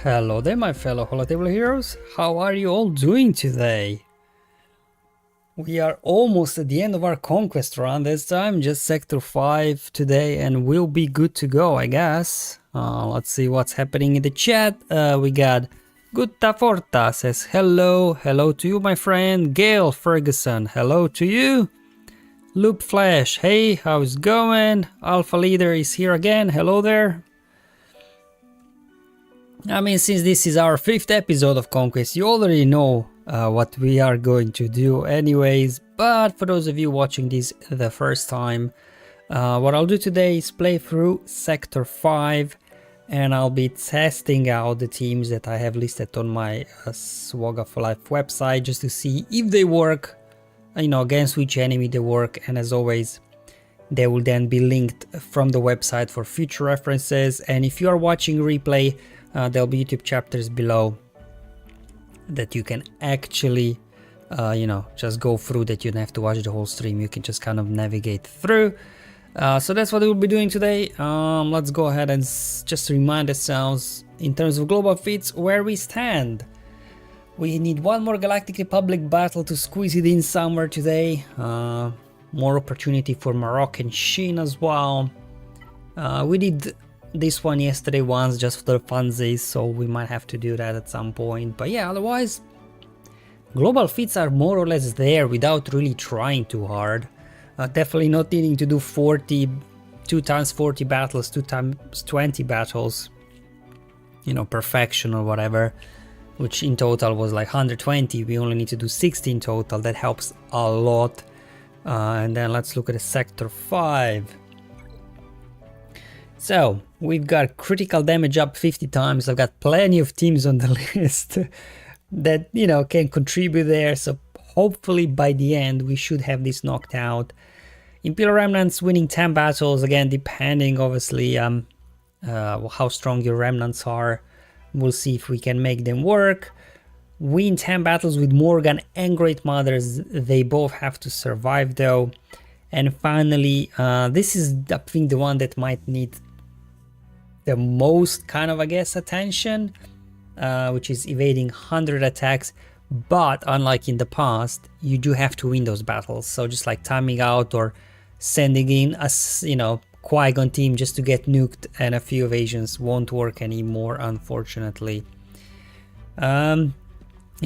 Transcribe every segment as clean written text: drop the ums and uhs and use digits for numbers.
Hello there, my fellow Holotable heroes. How are you all doing today? We are almost at the end of our Conquest run this time, just Sector 5 today, and we'll be good to go, I guess. Let's see what's happening in the chat. We got Gutta Forta says hello to you, my friend. Gail Ferguson, hello to you. Loop Flash, hey, how's it going? Alpha Leader is here again, hello there. I mean, since this is our 5th episode of Conquest, you already know what we are going to do anyways, but for those of you watching this the first time, what I'll do today is play through Sector 5, and I'll be testing out the teams that I have listed on my SWGOH for Life website, just to see if they work, you know, against which enemy they work, and as always, they will then be linked from the website for future references. And if you are watching replay, there'll be YouTube chapters below that you can actually, you know, just go through, that you don't have to watch the whole stream. You can just kind of navigate through. So that's what we'll be doing today. Let's go ahead and just remind ourselves in terms of global feats where we stand. We need one more Galactic Republic battle to squeeze it in somewhere today. More opportunity for Moroccan Shin as well. We did this one yesterday once just for the funsies, so we might have to do that at some point. But yeah, otherwise global feats are more or less there without really trying too hard. Definitely not needing to do 2 times 40 battles, 2 times 20 battles, you know, perfection or whatever, which in total was like 120. We only need to do 16 total. That helps a lot. And then let's look at the Sector 5. So we've got critical damage up 50 times. I've got plenty of teams on the list that, you know, can contribute there. So hopefully by the end we should have this knocked out. Imperial Remnants winning 10 battles, again depending obviously how strong your Remnants are. We'll see if we can make them work. Win 10 battles with Morgan and Great Mothers. They both have to survive though. And finally, this is I think the one that might need the most kind of, I guess, attention, which is evading 100 attacks. But unlike in the past, you do have to win those battles. So just like timing out or sending in a, you know, Qui-Gon team just to get nuked and a few evasions won't work anymore, unfortunately. In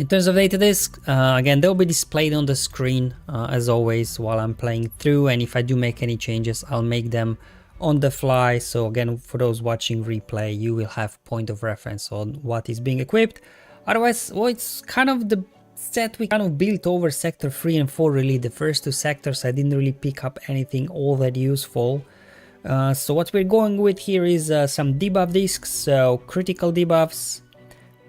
terms of data disk, again, they'll be displayed on the screen as always while I'm playing through, and if I do make any changes, I'll make them on the fly. So again, for those watching replay, you will have point of reference on what is being equipped. Otherwise, well, it's kind of the set we kind of built over Sector 3 and 4 really. The first 2 sectors I didn't really pick up anything all that useful. So what we're going with here is some debuff discs, so critical debuffs,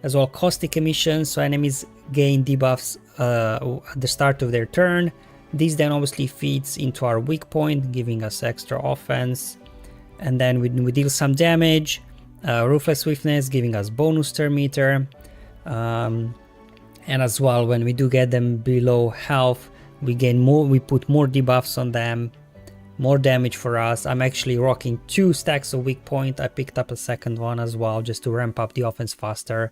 as well caustic emissions, so enemies gain debuffs at the start of their turn. This then obviously feeds into our weak point, giving us extra offense. And then we deal some damage. Ruthless Swiftness giving us bonus turn meter. And as well, when we do get them below health, we gain more, we put more debuffs on them. More damage for us. I'm actually rocking 2 stacks of weak point. I picked up a second one as well just to ramp up the offense faster.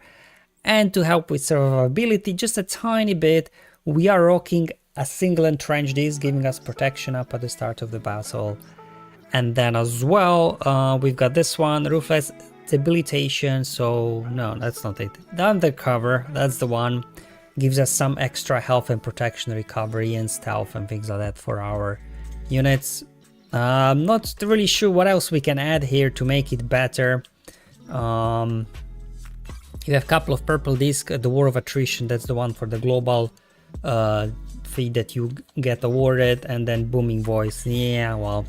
And to help with survivability just a tiny bit, we are rocking a single entrench disc, giving us protection up at the start of the battle. And then as well, we've got this one, Ruthless Debilitation. So no, that's not it. The Undercover, that's the one. Gives us some extra health and protection recovery and stealth and things like that for our units. I'm not really sure what else we can add here to make it better. You have a couple of purple discs, the War of Attrition, that's the one for the global feed that you get awarded, and then Booming Voice. Yeah, well,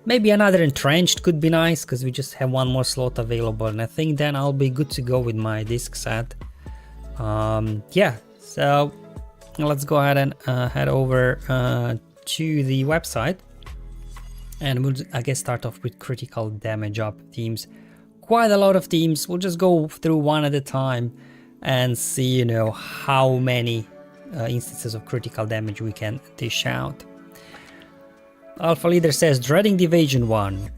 maybe another Entrenched could be nice, because we just have one more slot available, and I think then I'll be good to go with my disc set. Yeah, so let's go ahead and head over to the website, and we'll, I guess, start off with critical damage up teams. Quite a lot of teams. We'll just go through one at a time and see, you know, how many instances of critical damage we can dish out. Alpha Leader says, dreading the Evasion one.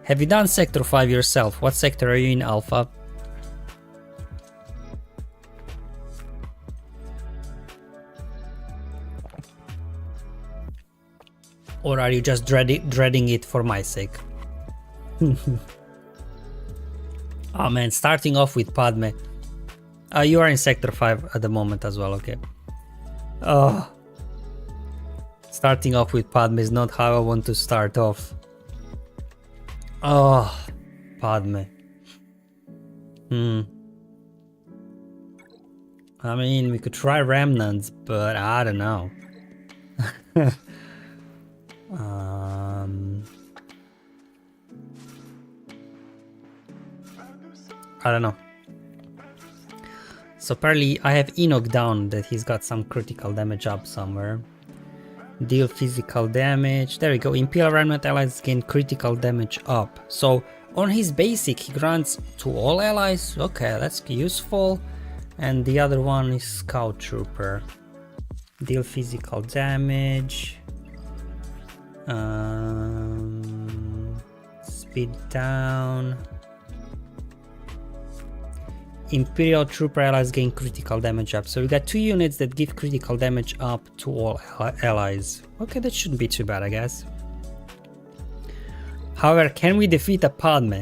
Have you done Sector 5 yourself? What sector are you in, Alpha? Or are you just dreading it for my sake? Oh man, starting off with Padme. You are in Sector 5 at the moment as well, okay. Oh. Starting off with Padme is not how I want to start off. Oh, Padme. I mean, we could try Remnants, but I don't know. I don't know. So apparently I have Enoch down that he's got some critical damage up somewhere. Deal physical damage. There we go. Imperial Remnant allies gain critical damage up. So on his basic he grants to all allies. Okay, that's useful. And the other one is Scout Trooper. Deal physical damage. Speed down. Imperial Trooper allies gain critical damage up. So we got 2 units that give critical damage up to all allies. Okay, that shouldn't be too bad, I guess. However, can we defeat a Padme?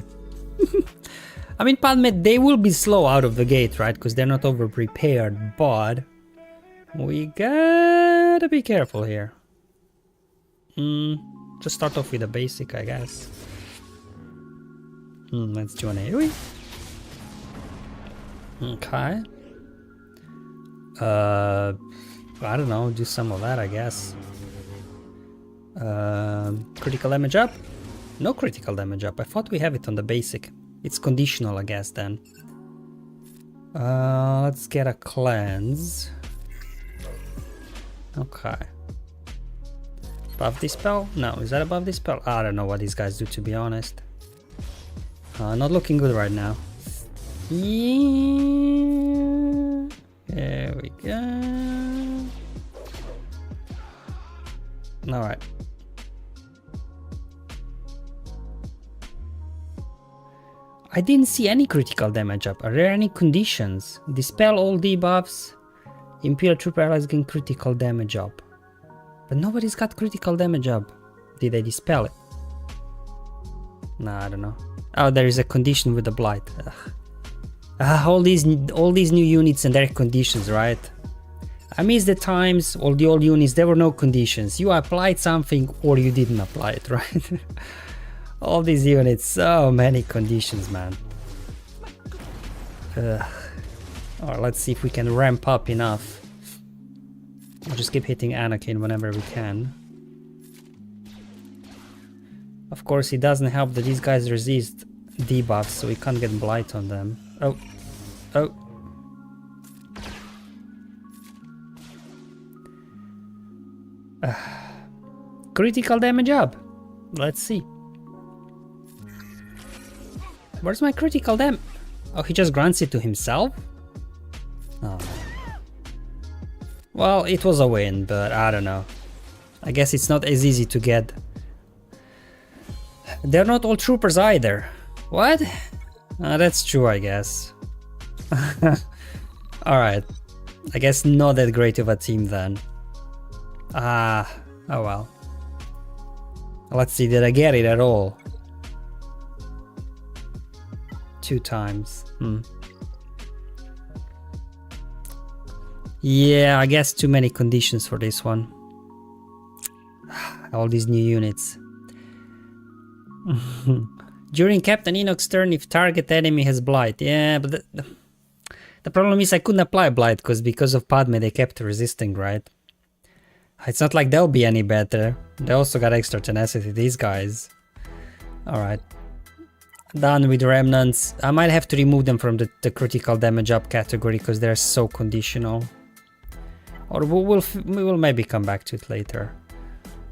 I mean, Padme, they will be slow out of the gate, right? Because they're not over prepared, but we gotta be careful here. Just start off with a basic, I guess. Let's do an AoE. Okay. I don't know, do some of that, I guess. Critical damage up? No critical damage up. I thought we have it on the basic. It's conditional, I guess, then. Let's get a cleanse. Okay. Above dispel? No, is that above dispel? I don't know what these guys do, to be honest. Not looking good right now. Yeah. There we go. Alright. I didn't see any critical damage up. Are there any conditions? Dispel all debuffs. Imperial Trooper allies gain critical damage up. But nobody's got critical damage up. Did they dispel it? Nah, I don't know. Oh, there is a condition with the blight. All these new units and their conditions, right? I miss the times, all the old units, there were no conditions. You applied something or you didn't apply it, right? All these units, so many conditions, man. Alright, let's see if we can ramp up enough. We'll just keep hitting Anakin whenever we can. Of course, it doesn't help that these guys resist debuffs, so we can't get blight on them. Oh. Oh. Critical damage up. Let's see. Where's my critical damage? Oh, he just grants it to himself? Oh. Well, it was a win, but I don't know. I guess it's not as easy to get. They're not all troopers either. What? That's true, I guess. Alright. I guess not that great of a team then. Oh well. Let's see, did I get it at all? 2 times. Yeah, I guess too many conditions for this one. All these new units. During Captain Enoch's turn, if target enemy has blight. Yeah, but the problem is I couldn't apply blight because of Padme they kept resisting, right? It's not like they'll be any better. They also got extra tenacity, these guys. Alright. Done with Remnants. I might have to remove them from the critical damage up category because they're so conditional. Or we will maybe come back to it later.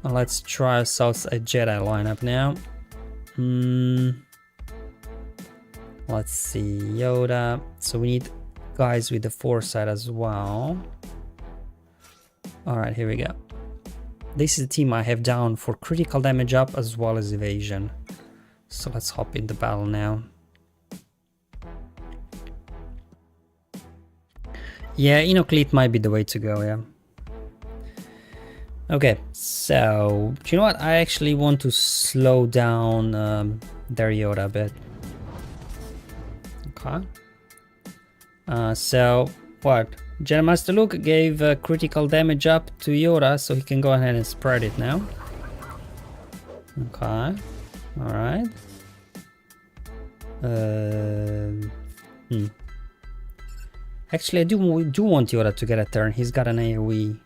Well, let's try ourselves a Jedi lineup now. Let's see, Yoda. So we need guys with the foresight as well. Alright, here we go. This is the team I have down for critical damage up as well as evasion. So let's hop into battle now. Yeah, Enoch Elite might be the way to go, yeah. Okay, so do you know what? I actually want to slow down their Yoda a bit. Okay. So what? General Master Luke gave critical damage up to Yoda, so he can go ahead and spread it now. Okay. All right. Actually, I do want Yoda to get a turn. He's got an AoE.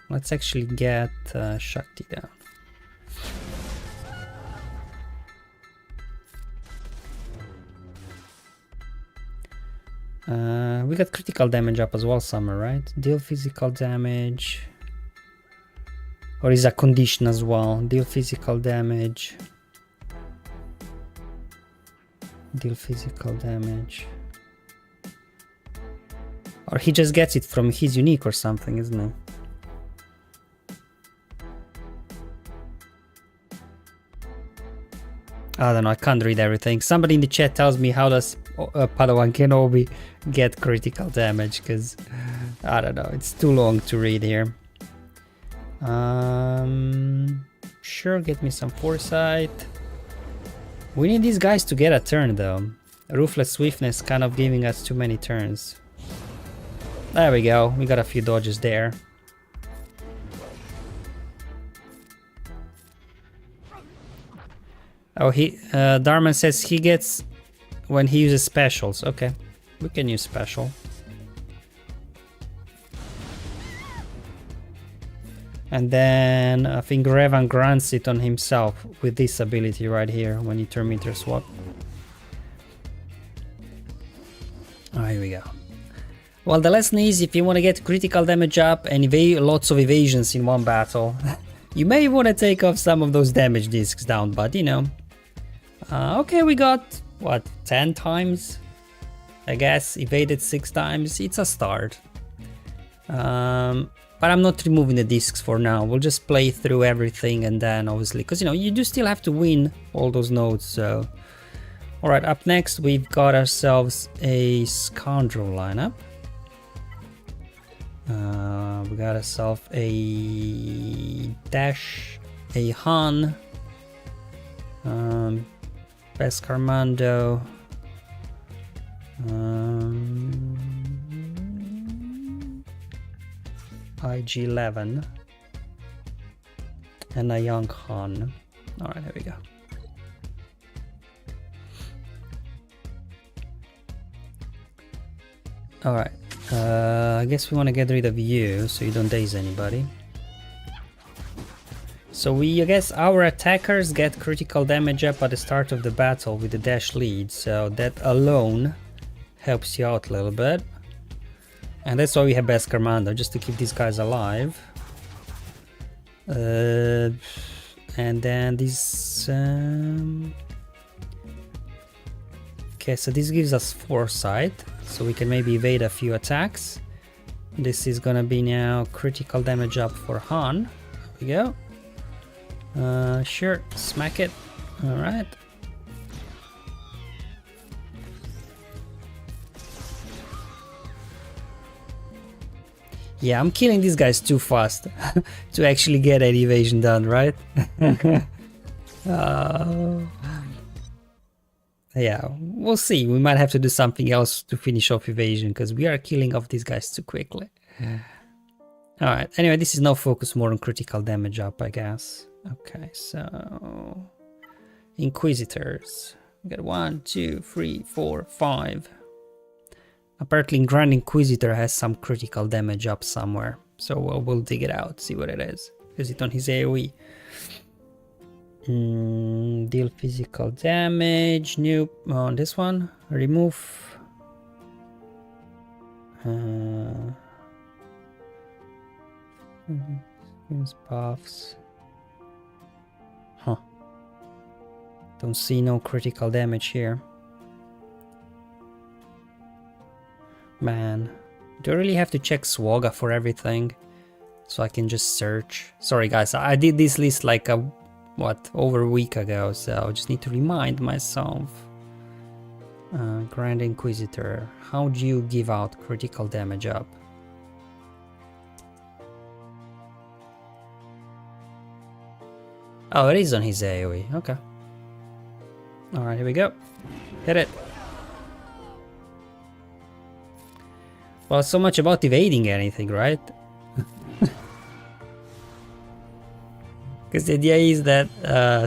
Let's actually get Shakti down. We got critical damage up as well, Summer, right? Deal physical damage. Or is a condition as well? Deal physical damage. Deal physical damage. Or he just gets it from his unique or something, isn't it? I don't know, I can't read everything. Somebody in the chat tells me how does Padawan Kenobi get critical damage, because I don't know, it's too long to read here. Sure, get me some foresight. We need these guys to get a turn though. Ruthless Swiftness kind of giving us too many turns. There we go, we got a few dodges there. Oh, Darman says he gets when he uses specials. Okay, we can use special. And then I think Reva grants it on himself with this ability right here when you turn meter swap. Oh, here we go. Well, the lesson is if you want to get critical damage up and lots of evasions in one battle, you may want to take off some of those damage discs down, but you know. Okay, we got, what, 10 times? I guess, evaded 6 times. It's a start. But I'm not removing the discs for now. We'll just play through everything and then obviously, because you know, you do still have to win all those nodes, so. Alright, up next we've got ourselves a Scoundrel lineup. We got ourselves a Dash, a Han, Pescarmando, IG-11, and a young Han. Alright, there we go. Alright, I guess we want to get rid of you so you don't daze anybody. So I guess our attackers get critical damage up at the start of the battle with the dash lead, so that alone helps you out a little bit. And that's why we have Best Commander, just to keep these guys alive. And then this... Okay, so this gives us foresight, so we can maybe evade a few attacks. This is gonna be now critical damage up for Han. There we go. Sure, smack it. Alright. Yeah, I'm killing these guys too fast to actually get an evasion done, right? Yeah, we'll see. We might have to do something else to finish off evasion because we are killing off these guys too quickly. Alright, anyway, this is now focused more on critical damage up, I guess. Okay, so... Inquisitors. We got 1, 2, 3, 4, 5. Apparently Grand Inquisitor has some critical damage up somewhere. So we'll dig it out, see what it is. Is it on his AoE? Deal physical damage. Nope. On this one, remove. Buffs. Huh. Don't see no critical damage here. Man, do I really have to check SWGOH for everything? So I can just search. Sorry guys, I did this list like over a week ago, so I just need to remind myself. Grand Inquisitor, how do you give out critical damage up? Oh, it is on his AoE. Okay. Alright, here we go. Hit it. Well, so much about evading anything, right? Because the idea is that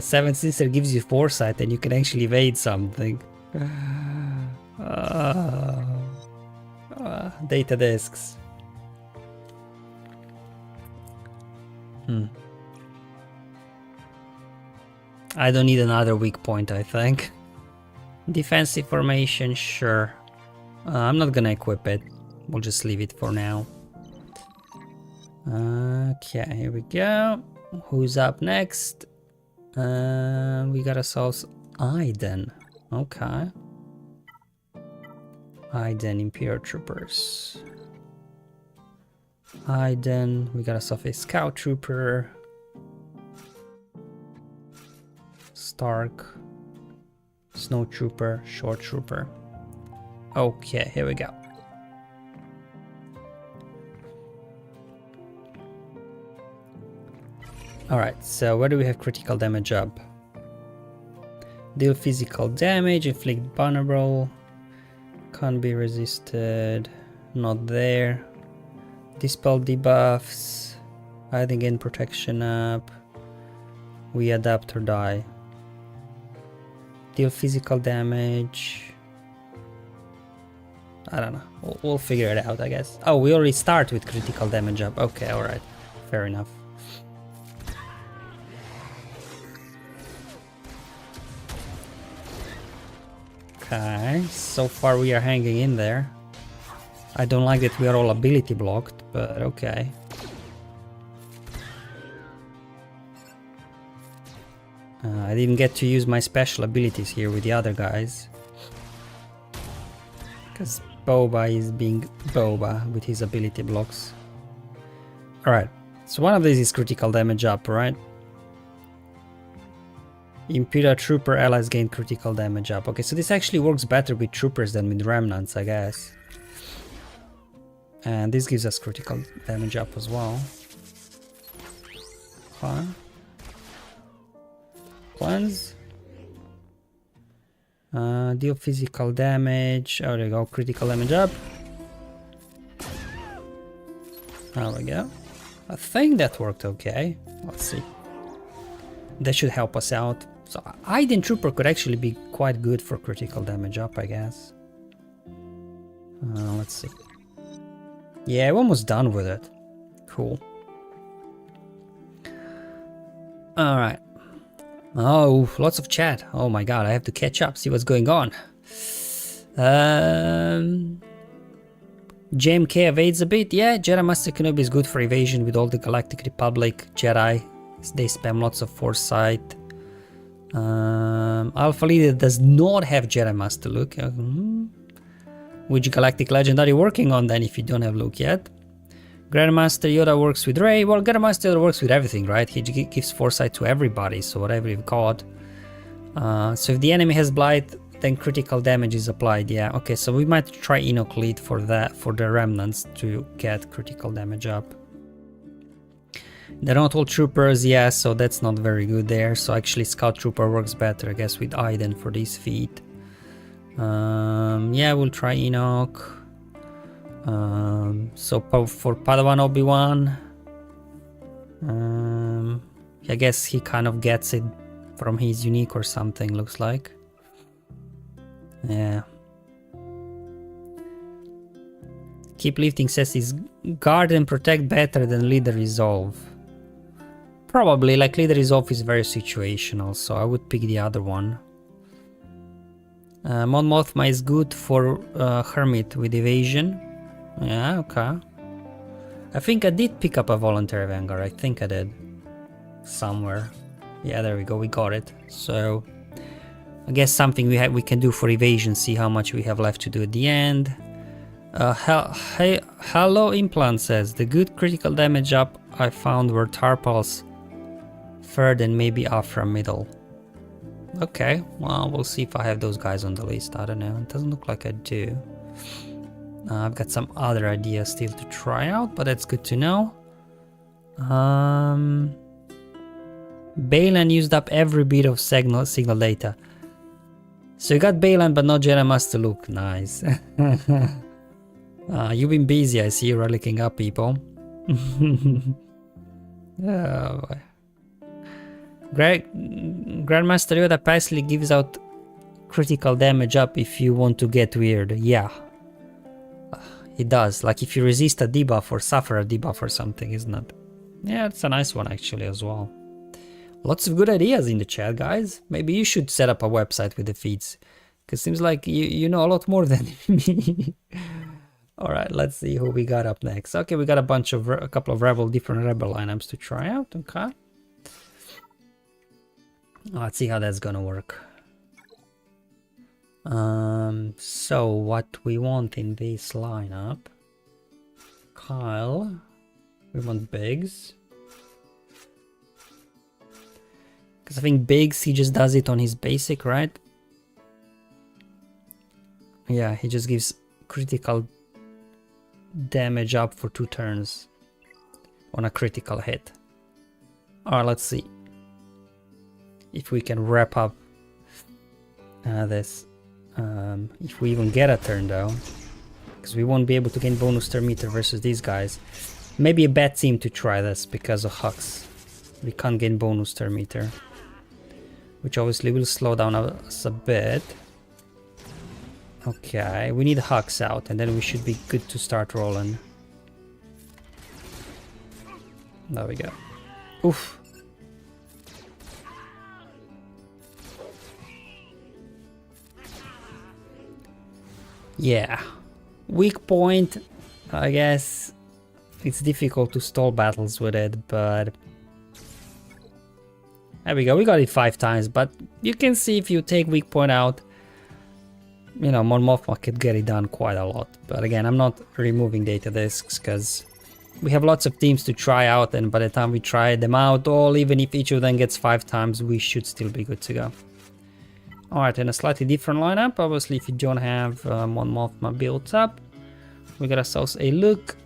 Seventh Sister gives you foresight and you can actually evade something. Data disks. I don't need another weak point, I think. Defensive formation, sure. I'm not gonna equip it. We'll just leave it for now. Okay, here we go. Who's up next? We got ourselves Iden. Okay. Iden, Imperial Troopers. Iden, we got ourselves a Scout Trooper. Stark. Snow Trooper, Short Trooper. Okay, here we go. Alright, so where do we have critical damage up? Deal physical damage, inflict vulnerable, can't be resisted, not there. Dispel debuffs, hiding in protection up, we adapt or die. Deal physical damage, I don't know, we'll figure it out I guess. Oh, we already start with critical damage up, okay, alright, fair enough. Okay, so far we are hanging in there. I don't like that we are all ability blocked, but okay. I didn't get to use my special abilities here with the other guys. Because Boba is being Boba with his ability blocks. Alright, so one of these is critical damage up, right? Imperial Trooper allies gain critical damage up. Okay, so this actually works better with troopers than with remnants, I guess. And this gives us critical damage up as well. Okay. Cleanse. Deal physical damage. Oh, there we go. Critical damage up. There we go. I think that worked okay. Let's see. That should help us out. So Iden Trooper could actually be quite good for critical damage up, I guess. Let's see. Yeah, we're almost done with it. Cool. Alright. Oh, lots of chat. Oh my god, I have to catch up, see what's going on. JMK evades a bit. Yeah, Jedi Master Kenobi is good for evasion with all the Galactic Republic Jedi. They spam lots of foresight. Alpha Leader does not have Jedi Master look. Which Galactic Legend are you working on then if you don't have Luke yet? Grandmaster Yoda works with Rey. Well, Grandmaster Yoda works with everything, right? He gives foresight to everybody, so whatever you've got. So if the enemy has Blight, then critical damage is applied. Yeah, okay, so we might try Enoch Lead for that, for the Remnants to get critical damage up. They're not all troopers, yeah, so that's not very good there. So actually Scout Trooper works better, I guess, with Iden for this feat. Yeah, we'll try Enoch. So for Padawan Obi-Wan, I guess he kind of gets it from his unique or something, looks like. Yeah. Keep Lifting says he's guard and protect better than Leader Resolve. Probably, like Leader Resolve is very situational, so I would pick the other one. Mothma is good for Hermit with Evasion. Yeah, okay. I think I did pick up a Voluntary Vanguard, I think I did. Somewhere. Yeah, there we go, we got it. So, I guess something we can do for Evasion, see how much we have left to do at the end. Hello Implant says, the good critical damage up I found were Tarpals third and maybe Afra middle. Okay, well, we'll see if I have those guys on the list. I don't know, it doesn't look like I do. I've got some other ideas still to try out, but that's good to know. Balan used up every bit of signal data. So you got Balan but not Jedi Master Luke. Nice. You've been busy, I see. You're looking up people. Oh, boy. Grandmaster Yoda passively gives out critical damage up if you want to get weird. Yeah. It does. Like if you resist a debuff or suffer a debuff or something, isn't it? Yeah, it's a nice one actually as well. Lots of good ideas in the chat, guys. Maybe you should set up a website with the feeds. Because it seems like you know a lot more than me. Alright, let's see who we got up next. Okay, we got a couple of different rebel lineups to try out. Okay. Let's see how that's gonna work. So what we want in this lineup? Kyle. We want Biggs. Because I think Biggs, he just does it on his basic, right? Yeah, he just gives critical damage up for 2 turns on a critical hit. Alright, let's see if we can wrap up this. If we even get a turn though, because we won't be able to gain bonus turn meter versus these guys. Maybe a bad team to try this because of Hux. We can't gain bonus turn meter, which obviously will slow down us a bit. Okay, we need Hux out and then we should be good to start rolling. There we go. Oof. Yeah. Weak point, I guess. It's difficult to stall battles with it, but there we go. We got it 5 times, but you can see if you take weak point out, you know, Mothma could get it done quite a lot. But again, I'm not removing data discs because we have lots of teams to try out, and by the time we try them out all, even if each of them gets 5 times, we should still be good to go. Alright, and a slightly different lineup. Obviously, if you don't have Mothma built up, we got ourselves a Luke.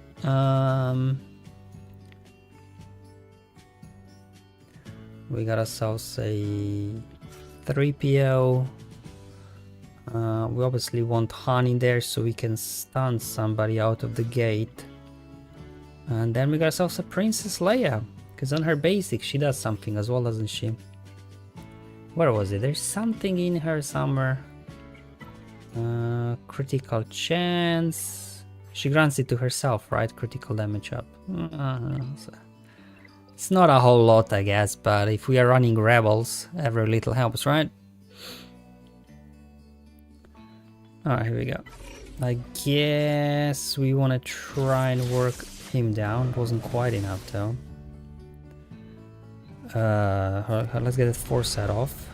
We got ourselves a 3PO. We obviously want Han in there so we can stun somebody out of the gate. And then we got ourselves a Princess Leia, because on her basic she does something as well, doesn't she? Where was it? There's something in her somewhere. Critical chance. She grants it to herself, right? Critical damage up. So it's not a whole lot, I guess, but if we are running rebels, every little helps, right? Alright, here we go. I guess we want to try and work him down. It wasn't quite enough though. Let's get the foresight off.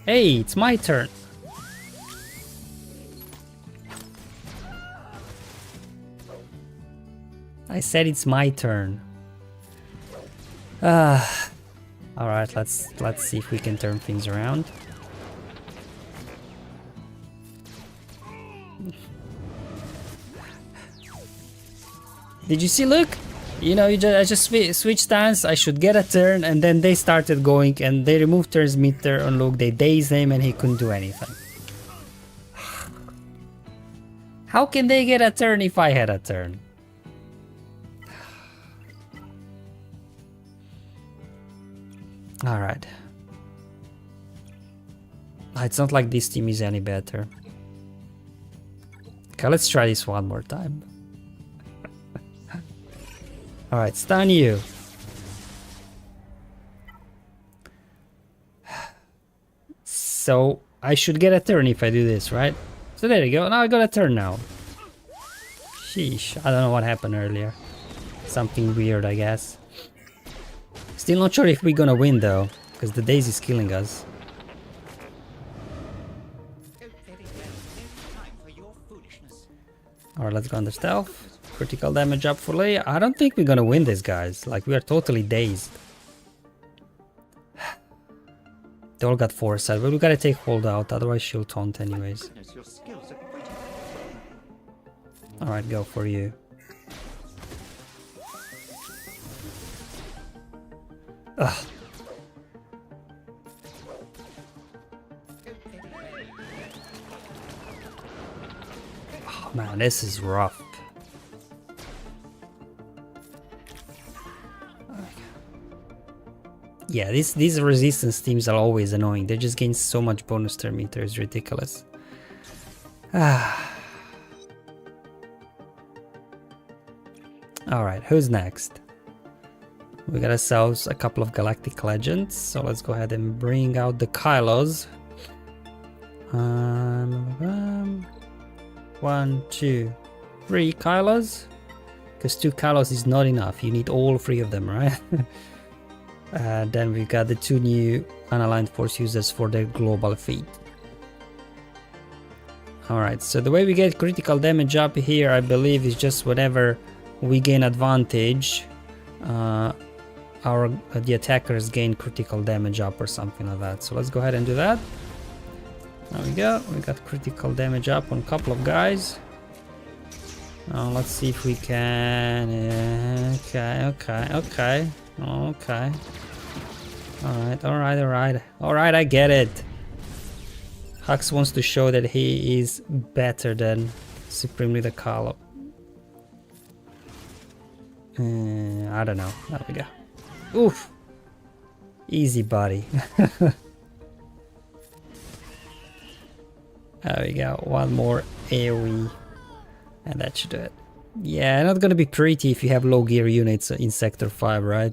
Hey, it's my turn. I said it's my turn. Alright, let's see if we can turn things around. Did you see, look? You know, I just switched stance, I should get a turn, and then they started going and they removed turns meter on Luke, they dazed him and he couldn't do anything. How can they get a turn if I had a turn? Alright. It's not like this team is any better. Okay, let's try this one more time. Alright, stun you. So I should get a turn if I do this, right? So there you go, now I got a turn now. Sheesh, I don't know what happened earlier. Something weird, I guess. Still not sure if we're gonna win though, because the daze is killing us. Alright, let's go under stealth. Critical damage up for Leia. I don't think we're gonna win this, guys. Like, we are totally dazed. They all got foresight, but we gotta take hold out, otherwise she'll taunt anyways. Alright, go for you. Ugh. Man, this is rough. Yeah, these resistance teams are always annoying. They just gain so much bonus turn meter, it's ridiculous. Alright, who's next? We got ourselves a couple of Galactic Legends, so let's go ahead and bring out the Kylos. 1, 2, 3 Kylos? Because 2 Kylos is not enough, you need all 3 of them, right? Then we've got the 2 new unaligned force users for their global feat. Alright, so the way we get critical damage up here, I believe, is just whenever we gain advantage, the attackers gain critical damage up or something like that. So let's go ahead and do that. There we go, we got critical damage up on a couple of guys. Let's see if we can... Okay. Alright, I get it. Hux wants to show that he is better than Supreme Leader Carlo. I don't know. There we go. Oof! Easy, buddy. There we go. One more AoE. And that should do it. Yeah, not gonna be pretty if you have low gear units in Sector 5, right?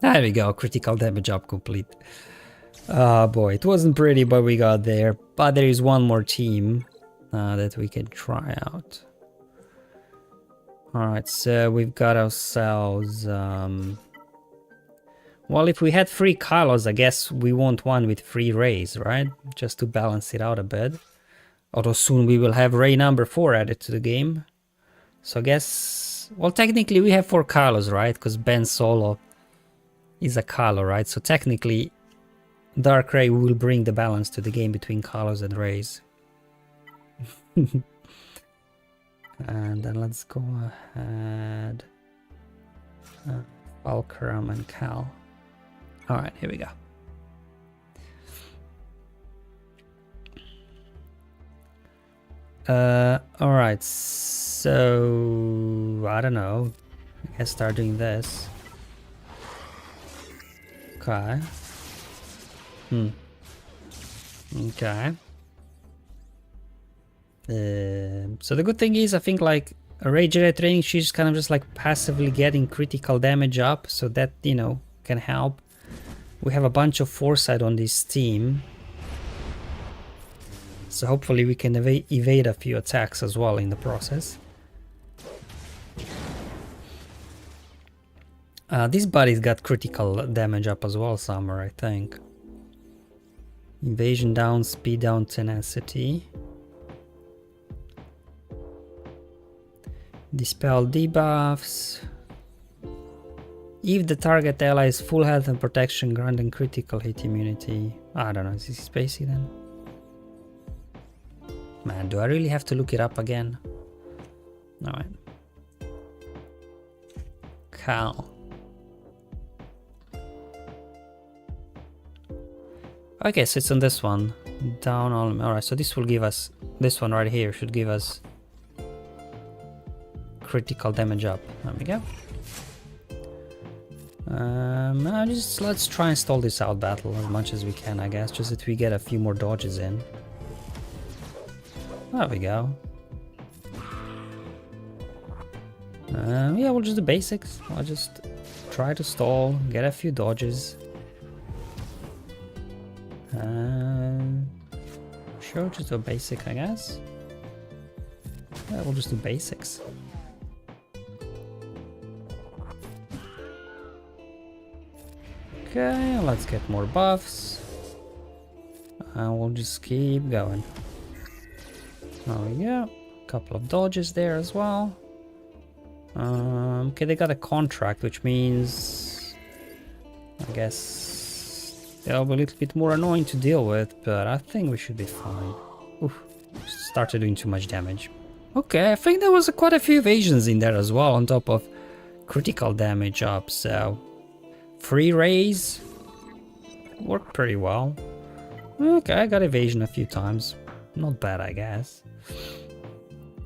There we go. Critical damage up complete. Oh boy, it wasn't pretty, but we got there. But there is one more team that we can try out. Alright, so we've got ourselves... Well, if we had 3 Kylos, I guess we want one with 3 Rays, right? Just to balance it out a bit. Although soon we will have Ray number 4 added to the game. So I guess... Well, technically we have 4 Kylos, right? Because Ben Solo is a Kylo, right? So technically... Dark Ray will bring the balance to the game between Kylos and Rays. And then let's go ahead. Falcarum and Cal. Alright, here we go. Alright, so... I don't know. I guess start doing this. Okay. Okay. So the good thing is, I think like a Rage Ray training, she's kind of just like passively getting critical damage up, so that, you know, can help. We have a bunch of foresight on this team, so hopefully we can evade a few attacks as well in the process. This buddy's got critical damage up as well somewhere, I think. Evasion down, speed down, tenacity. Dispel debuffs. If the target ally is full health and protection, granting critical hit immunity. I don't know, is this spacey then? Man, do I really have to look it up again? Alright. Cal. Okay, so it's on this one. Down all. Alright, so this will give us... This one right here should give us... critical damage up. There we go. Let's try and stall this out battle as much as we can, I guess. Just that we get a few more dodges in. There we go. Yeah, we'll just do basics. I'll just try to stall, get a few dodges. Sure, just do basic, I guess. Yeah, we'll just do basics. Okay, let's get more buffs. And we'll just keep going. There we go. A couple of dodges there as well. Okay, they got a contract, which means... I guess... they'll be a little bit more annoying to deal with, but I think we should be fine. Oof, started doing too much damage. Okay, I think there was quite a few evasions in there as well, on top of critical damage up, so... 3 rays worked pretty well. Okay, I got evasion a few times. Not bad, I guess.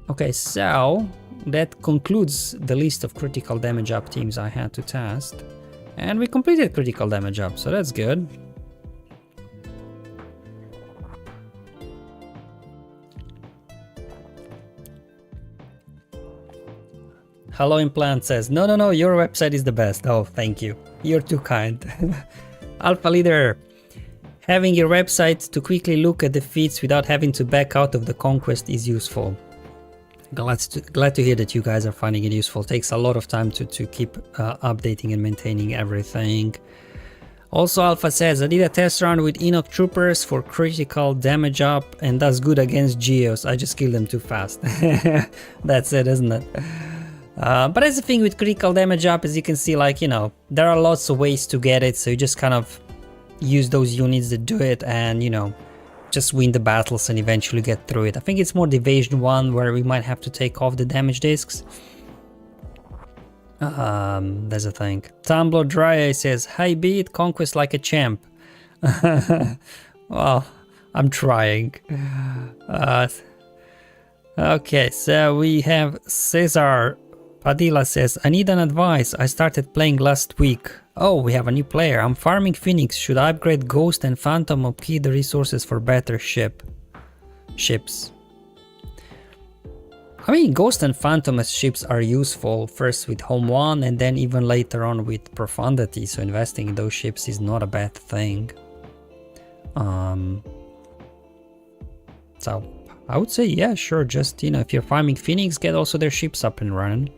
Okay, so that concludes the list of critical damage up teams I had to test. And we completed critical damage up, so that's good. Hello Implant says, no, your website is the best. Oh, thank you. You're too kind. Alpha Leader, having your website to quickly look at the feats without having to back out of the Conquest is useful. Glad to hear that you guys are finding it useful. It takes a lot of time to keep updating and maintaining everything. Also, Alpha says, I did a test run with Enoch Troopers for critical damage up and does good against Geos. I just killed them too fast. That's it, isn't it? But that's the thing with critical damage up, as you can see, like, you know, there are lots of ways to get it, so you just kind of use those units that do it and, you know, just win the battles and eventually get through it. I think it's more the Evasion one where we might have to take off the damage discs. There's a thing. Tumblr Dry says, "Hi beat Conquest like a champ." Well, I'm trying. Okay, so we have Cesar Padilla says, I need an advice. I started playing last week. Oh, we have a new player. I'm farming Phoenix. Should I upgrade Ghost and Phantom or key the resources for better ships? I mean, Ghost and Phantom as ships are useful first with Home 1 and then even later on with Profundity, so investing in those ships is not a bad thing. So I would say, yeah, sure, just, you know, if you're farming Phoenix, get also their ships up and running.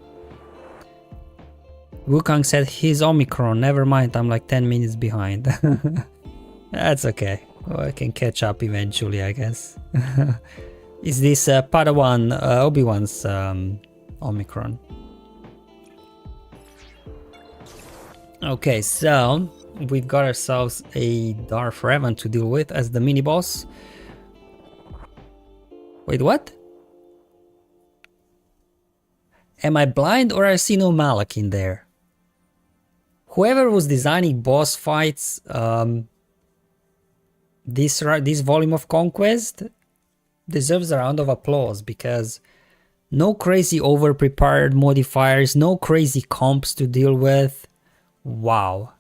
Wukong said he's Omicron, never mind, I'm like 10 minutes behind. That's okay, well, I can catch up eventually, I guess. Is this Padawan, Obi-Wan's Omicron? Okay, so we've got ourselves a Darth Revan to deal with as the mini-boss. Wait, what? Am I blind or I see no Malak in there? Whoever was designing boss fights, this volume of Conquest deserves a round of applause, because no crazy over-prepared modifiers, no crazy comps to deal with. Wow.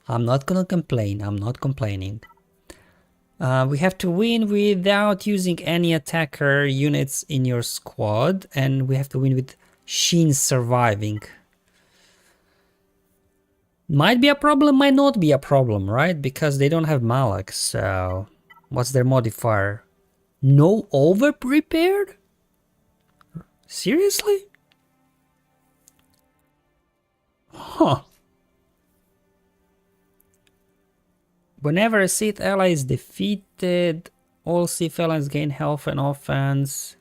I'm not gonna complain, I'm not complaining. We have to win without using any attacker units in your squad, and we have to win with Shin surviving. Might be a problem, might not be a problem, right? Because they don't have Malak, so what's their modifier? No over-prepared? Seriously? Huh. Whenever a Sith ally is defeated, all Sith allies gain health and offense.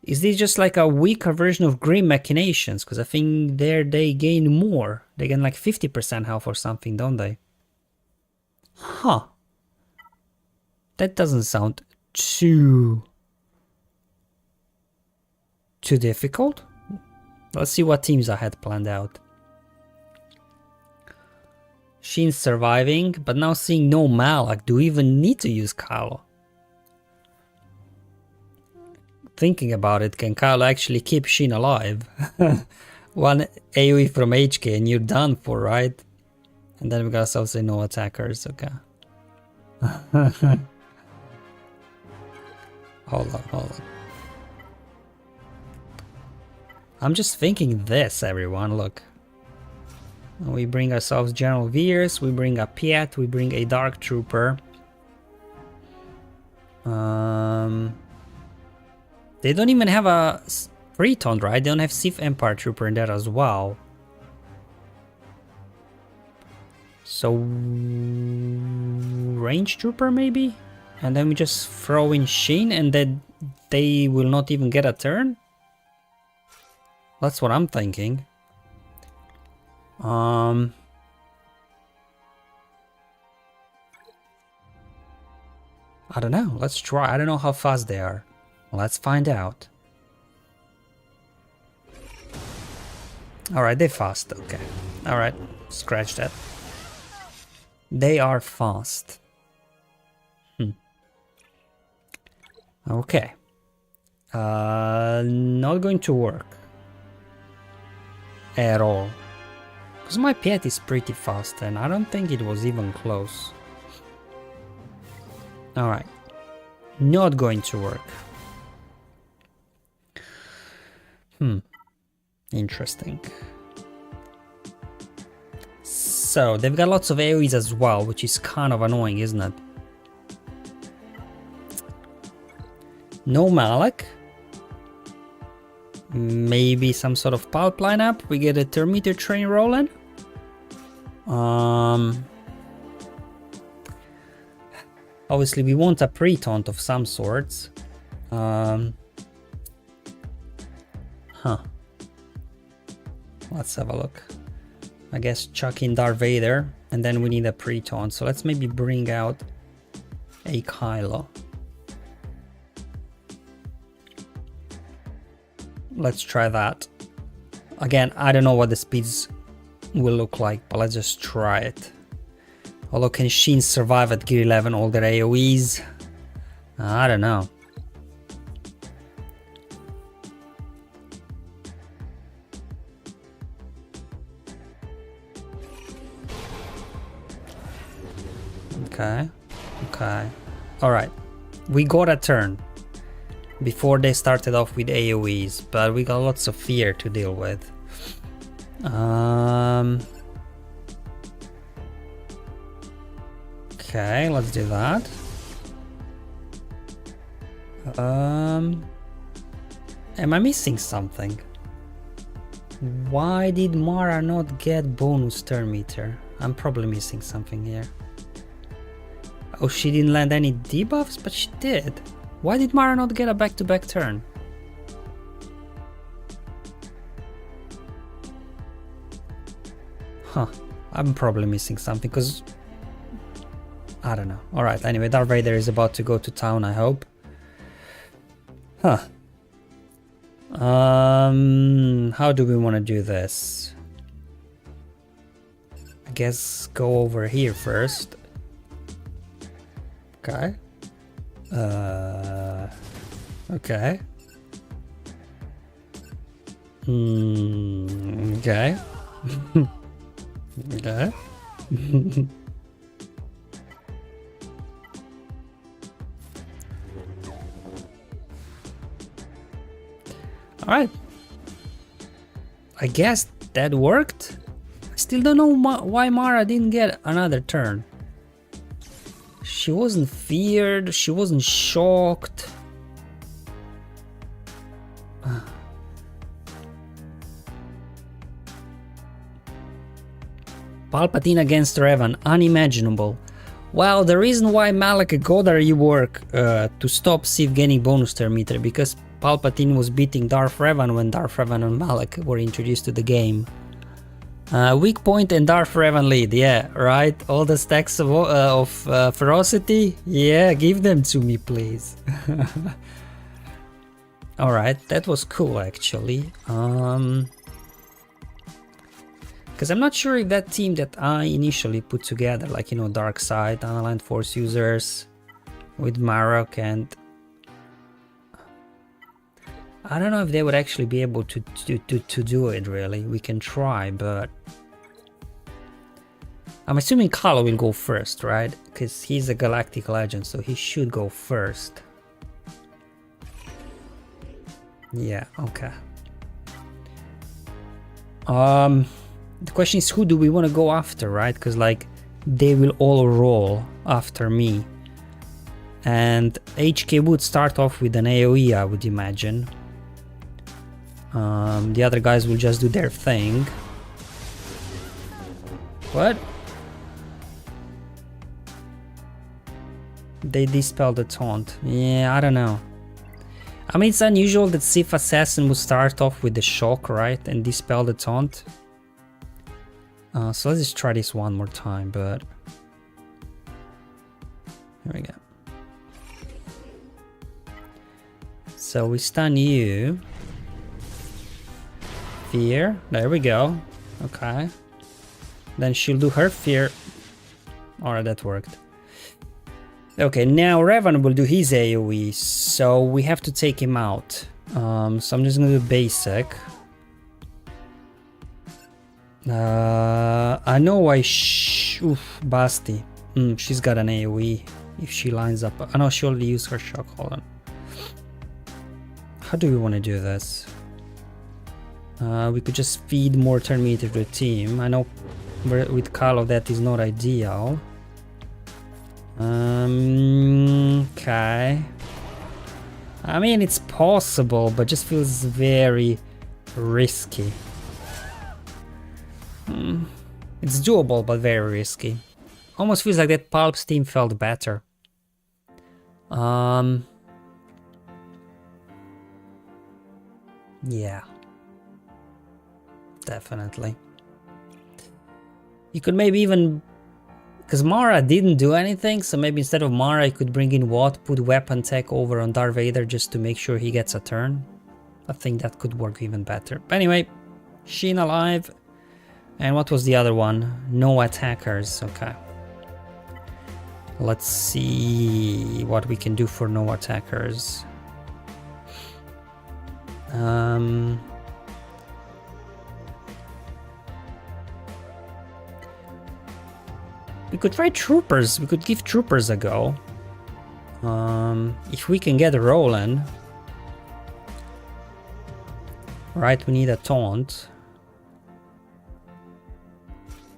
Is this just like a weaker version of Grim Machinations? Because I think there they gain more. They gain like 50% health or something, don't they? Huh. That doesn't sound too difficult. Let's see what teams I had planned out. Shin's surviving, but now seeing no Malak, do we even need to use Kylo? Thinking about it, can Kylo actually keep Shin alive? One AoE from HK and you're done for, right? And then we got ourselves say no attackers, okay. Hold on. I'm just thinking this, everyone, look. We bring ourselves General Veers, we bring a Piet, we bring a Dark Trooper. They don't even have a Freeton, right? They don't have Sith Empire Trooper in there as well. So Range Trooper maybe? And then we just throw in Shin and then they will not even get a turn? That's what I'm thinking. I don't know, let's try. I don't know how fast they are. Let's find out. Alright, they're fast, okay. Alright, scratch that. They are fast. Okay. Not going to work. At all. Because my pet is pretty fast and I don't think it was even close. Alright. Not going to work. Interesting. So, they've got lots of AoEs as well, which is kind of annoying, isn't it? No Malak. Maybe some sort of Palpatine up. We get a Thermeter train rolling. Obviously, we want a pre-taunt of some sorts. Let's have a look. I guess chuck in Darth Vader, and then we need a pre-taunt. So let's maybe bring out a Kylo. Let's try that. Again, I don't know what the speeds will look like, but let's just try it. Although, can Shin survive at Gear 11 all their AoEs? I don't know. Okay. Alright. We got a turn before they started off with AoEs, but we got lots of fear to deal with. Okay, let's do that. Am I missing something? Why did Mara not get bonus turn meter? I'm probably missing something here. Oh, she didn't land any debuffs, but she did. Why did Mara not get a back-to-back turn? Huh, I'm probably missing something, because I don't know. Alright, anyway, Darth Vader is about to go to town, I hope. Huh. How do we want to do this? I guess go over here first. Okay. Okay. Okay. Okay. Alright. I guess that worked. I still don't know why Mara didn't get another turn. She wasn't feared, she wasn't shocked. Palpatine against Revan, unimaginable. Well, the reason why Malak got a rework to stop Sith getting bonus turn meter, because Palpatine was beating Darth Revan when Darth Revan and Malak were introduced to the game. Weak point and Darth Revan lead, yeah, right? All the stacks of ferocity? Yeah, give them to me, please. Alright, that was cool, actually. Because I'm not sure if that team that I initially put together, like, you know, Dark Side, Unaligned Force users, with Marok, and I don't know if they would actually be able to do it, really. We can try, but I'm assuming Kylo will go first, right? Because he's a galactic legend, so he should go first. Yeah, okay. The question is, who do we want to go after, right? Because, like, they will all roll after me. And HK would start off with an AoE, I would imagine. The other guys will just do their thing. What? They dispel the taunt. Yeah, I don't know. I mean, it's unusual that Sith Assassin would start off with the shock, right? And dispel the taunt. So let's just try this one more time, but... Here we go. So we stun you. Fear. There we go. Okay. Then she'll do her fear. Alright, that worked. Okay, now Revan will do his AoE, so we have to take him out. So I'm just gonna do basic. I know why oof, Basti. She's got an AoE if she lines up. I know she already used her shock. Hold on. How do we want to do this? We could just feed more turn meter to the team. I know with Kylo that is not ideal. Okay. I mean, it's possible, but just feels very risky. It's doable, but very risky. Almost feels like that Pulp's team felt better. Yeah. Definitely. You could maybe even... Because Mara didn't do anything, so maybe instead of Mara, you could bring in Watt, put weapon tech over on Darth Vader just to make sure he gets a turn. I think that could work even better. But anyway, Shin alive. And what was the other one? No attackers, okay. Let's see what we can do for no attackers. We could try troopers. We could give troopers a go. If we can get rolling. Right, we need a taunt.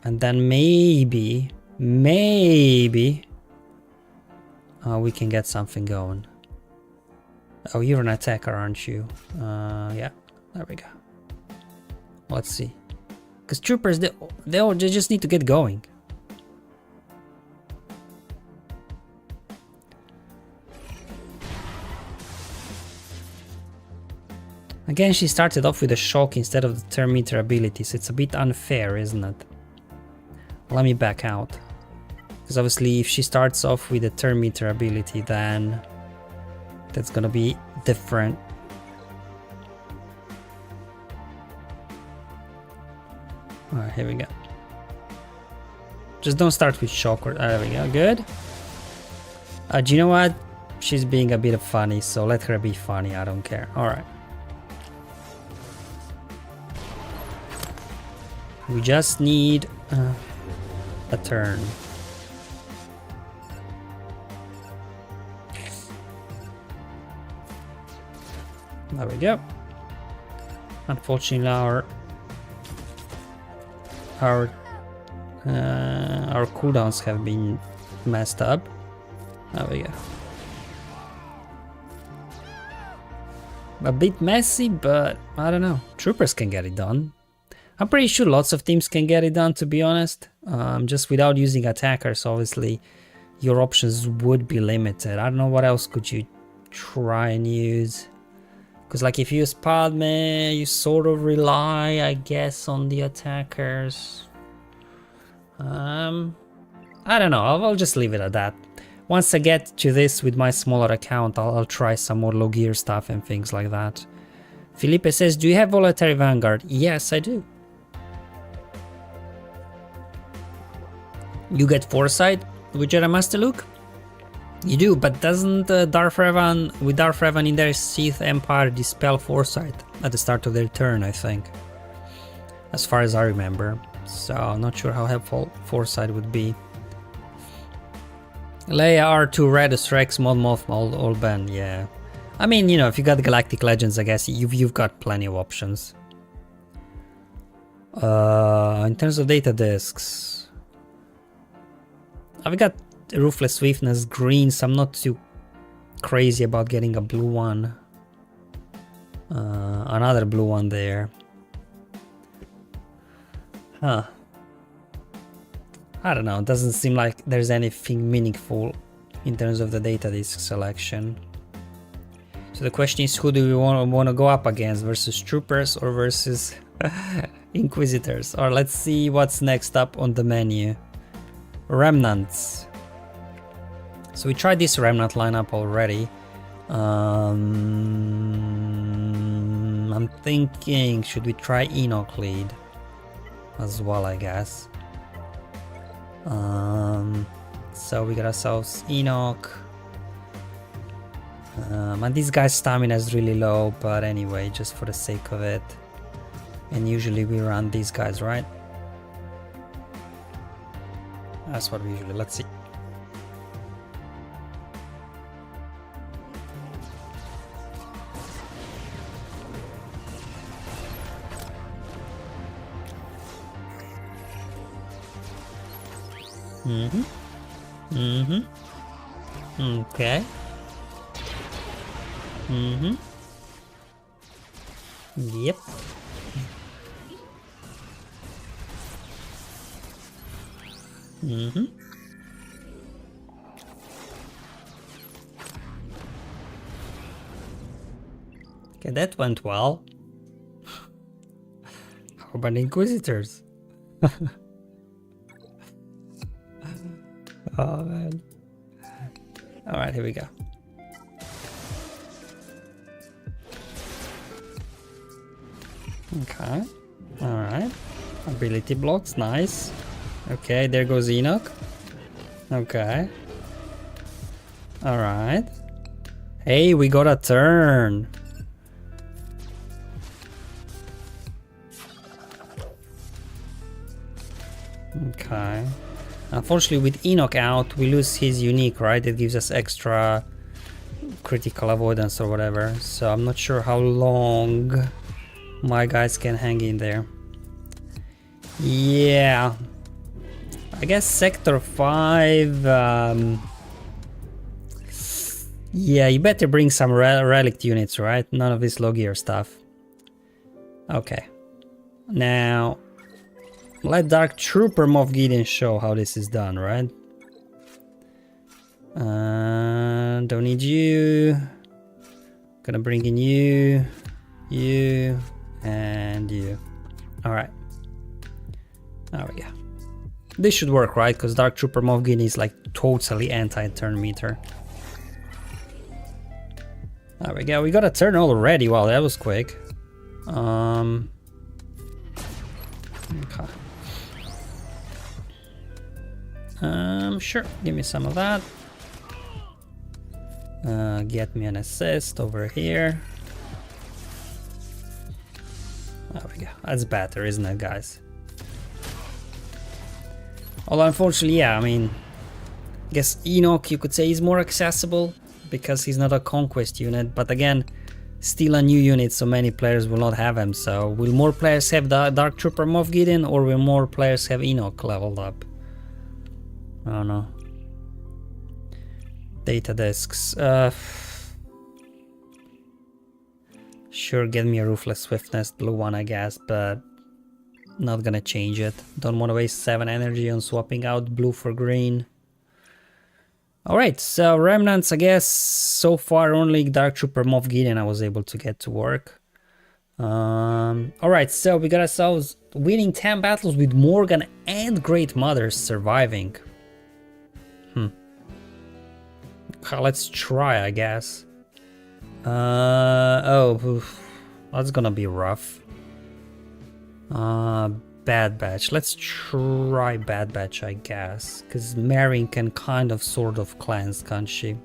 And then maybe we can get something going. Oh, you're an attacker, aren't you? Yeah, there we go. Let's see. Because troopers, they just need to get going. Again, she started off with a shock instead of the turn meter ability, so it's a bit unfair, isn't it? Let me back out. Because obviously if she starts off with a turn meter ability, then that's gonna be different. Alright, here we go. Just don't start with shock or... there we go, good. Do you know what? She's being a bit funny, so let her be funny, I don't care. Alright. We just need a turn. There we go. Unfortunately, our cooldowns have been messed up. There we go. A bit messy, but I don't know. Troopers can get it done. I'm pretty sure lots of teams can get it done, to be honest. Just without using attackers, obviously, your options would be limited. I don't know what else could you try and use. Because like if you use Padme, you sort of rely, I guess, on the attackers. I don't know, I'll just leave it at that. Once I get to this with my smaller account, I'll try some more low gear stuff and things like that. Felipe says, do you have Voluntary Vanguard? Yes, I do. You get Foresight with Jedi Master Luke? You do, but doesn't Darth Revan, with Darth Revan in their Sith Empire, dispel Foresight at the start of their turn, I think. As far as I remember. So, I'm not sure how helpful Foresight would be. Leia, R2, Redus, Rex, Mod Mothma, all banned, yeah. I mean, you know, if you got Galactic Legends, I guess you've got plenty of options. In terms of data discs, I've got Ruthless Swiftness green, so I'm not too crazy about getting a blue one. Another blue one there. Huh. I don't know, it doesn't seem like there's anything meaningful in terms of the data disc selection. So the question is, who do we want to go up against, versus troopers or versus inquisitors? Or let's see what's next up on the menu. Remnants. So we tried this Remnant lineup already. I'm thinking, should we try Enoch lead as well, I guess. So we got ourselves Enoch. And this guy's stamina is really low, but anyway, just for the sake of it. And usually we run these guys, right? That's what we usually, let's see. Okay. Yep. Okay, that went well. How about Inquisitors? Oh man. Alright, here we go. Okay. Alright. Ability blocks, nice. Okay, there goes Enoch. Okay. Alright. Hey, we got a turn. Okay. Unfortunately, with Enoch out, we lose his unique, right? It gives us extra critical avoidance or whatever. So I'm not sure how long my guys can hang in there. Yeah. I guess Sector 5... yeah, you better bring some relic units, right? None of this low gear stuff. Okay. Now... let Dark Trooper Moff Gideon show how this is done, right? Don't need you. Gonna bring in you, you, and you. Alright. There we go. This should work, right? Because Dark Trooper Moff Gideon is like totally anti-turn meter. There we go. We got a turn already. Wow, that was quick. Okay. Sure, give me some of that. Get me an assist over here. There we go. That's better, isn't it, guys? Although, unfortunately, yeah, I mean, I guess Enoch, you could say, is more accessible because he's not a Conquest unit, but again, still a new unit, so many players will not have him. So, will more players have the Dark Trooper Moff Gideon, or will more players have Enoch leveled up? I don't know. Data discs. Sure, get me a Ruthless Swiftness, blue one, I guess, but not gonna change it. Don't want to waste 7 energy on swapping out blue for green. Alright, so Remnants, I guess, so far only Dark Trooper Moff Gideon I was able to get to work. Alright, so we got ourselves winning 10 battles with Morgan and Great Mothers surviving. Let's try, I guess. Oh, that's gonna be rough. Bad Batch. Let's try Bad Batch, I guess. Because Marin can kind of sort of cleanse, can't she?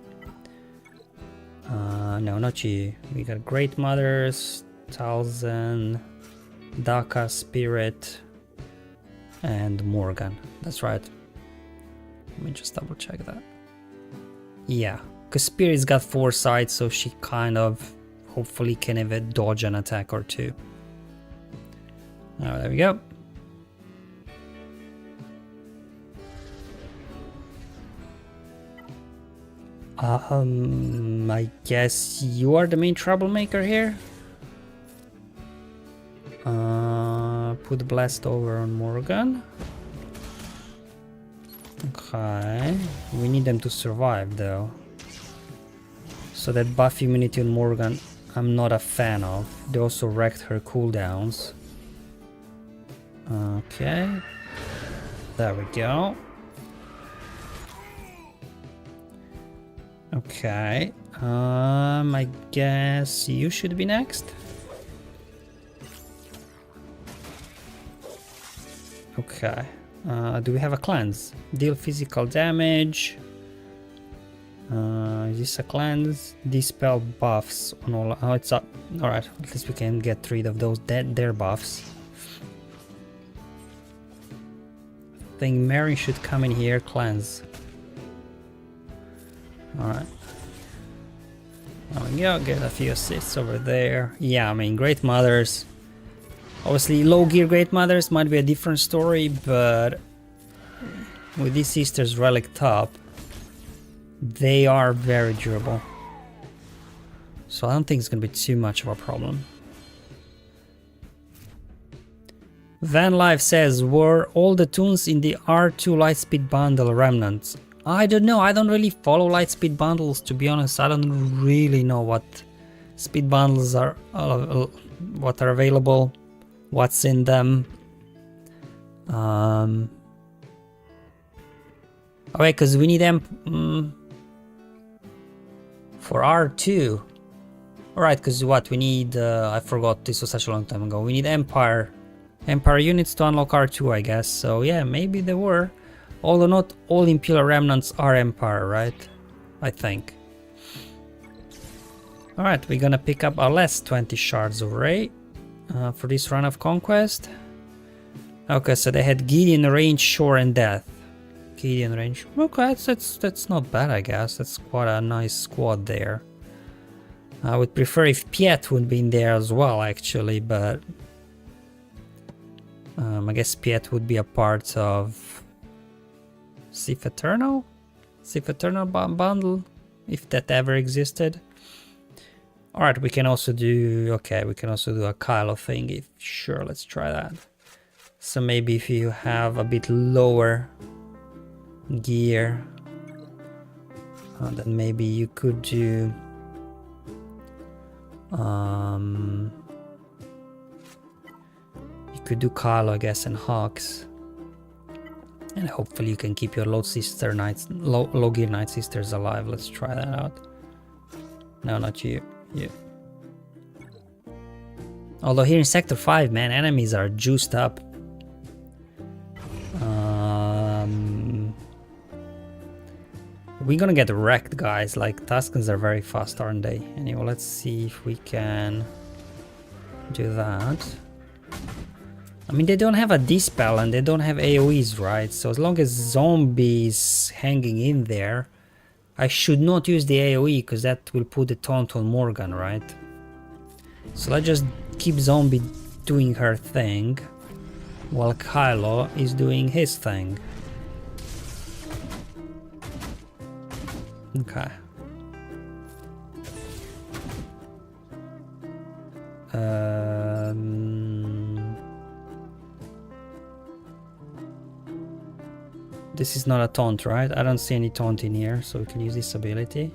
No, not you. We got Great Mothers, Talzin, Daka, Spirit, and Morgan. That's right. Let me just double check that. Yeah, because Spirit's got foresight, so she kind of hopefully can even dodge an attack or two. Oh, there we go. I guess you are the main troublemaker here. Put Blast over on Morgan. Okay, we need them to survive though. So that buff immunity on Morgan, I'm not a fan of. They also wrecked her cooldowns. Okay, there we go. Okay, I guess you should be next. Okay, Do we have a cleanse? Deal physical damage. Is this a cleanse? Dispel buffs on all. Oh, it's up. Alright, at least we can get rid of those their buffs. I think Mary should come in here, cleanse. Alright. There we go, get a few assists over there. Yeah, I mean, Great Mothers. Obviously, low gear Great Mothers might be a different story, but with these sisters relic top, they are very durable. So I don't think it's gonna be too much of a problem. Van Life says, were all the tunes in the R2 Lightspeed bundle Remnants? I don't know, I don't really follow Lightspeed bundles, to be honest. I don't really know what speed bundles are, what are available, what's in them. Okay, because we need them for R2. Alright, because what we need, I forgot, this was such a long time ago. We need Empire units to unlock R2, I guess. So yeah, maybe there were. Although not all Imperial Remnants are Empire, right? I think. Alright, we're gonna pick up our last 20 shards of Ray for this run of Conquest. Okay, so they had Gideon, Range, Shore, and Death. Gideon, Range. Okay, that's not bad, I guess. That's quite a nice squad there. I would prefer if Piet would be in there as well, actually, but I guess Piet would be a part of Sith Eternal? Sith Eternal bundle, if that ever existed. Alright, we can also do, okay, we can also do a Kylo thing. If sure, let's try that. So maybe if you have a bit lower gear, then maybe you could do you could do Kylo, I guess, and Hawks. And hopefully you can keep your low gear Night Sisters alive. Let's try that out. No, not you. You. Although here in Sector 5, man, enemies are juiced up. We're gonna get wrecked, guys. Like, Tuskens are very fast, aren't they? Anyway, let's see if we can do that. I mean, they don't have a Dispel and they don't have AoEs, right? So as long as zombies hanging in there, I should not use the AoE, because that will put the taunt on Morgan, right? So let's just keep Zombie doing her thing, while Kylo is doing his thing. Okay. This is not a taunt, right? I don't see any taunt in here, so we can use this ability.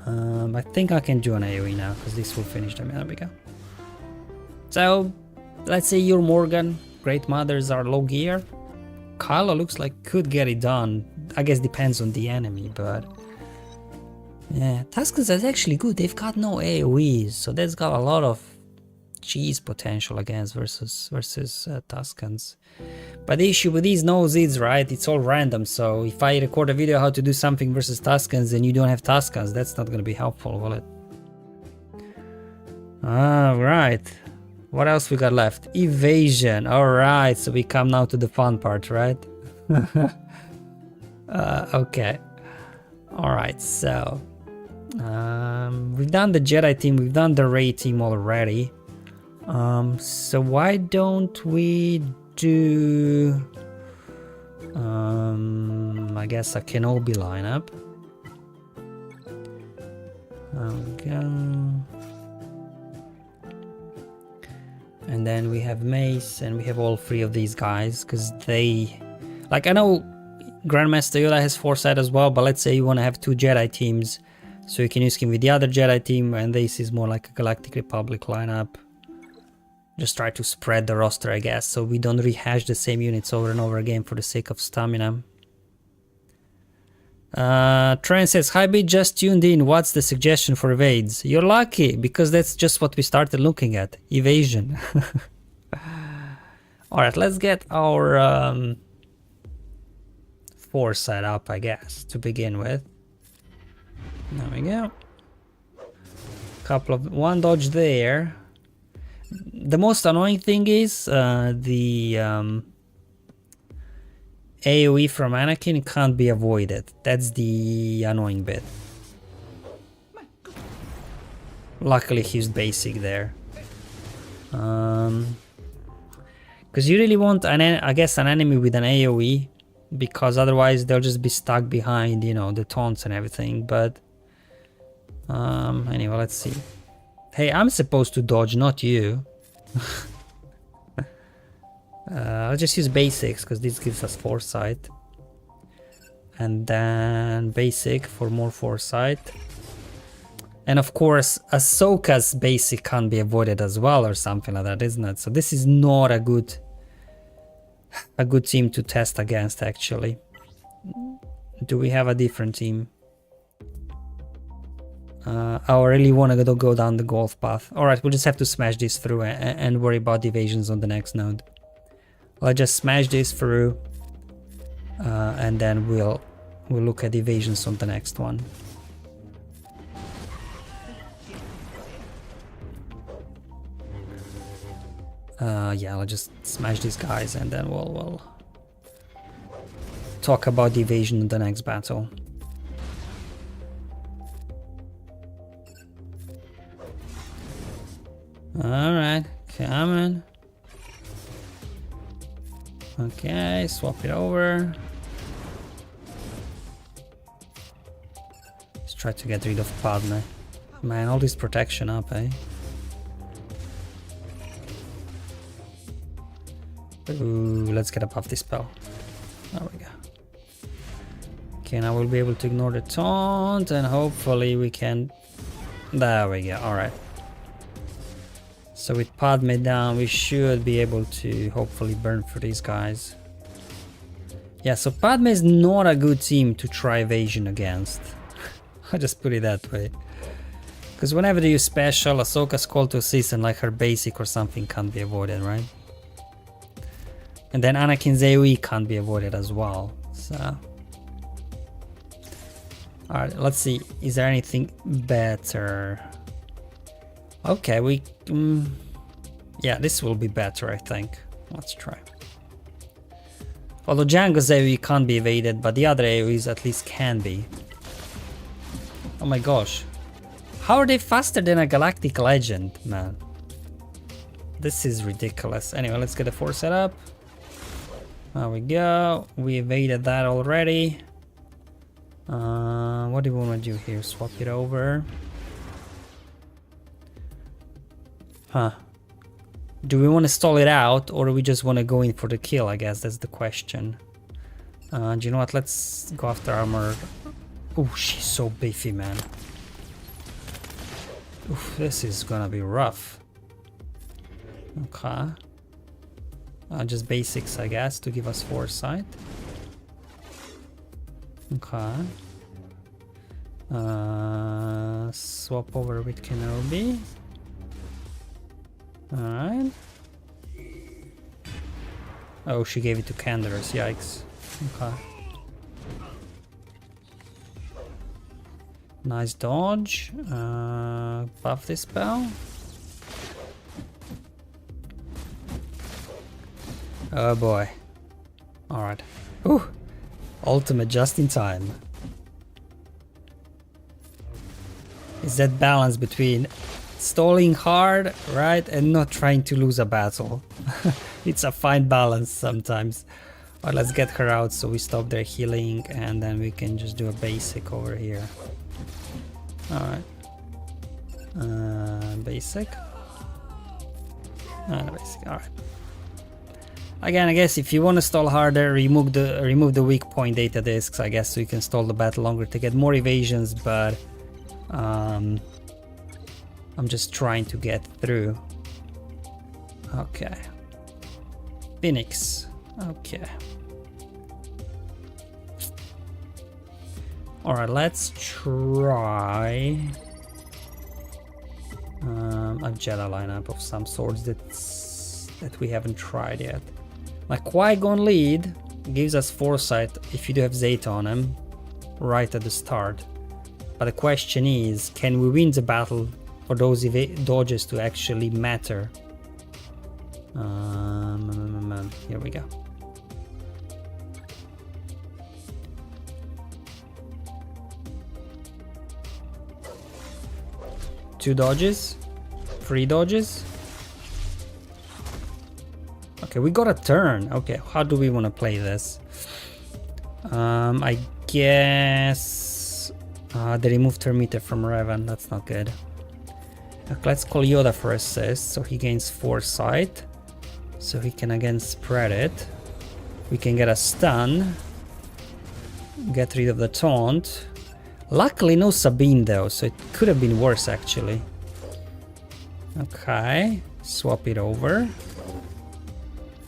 I think I can do an AoE now, because this will finish them. There we go. So, let's say you're Morgan, Great Mothers are low gear. Kylo looks like could get it done. I guess depends on the enemy, but yeah, Tuskens is actually good. They've got no AoEs, so that's got a lot of cheese potential against versus Tuskens. But the issue with these nose is, right, it's all random. So if I record a video how to do something versus Tuskens and you don't have Tuskens, that's not going to be helpful, will it? Alright, what else we got left? Evasion. Alright, so we come now to the fun part, right? Okay. Alright, so we've done the Jedi team, we've done the Rey team already. So why don't we do I guess a Kenobi lineup. There we go. And then we have Mace, and we have all three of these guys, because they, like, I know Grandmaster Yoda has Foresight as well, but let's say you want to have two Jedi teams, so you can use him with the other Jedi team, and this is more like a Galactic Republic lineup. Just try to spread the roster, I guess, so we don't rehash the same units over and over again for the sake of stamina. Trent says, hi B, just tuned in, what's the suggestion for evades? You're lucky, because that's just what we started looking at, evasion. Alright, let's get our foresight up, I guess, to begin with. There we go. One dodge there. The most annoying thing is the AoE from Anakin can't be avoided. That's the annoying bit. Luckily he used basic there. Because you really want, I guess, an enemy with an AoE, because otherwise they'll just be stuck behind, you know, the taunts and everything. But anyway, let's see. Hey, I'm supposed to dodge, not you. I'll just use basics because this gives us foresight, and then basic for more foresight. And of course Ahsoka's basic can't be avoided as well, or something like that, isn't it? So this is not a good team to test against, actually. Do we have a different team? I really want to go down the golf path. Alright, we'll just have to smash this through and worry about evasions on the next node. I'll just smash this through and then we'll look at evasions on the next one. Yeah, I'll just smash these guys and then we'll talk about the evasion in the next battle. Alright, come on. Okay, swap it over. Let's try to get rid of Padme. Man, all this protection up, eh? Ooh, let's get above this spell. There we go. Okay, now we'll be able to ignore the taunt and hopefully we can... There we go, alright. So with Padme down, we should be able to hopefully burn through these guys. Yeah, so Padme is not a good team to try evasion against. I'll just put it that way. Because whenever they use special, Ahsoka's call to assist and like her basic or something can't be avoided, right? And then Anakin's AoE can't be avoided as well, so... Alright, let's see, is there anything better? Okay, we... yeah, this will be better, I think. Let's try. Although Jango's AoE can't be evaded, but the other AoEs at least can be. Oh my gosh. How are they faster than a Galactic Legend, man? This is ridiculous. Anyway, let's get the force set up. There we go. We evaded that already. What do we want to do here? Swap it over. Huh. Do we want to stall it out or do we just want to go in for the kill? I guess that's the question. Do you know what? Let's go after armor. Oh, she's so beefy, man. Oof, this is gonna be rough. Okay. Just basics, I guess, to give us foresight. Okay. Swap over with Kenobi. Alright. Oh, she gave it to Canderous, yikes. Okay. Nice dodge. Buff this spell. Oh boy. Alright. Ooh! Ultimate just in time. It's that balance between stalling hard, right, and not trying to lose a battle. It's a fine balance sometimes. Alright, let's get her out so we stop their healing and then we can just do a basic over here. Alright. Basic. And a basic, alright. Again, I guess if you want to stall harder, remove the weak point data discs, I guess, so you can stall the battle longer to get more evasions, but I'm just trying to get through. Okay. Phoenix. Okay. Alright, let's try a Jedi lineup of some sorts that's that we haven't tried yet. Like Qui-Gon lead gives us foresight if you do have Zeta on him right at the start. But the question is, can we win the battle for those dodges to actually matter? Here we go. Two dodges, 3 dodges. Okay, we got a turn. Okay, how do we want to play this? I guess they removed her meter from Reva. That's not good. Okay, let's call Yoda for assist, so he gains foresight, so he can again spread it. We can get a stun, get rid of the taunt. Luckily no Sabine though, so it could have been worse actually. Okay, swap it over.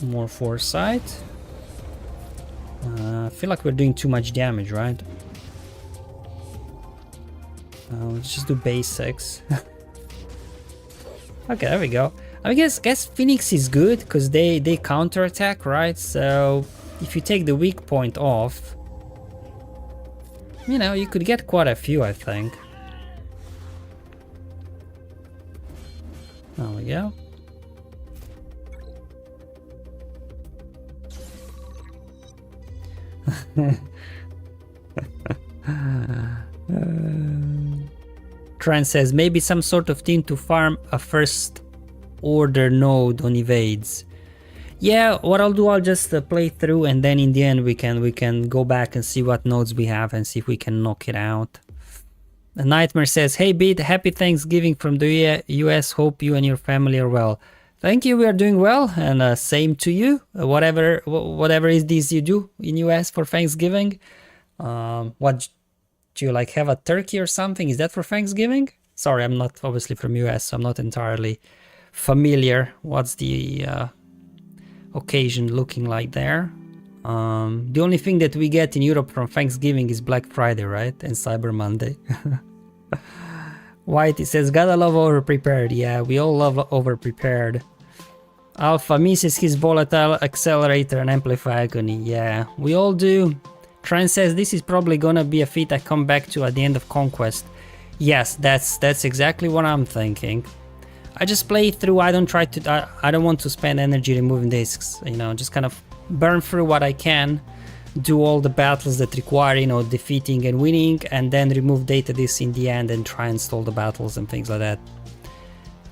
More foresight. I feel like we're doing too much damage, right? Let's just do basics. Okay, there we go. I guess Phoenix is good because they counterattack, right? So if you take the weak point off, you know, you could get quite a few, I think. There we go. Tran says maybe some sort of team to farm a first order node on evades. Yeah, what I'll do, I'll just play through, and then in the end we can go back and see what nodes we have and see if we can knock it out. The Nightmare says, hey Beat, happy Thanksgiving from the US, hope you and your family are well. Thank you, we are doing well, and same to you. Whatever is this you do in US for Thanksgiving. What do you like, have a turkey or something? Is that for Thanksgiving? Sorry, I'm not obviously from US, so I'm not entirely familiar. What's the occasion looking like there? The only thing that we get in Europe from Thanksgiving is Black Friday, right? And Cyber Monday. Whitey says, gotta love over-prepared. Yeah, we all love over-prepared. Alpha misses his volatile accelerator and amplify agony. Yeah, we all do. Tran says, this is probably gonna be a feat I come back to at the end of Conquest. Yes, that's exactly what I'm thinking. I just play through, I don't want to spend energy removing discs, you know, just kind of burn through what I can, do all the battles that require, you know, defeating and winning, and then remove data discs in the end and try and stall the battles and things like that.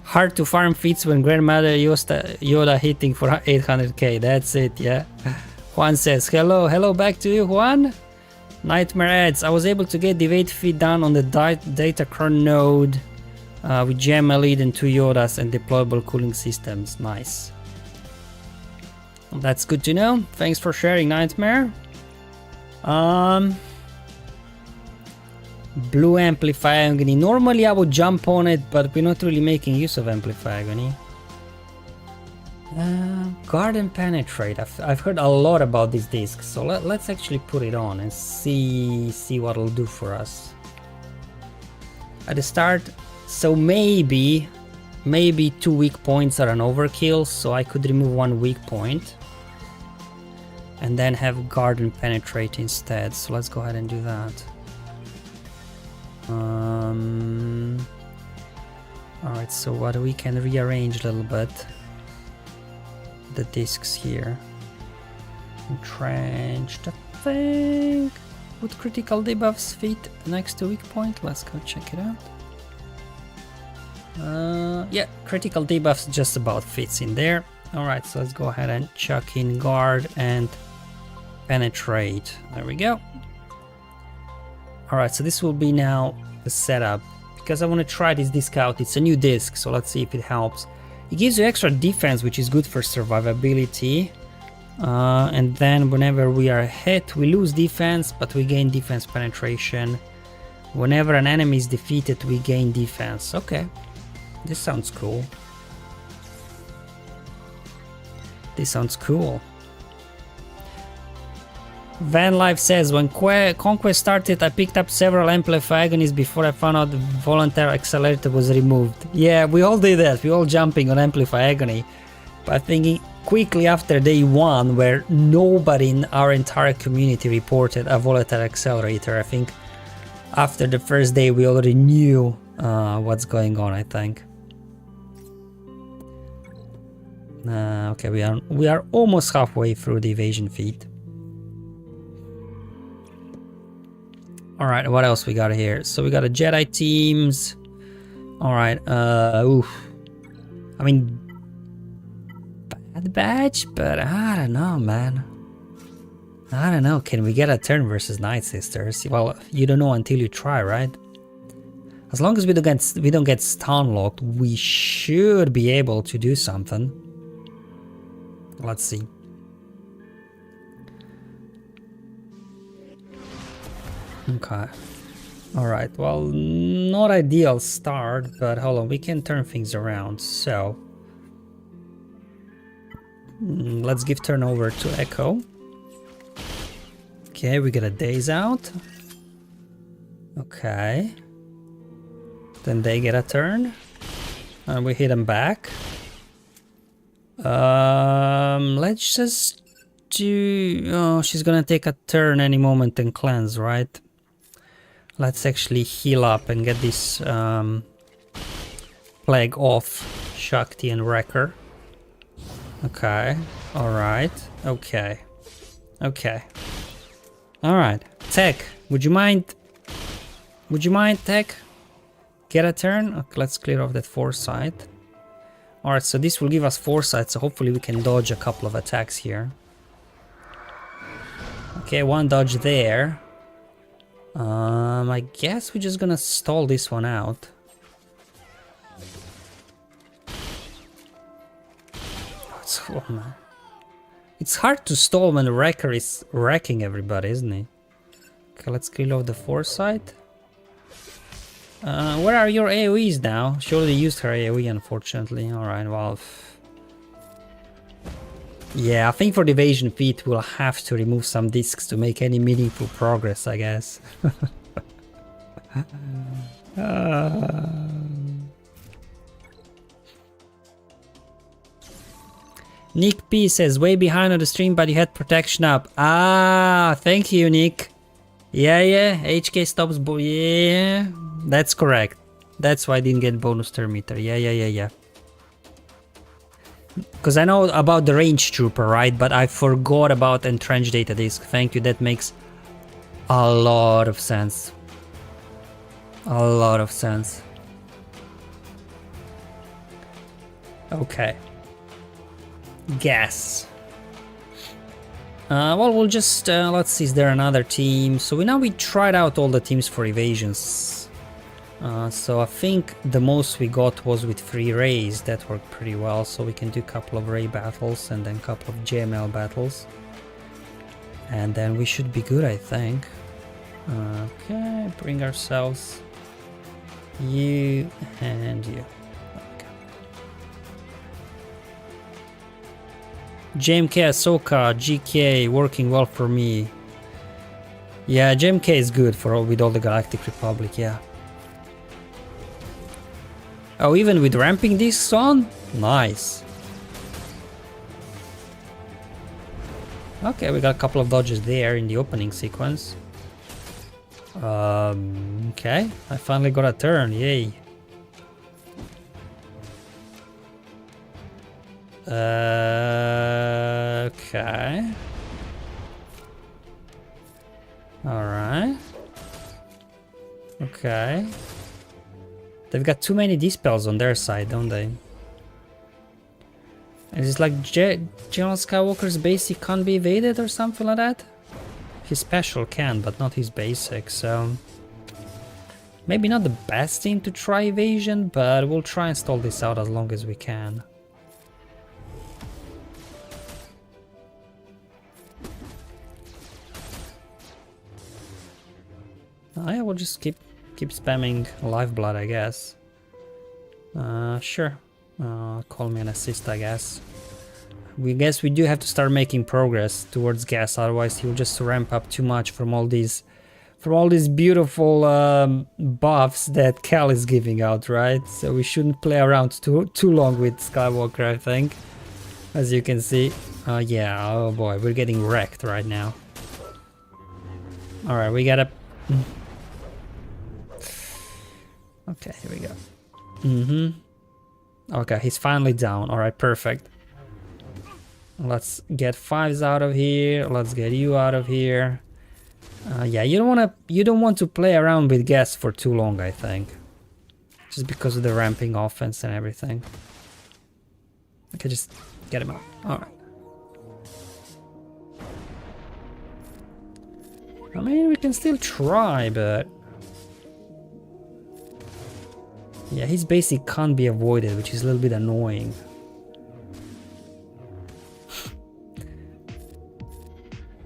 Hard to farm feats when Grandmother Yoda hitting for 800k, that's it, yeah. Juan says, hello back to you, Juan. Nightmare adds, I was able to get the evade feed done on the Datacron node with Gemma lead and 2 Yodas and deployable cooling systems. Nice. That's good to know. Thanks for sharing, Nightmare. Blue Amplify Agony. Normally I would jump on it, but we're not really making use of Amplify Agony. Guard and Penetrate. I've heard a lot about this disc, so let's actually put it on and see what it'll do for us. At the start, so maybe 2 weak points are an overkill, so I could remove 1 weak point and then have Guard and Penetrate instead. So let's go ahead and do that. Alright, so what we can rearrange a little bit the discs here. Entrenched, I think. Would critical debuffs fit next to weak point? Let's go check it out. Yeah, critical debuffs just about fits in there. Alright, so let's go ahead and chuck in Guard and Penetrate. There we go. Alright, so this will be now the setup, because I want to try this disc out. It's a new disc, so let's see if it helps. It gives you extra defense, which is good for survivability. And then whenever we are hit, we lose defense, but we gain defense penetration. Whenever an enemy is defeated, we gain defense. Okay, this sounds cool. This sounds cool. Van Life says, when Conquest started, I picked up several Amplify Agonies before I found out the voluntary accelerator was removed. Yeah, we all did that. We all jumping on Amplify Agony. But thinking quickly after day 1, where nobody in our entire community reported a volatile accelerator, I think after the first day we already knew what's going on, I think. Okay, we are almost halfway through the evasion feat. Alright, what else we got here? So we got a Jedi teams. Alright, oof. I mean, bad badge, but I don't know, man. I don't know, can we get a turn versus Night Sisters? Well, you don't know until you try, right? As long as we don't get stun locked, we should be able to do something. Let's see. Okay. Alright, well, not ideal start, but hold on, we can turn things around, so... let's give turn over to Echo. Okay, we get a daze out. Okay. Then they get a turn. And we hit them back. Let's just do... oh, she's gonna take a turn any moment and cleanse, right? Let's actually heal up and get this plague off Shakti and Wrecker. Okay, alright, okay, okay. Alright, Tech, would you mind, Tech? Get a turn? Okay, let's clear off that foresight. Alright, so this will give us foresight, so hopefully we can dodge a couple of attacks here. Okay, one dodge there. I guess we're just gonna stall this one out. Oh, man. It's hard to stall when the Wrecker is wrecking everybody, isn't he? Okay, let's kill off the foresight. Where are your AoEs now? She already used her AoE, unfortunately. Alright, well... yeah, I think for the evasion feat we'll have to remove some discs to make any meaningful progress, I guess. Nick P says, way behind on the stream, but you had protection up. Ah, thank you, Nick. Yeah, HK stops, yeah, that's correct. That's why I didn't get bonus turn meter. Yeah. Because I know about the range trooper, right? But I forgot about entrenched data disk. Thank you, that makes a lot of sense. A lot of sense. Okay. Gas. Well, we'll just, let's see, is there another team? So we tried out all the teams for evasions. So I think the most we got was with 3 rays. That worked pretty well, so we can do a couple of ray battles and then a couple of JML battles. And then we should be good, I think. Okay, bring ourselves you and you. JMK Ahsoka, GK working well for me. Yeah, JMK is good for with all the Galactic Republic, yeah. Oh, even with ramping discs on? Nice. Okay, we got a couple of dodges there in the opening sequence. Okay, I finally got a turn, yay. Okay. Alright. Okay. They've got too many dispels on their side, don't they? Is it like General Skywalker's basic can't be evaded or something like that? His special can, but not his basic, so... maybe not the best team to try evasion, but we'll try and stall this out as long as we can. Yeah, we'll just keep spamming lifeblood, I guess. Sure. Call me an assist, I guess. We do have to start making progress towards gas, otherwise he'll just ramp up too much from all these beautiful buffs that Cal is giving out, right? So we shouldn't play around too long with Skywalker, I think. As you can see. Yeah, oh boy, we're getting wrecked right now. Alright, we gotta... Okay, here we go. Okay, he's finally down. Alright, perfect. Let's get 5s out of here. Let's get you out of here. Yeah, you don't want to play around with gas for too long, I think. Just because of the ramping offense and everything. Okay, just get him out. Alright. I mean, we can still try, but... Yeah, his basic can't be avoided, which is a little bit annoying.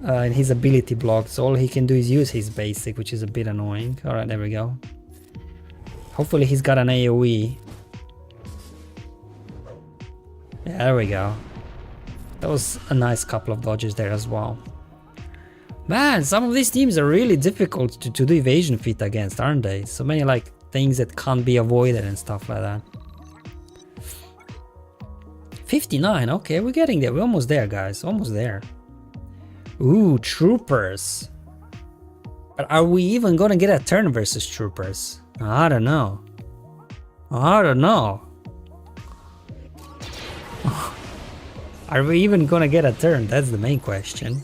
And his ability blocks, all he can do is use his basic, which is a bit annoying. Alright, there we go. Hopefully he's got an AoE. Yeah, there we go. That was a nice couple of dodges there as well. Man, some of these teams are really difficult to do evasion feat against, aren't they? So many like things that can't be avoided and stuff like that. 59, okay, we're getting there. We're almost there, guys. Almost there. Ooh, troopers. But are we even gonna get a turn versus troopers? I don't know. I don't know. Are we even gonna get a turn? That's the main question.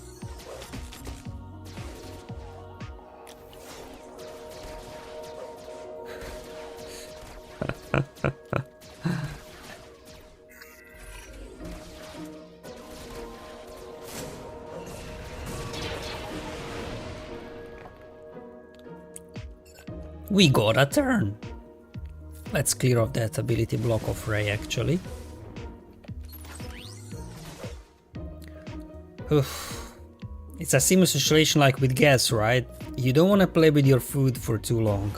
We got a turn. Let's clear off that ability block of Ray actually. Oof. It's a similar situation like with gas, right? You don't want to play with your food for too long.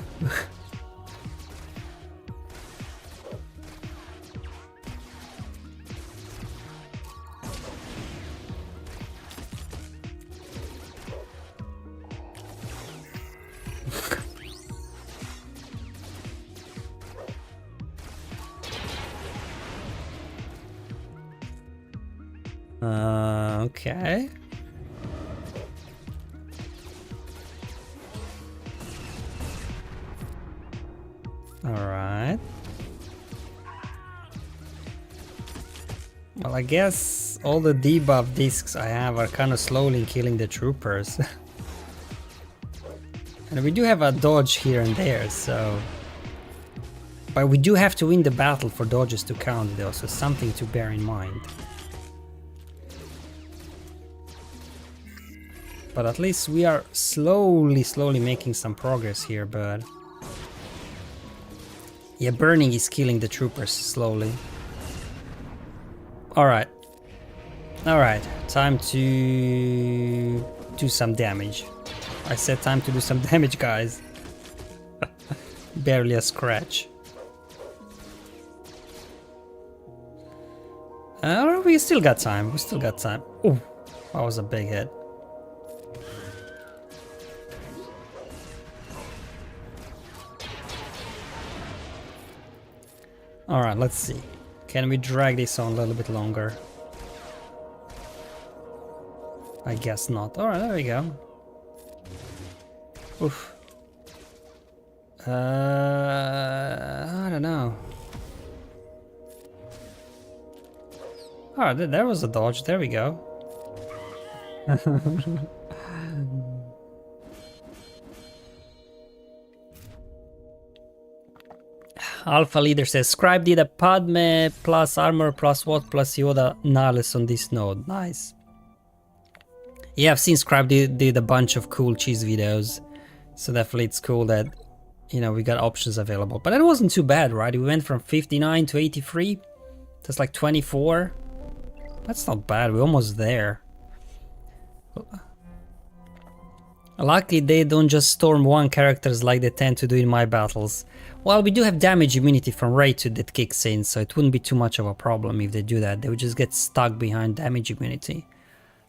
Okay. Alright. Well, I guess all the debuff discs I have are kind of slowly killing the troopers. And we do have a dodge here and there, so... But we do have to win the battle for dodges to count though, so something to bear in mind. But at least we are slowly making some progress here, but... Yeah, burning is killing the troopers slowly. Alright. Alright, time to do some damage. I said time to do some damage, guys. Barely a scratch. We still got time, we still got time. Oh, that was a big hit. Alright, let's see. Can we drag this on a little bit longer? I guess not. Alright, there we go. Oof. I don't know. Alright, there was a dodge. There we go. Alpha Leader says, Scribe did a Padme plus armor plus what plus Yoda Nihilus on this node. Nice. Yeah, I've seen Scribe did a bunch of cool cheese videos. So definitely it's cool that, you know, we got options available. But that wasn't too bad, right? We went from 59 to 83. That's like 24. That's not bad, we're almost there. Luckily they don't just storm one characters like they tend to do in my battles. Well, we do have damage immunity from ROTE that kicks in, so it wouldn't be too much of a problem if they do that. They would just get stuck behind damage immunity.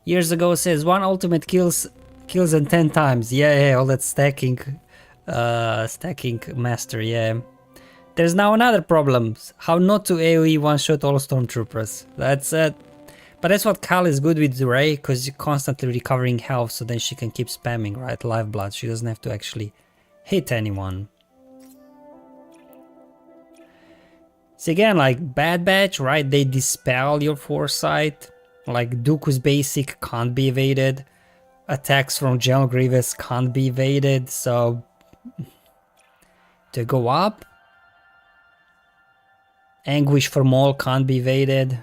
Years ago says, one ultimate kills in 10 times. Yeah, all that stacking master, yeah. There's now another problem. How not to AoE one-shot all stormtroopers. That's it. But that's what Kal is good with Ray, because you're constantly recovering health, so then she can keep spamming, right? Lifeblood. She doesn't have to actually hit anyone. So again, like Bad Batch, right? They dispel your foresight. Like Dooku's basic can't be evaded. Attacks from General Grievous can't be evaded, so to go up. Anguish for Maul can't be evaded.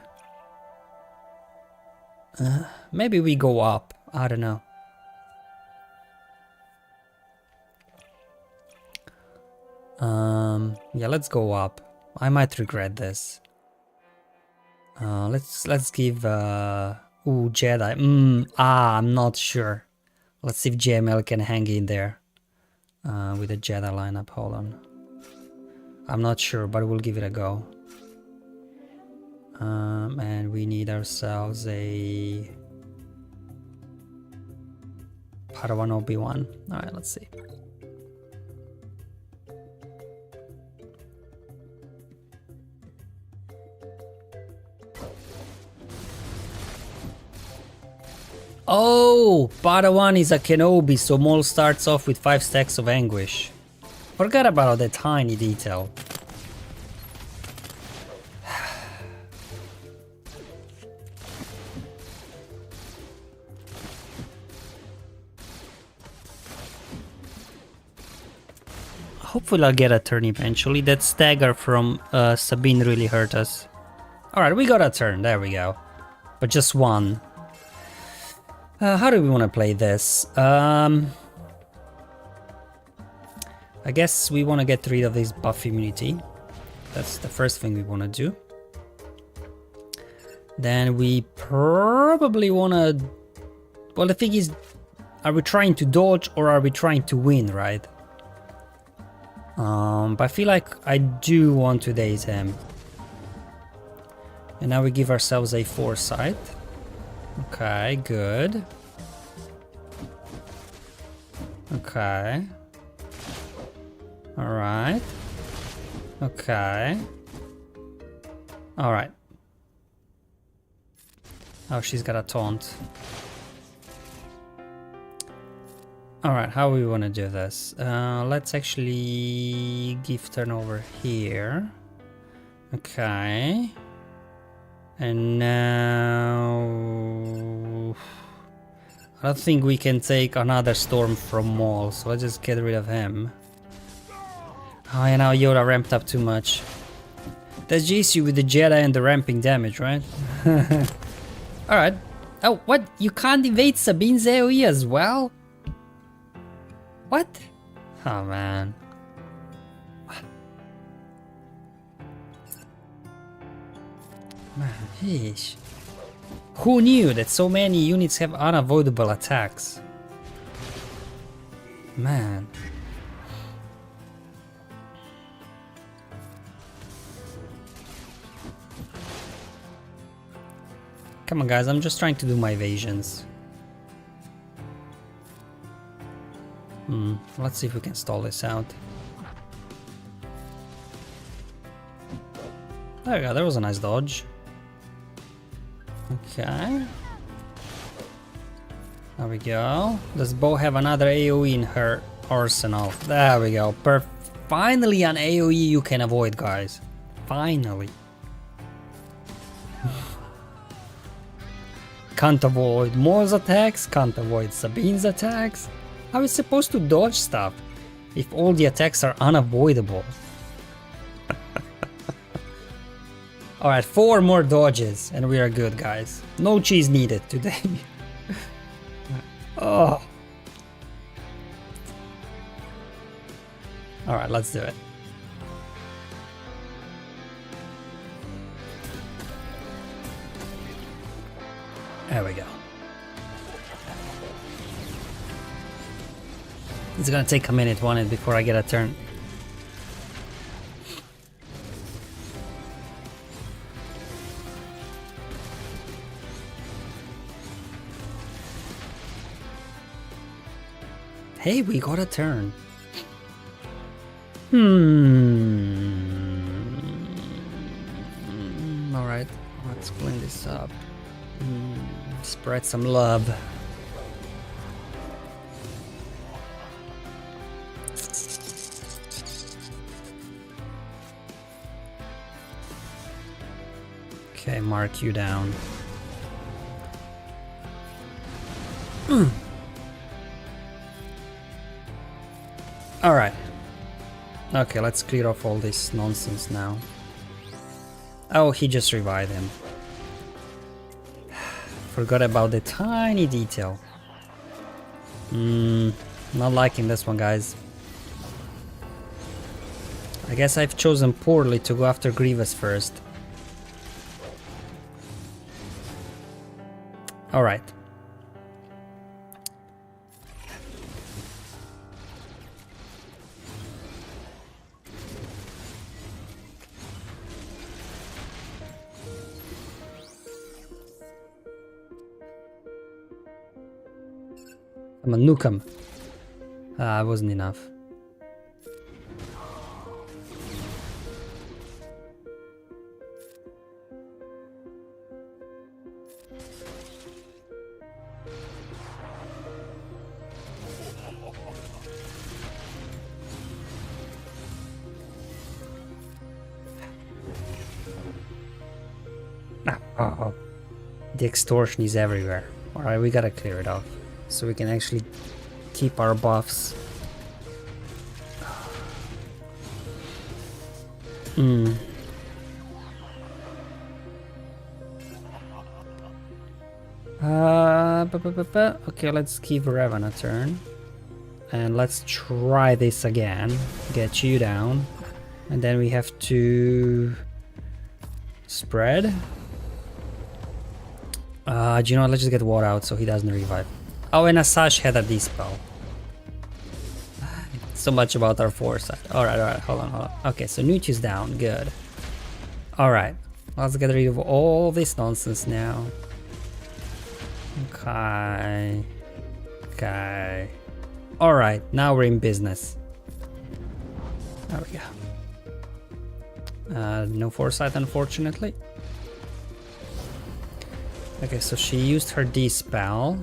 Maybe we go up. I don't know. Yeah, let's go up. I might regret this. Let's give ooh, Jedi. I'm not sure. Let's see if JML can hang in there with the Jedi lineup. Hold on. I'm not sure, but we'll give it a go. And we need ourselves a Padawan Obi-Wan. Alright, let's see. Oh, Padawan is a Kenobi, so Maul starts off with 5 stacks of Anguish. Forgot about that tiny detail. Hopefully I'll get a turn eventually. That stagger from Sabine really hurt us. Alright, we got a turn. There we go. But just one. How do we want to play this? I guess we want to get rid of this buff immunity. That's the first thing we want to do. Then we probably want to... Well, the thing is, are we trying to dodge or are we trying to win, right? But I feel like I do want to daze him. And now we give ourselves a foresight. Okay, good. Okay. Alright. Okay. Alright. Oh, she's got a taunt. Alright, how we want to do this? Let's actually give turn over here. Okay. And now... I don't think we can take another storm from Maul, so let's just get rid of him. Oh, yeah, now Yoda ramped up too much. That's the issue with the Jedi and the ramping damage, right? Alright. Oh, what? You can't evade Sabine's AoE as well? What? Oh, man. Man, yeesh. Who knew that so many units have unavoidable attacks? Man. Come on, guys, I'm just trying to do my evasions. Let's see if we can stall this out. There we go, that was a nice dodge. Okay. There we go. Does Bo have another AoE in her arsenal? There we go. Finally an AoE you can avoid, guys. Finally. Can't avoid Maul's attacks, can't avoid Sabine's attacks. How is it supposed to dodge stuff if all the attacks are unavoidable? Alright, 4 more dodges and we are good, guys. No cheese needed today. Oh. Alright, let's do it. There we go. It's gonna take a minute, won't it, before I get a turn. Hey, we got a turn. Alright, let's clean this up. Spread some love. Okay, mark you down. Alright. Okay, let's clear off all this nonsense now. Oh, he just revived him. Forgot about the tiny detail. Not liking this one, guys. I guess I've chosen poorly to go after Grievous first. Alright. I'm a nuke him. It wasn't enough. Oh. The extortion is everywhere. Alright, we gotta clear it off so we can actually keep our buffs. Okay, let's give Reva a turn. And let's try this again. Get you down. And then we have to spread. Do you know what? Let's just get War out so he doesn't revive. Oh, and Asash had a dispel. So much about our foresight. Alright, hold on. Okay, so Nuch is down, good. Alright, let's get rid of all this nonsense now. Okay. Alright, now we're in business. There we go. No foresight, unfortunately. Okay, so she used her dispel.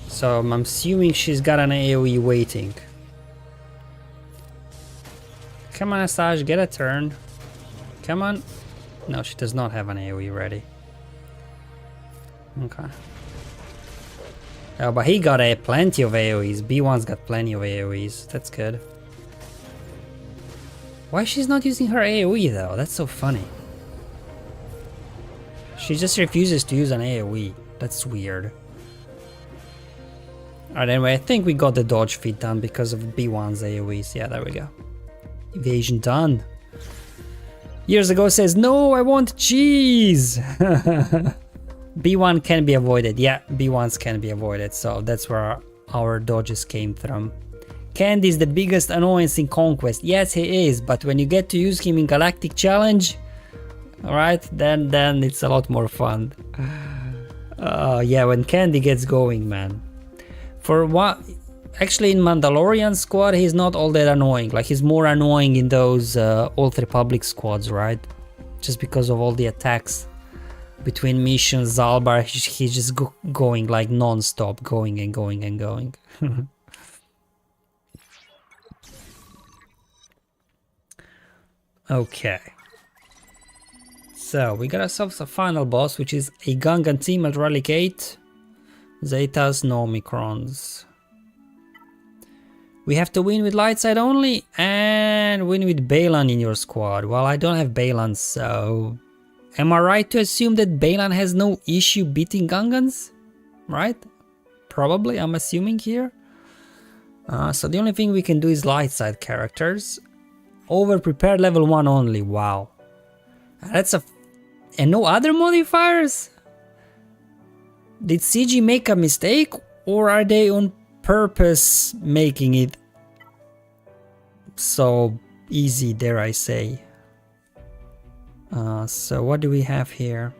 So I'm assuming she's got an AoE waiting. Come on, Asajj, get a turn. Come on. No, she does not have an AoE ready. Okay. Oh, but he got plenty of AoEs. B1's got plenty of AoEs. That's good. Why she's not using her AoE though? That's so funny. She just refuses to use an AoE. That's weird. Alright, anyway, I think we got the dodge feat done because of B1's AoEs. Yeah, there we go. Evasion done. Years ago says, no, I want cheese! B1 can be avoided. Yeah, B1s can be avoided. So that's where our dodges came from. Candy is the biggest annoyance in Conquest. Yes, he is, but when you get to use him in Galactic Challenge, alright, then it's a lot more fun. Yeah, when Candy gets going, man. For what? Actually, in Mandalorian squad, he's not all that annoying. Like, he's more annoying in those Old Republic squads, right? Just because of all the attacks between missions, Zalbar, he's just going like non-stop, going and going and going. Okay. So, we got ourselves a final boss, which is a Gungan team at Relic 8. Zetas, no Omicrons. We have to win with light side only and win with Balan in your squad. Well, I don't have Balan, so... Am I right to assume that Balan has no issue beating Gungans? Right? Probably, I'm assuming here. So the only thing we can do is light side characters. Over prepared level 1 only, wow. That's a... And no other modifiers? Did CG make a mistake, or are they on purpose making it so easy, dare I say? So what do we have here?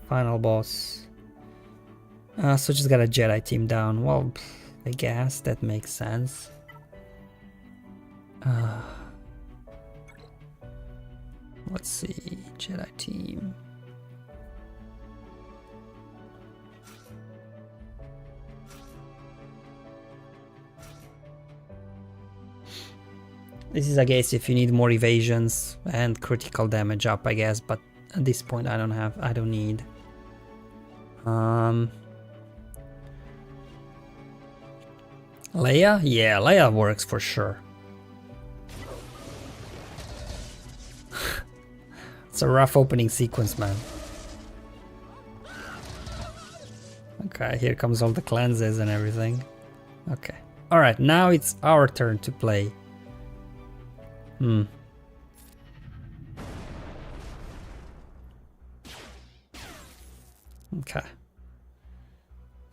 Final boss. So just got a Jedi team down. Well, I guess that makes sense. Let's see, Jedi team. This is, I guess, if you need more evasions and critical damage up, I guess, but at this point I don't need. Leia? Yeah, Leia works for sure. It's a rough opening sequence, man. Okay, here comes all the cleanses and everything. Okay. Alright, now it's our turn to play. Okay.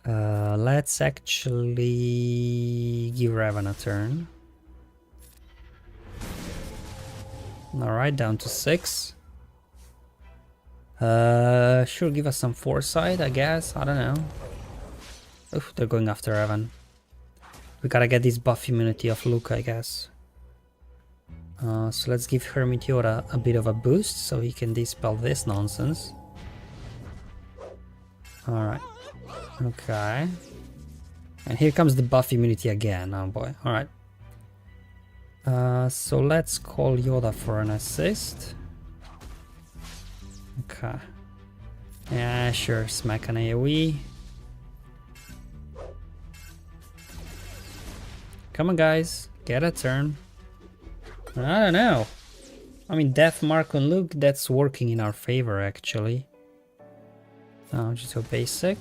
Let's actually give Reva a turn. Alright, down to 6. Sure, give us some foresight, I guess. I don't know. Oof, they're going after Evan. We gotta get this buff immunity of Luke, I guess. So let's give her Meteora a bit of a boost so he can dispel this nonsense. Alright. Okay. And here comes the buff immunity again. Oh boy. Alright. So let's call Yoda for an assist. Okay. Yeah, sure. Smack an AoE. Come on, guys. Get a turn. I don't know. I mean, Death Mark on Luke, that's working in our favor, actually. Just a basic.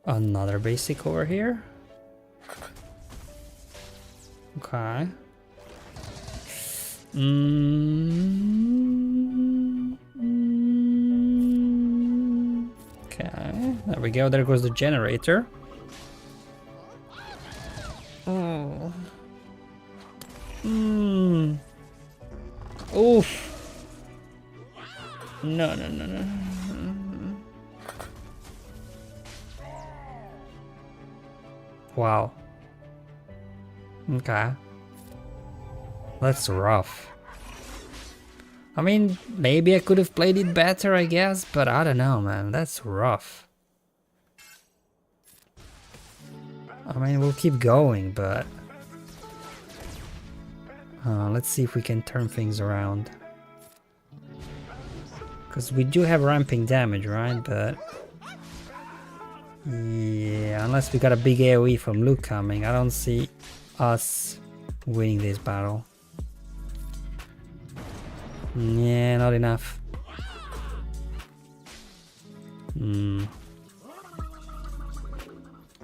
Another basic over here. Okay. Okay, there we go. There goes the generator. Oh. Oof. No. Wow. Okay. That's rough. I mean, maybe I could have played it better, I guess, but I don't know, man. That's rough. I mean, we'll keep going, but... let's see if we can turn things around. Because we do have ramping damage, right? But... yeah, unless we got a big AoE from Luke coming, I don't see us winning this battle. Yeah, not enough.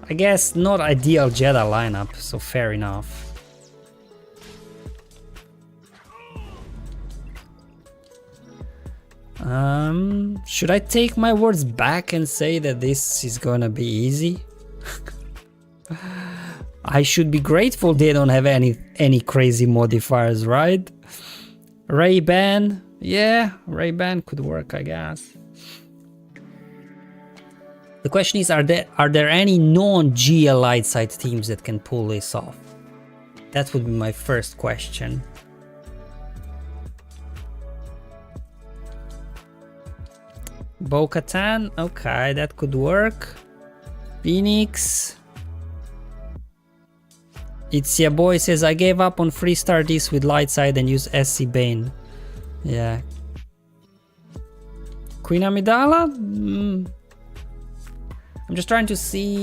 I guess not ideal Jedi lineup, so fair enough. Should I take my words back and say that this is gonna be easy? I should be grateful they don't have any crazy modifiers, right? Ray-Ban, yeah, Ray-Ban could work, I guess. The question is, are there any non-GL light side teams that can pull this off? That would be my first question. Bo-Katan, okay, that could work. Phoenix. It's your boy says, I gave up on 3-star this with light side and use SC Bane. Yeah. Queen Amidala? I'm just trying to see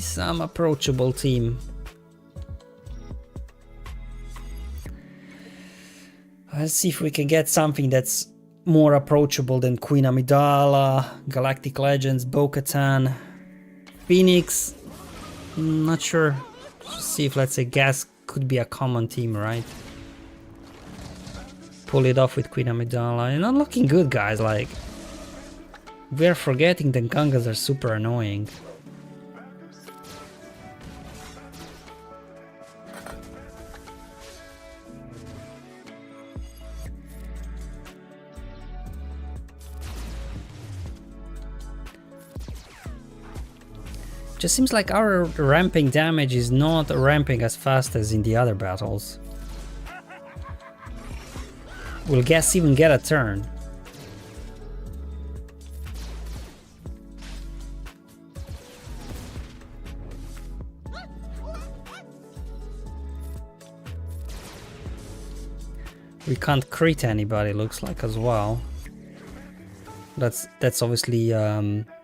some approachable team. Let's see if we can get something that's more approachable than Queen Amidala, Galactic Legends, Bo-Katan, Phoenix. Not sure. Just see if, let's say, Gas could be a common team, right? Pull it off with Queen Amidala. You're not looking good, guys. Like, we're forgetting that Gangas are super annoying. Just seems like our ramping damage is not ramping as fast as in the other battles. Will gas even get a turn? We can't crit anybody, looks like, as well. That's obviously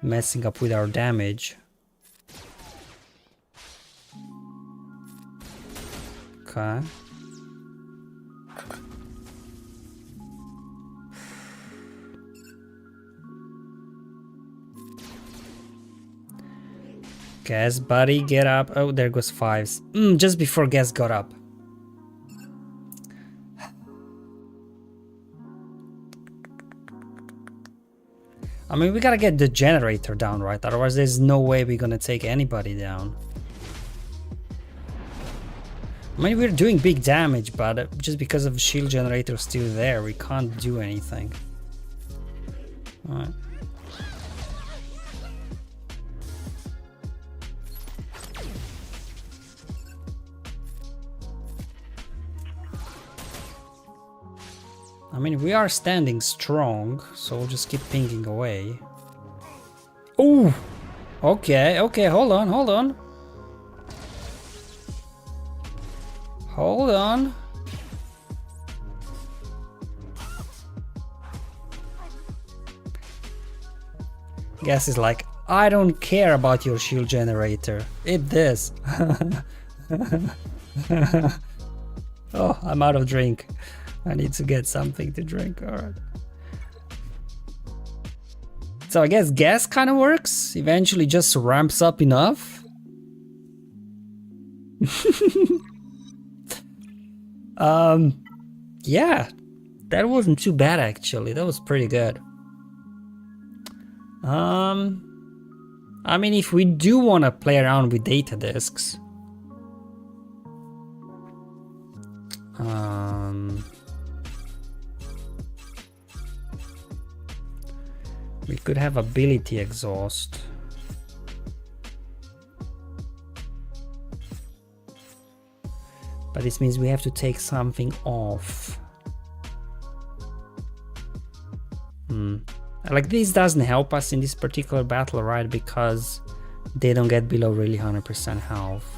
messing up with our damage. Okay. Gas, buddy, get up. Oh, there goes fives. Just before gas got up. I mean, we gotta get the generator down, right? Otherwise, there's no way we're gonna take anybody down. I mean, we're doing big damage, but just because of the shield generator still there, we can't do anything. Alright. I mean, we are standing strong, so we'll just keep pinging away. Oh! Okay, hold on. Hold on. Gas is like, I don't care about your shield generator. Eat this. Oh, I'm out of drink. I need to get something to drink. Alright. So I guess gas kind of works. Eventually just ramps up enough. Yeah, that wasn't too bad actually. That was pretty good. I mean, if we do want to play around with data disks, we could have ability exhaust. But this means we have to take something off. Like, this doesn't help us in this particular battle, right? Because they don't get below really 100% health.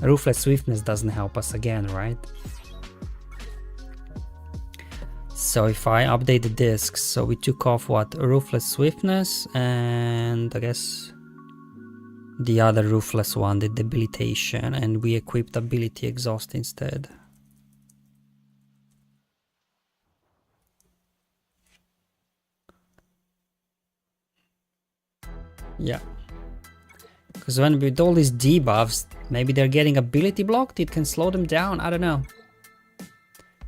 Ruthless Swiftness doesn't help us again, right? So if I update the discs, so we took off what? Ruthless Swiftness, and I guess the other Ruthless one, the Debilitation, and we equipped Ability Exhaust instead. Yeah. Because when with all these debuffs, maybe they're getting ability blocked, it can slow them down, I don't know.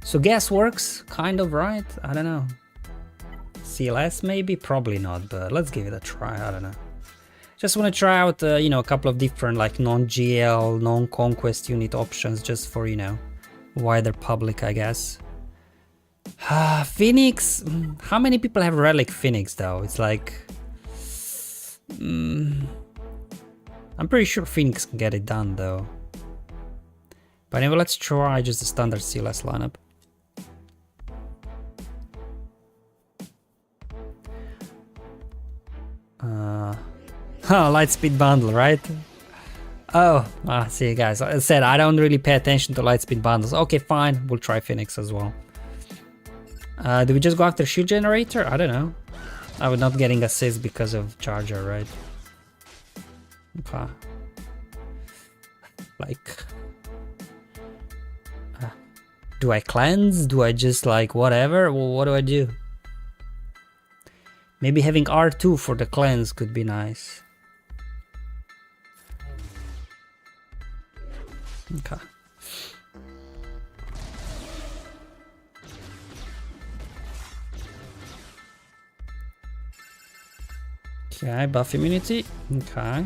So gas works, kind of, right? I don't know. CLS maybe? Probably not, but let's give it a try, I don't know. Just want to try out, you know, a couple of different like non-GL, non-Conquest unit options just for, you know, wider public, I guess. Phoenix, how many people have Relic Phoenix though? It's like... I'm pretty sure Phoenix can get it done though. But anyway, let's try just the standard CLS lineup. Oh, Lightspeed bundle, right? Oh, see guys, I said I don't really pay attention to Lightspeed bundles. Okay, fine, we'll try Phoenix as well. Do we just go after shield generator? I don't know. I was not getting assist because of charger, right? Okay. Like, do I cleanse? Do I just like whatever? Well, what do I do? Maybe having R2 for the cleanse could be nice. Okay. Okay, buff immunity. Okay.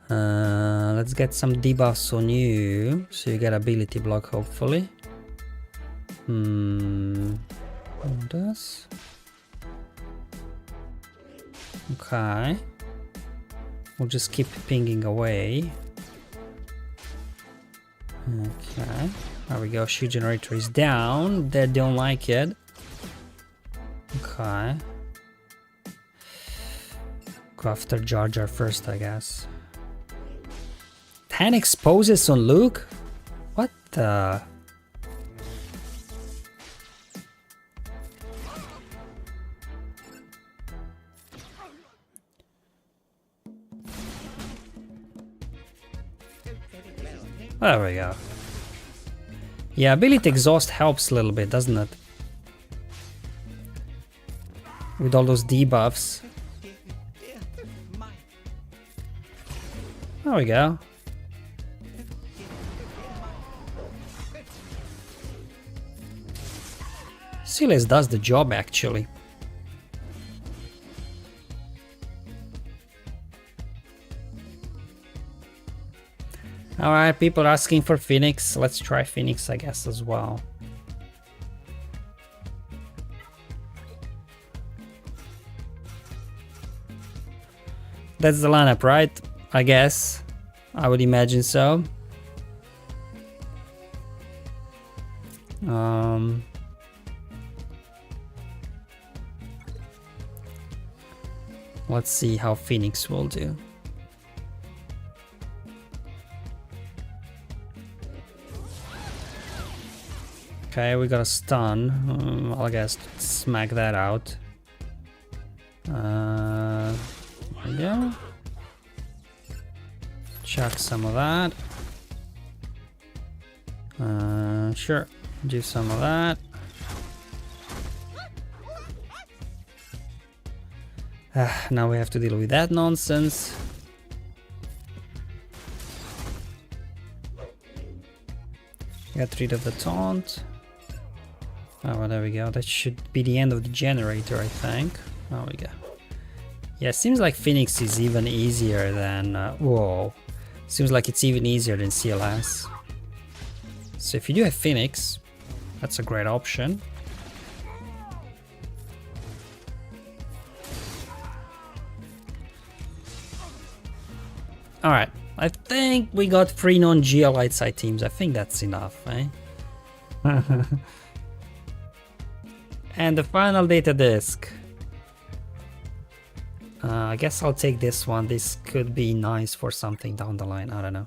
Let's get some debuffs on you, so you get ability block, hopefully. What does? Okay. We'll just keep pinging away. Okay, there we go. Shield generator is down. They don't like it. Okay. Go after Jar Jar first, I guess. 10 exposes on Luke? What the? There we go. Yeah, ability exhaust helps a little bit, doesn't it? With all those debuffs. There we go. Silas does the job actually. Alright, people are asking for Phoenix. Let's try Phoenix, I guess, as well. That's the lineup, right? I guess. I would imagine so. Let's see how Phoenix will do. Okay, we got a stun. I'll guess smack that out. There we go. Chuck some of that. Sure, do some of that. Now we have to deal with that nonsense. Get rid of the taunt. Oh, well, there we go. That should be the end of the generator, I think. There we go. Yeah, seems like Phoenix is even easier than... whoa. Seems like it's even easier than CLS. So if you do have Phoenix, that's a great option. Alright, I think we got 3 non-GL light side teams. I think that's enough, eh? And the final data disk. I guess I'll take this one. This could be nice for something down the line. I don't know.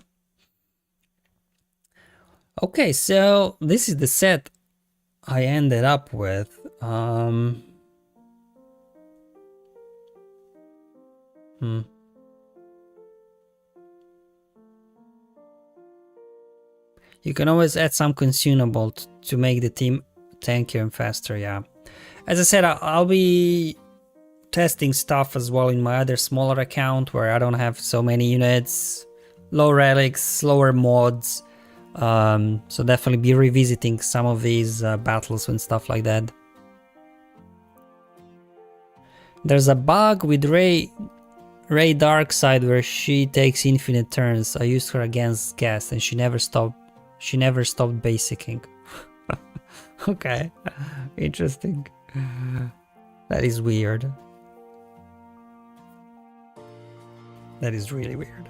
Okay, so this is the set I ended up with. You can always add some consumable to make the team tankier and faster, yeah. As I said, I'll be testing stuff as well in my other smaller account where I don't have so many units, low relics, slower mods. So definitely be revisiting some of these battles and stuff like that. There's a bug with Rey Darkside where she takes infinite turns. I used her against Guest and she never stopped basicing. Okay, interesting. That is weird. That is really weird.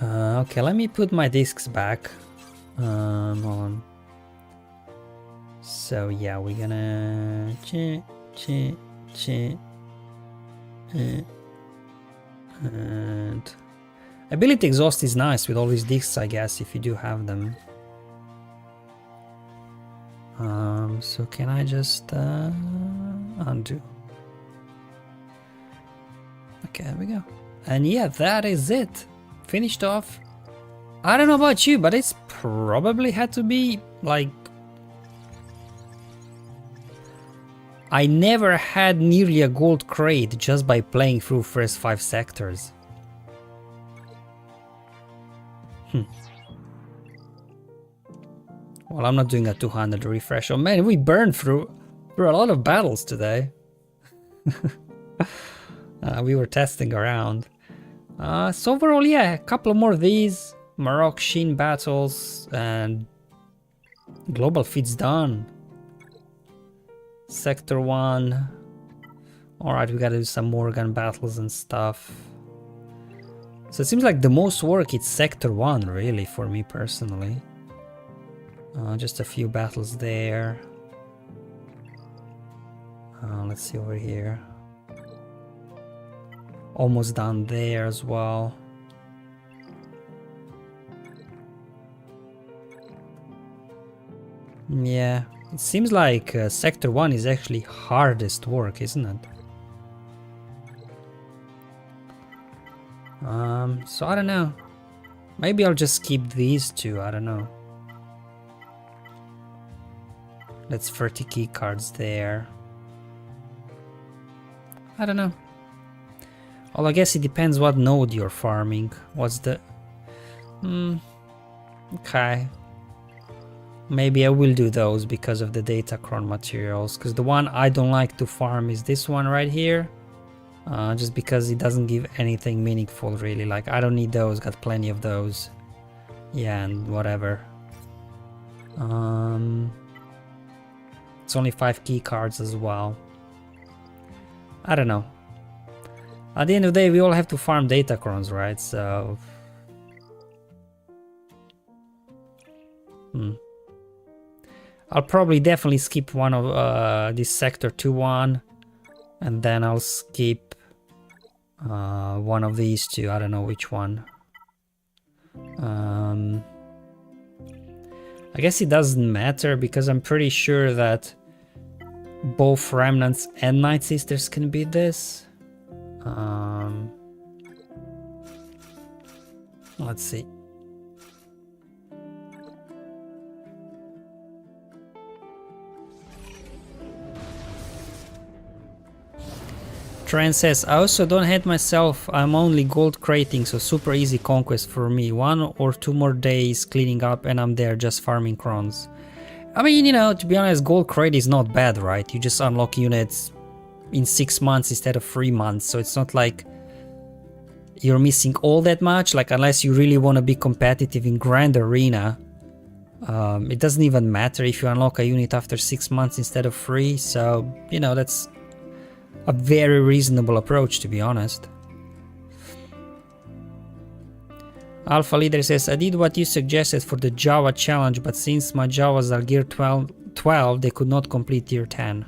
Okay, let me put my discs back. Hold on. So yeah, we're gonna and ability exhaust is nice with all these discs, I guess, if you do have them. So can I just undo? Okay, there we go. And yeah, that is it. Finished off. I don't know about you, but it's probably had to be like... I never had nearly a gold crate just by playing through first 5 sectors. Well, I'm not doing a 200 refresh. Oh man, we burned through a lot of battles today. We were testing around. So overall, yeah, a couple more of these. Marok Shin battles and global feats done. Sector 1. Alright, we gotta do some Morgan battles and stuff. So it seems like the most work is Sector 1, really, for me personally. Just a few battles there. Let's see over here. Almost done there as well. Yeah, it seems like Sector 1 is actually hardest work, isn't it? So I don't know. Maybe I'll just keep these two, I don't know. That's 30 key cards there. I don't know. Well, I guess it depends what node you're farming. What's the... Okay. Maybe I will do those because of the Datacron materials. Because the one I don't like to farm is this one right here. Just because it doesn't give anything meaningful really. Like, I don't need those, got plenty of those. Yeah, and whatever. It's only 5 key cards as well. I don't know. At the end of the day, we all have to farm Datacrons, right? So... I'll probably definitely skip one of this Sector 2-1. And then I'll skip one of these two. I don't know which one. I guess it doesn't matter because I'm pretty sure that both Remnants and Night Sisters can beat this. Let's see. Trent says, I also don't hate myself, I'm only gold crating, so super easy conquest for me. 1 or 2 more days cleaning up and I'm there just farming crons. I mean, you know, to be honest, gold crate is not bad, right? You just unlock units in 6 months instead of 3 months, so it's not like you're missing all that much, like unless you really want to be competitive in Grand Arena. It doesn't even matter if you unlock a unit after 6 months instead of 3, so, you know, that's a very reasonable approach, to be honest. Alpha Leader says, I did what you suggested for the Java challenge, but since my Javas are gear 12, they could not complete tier 10.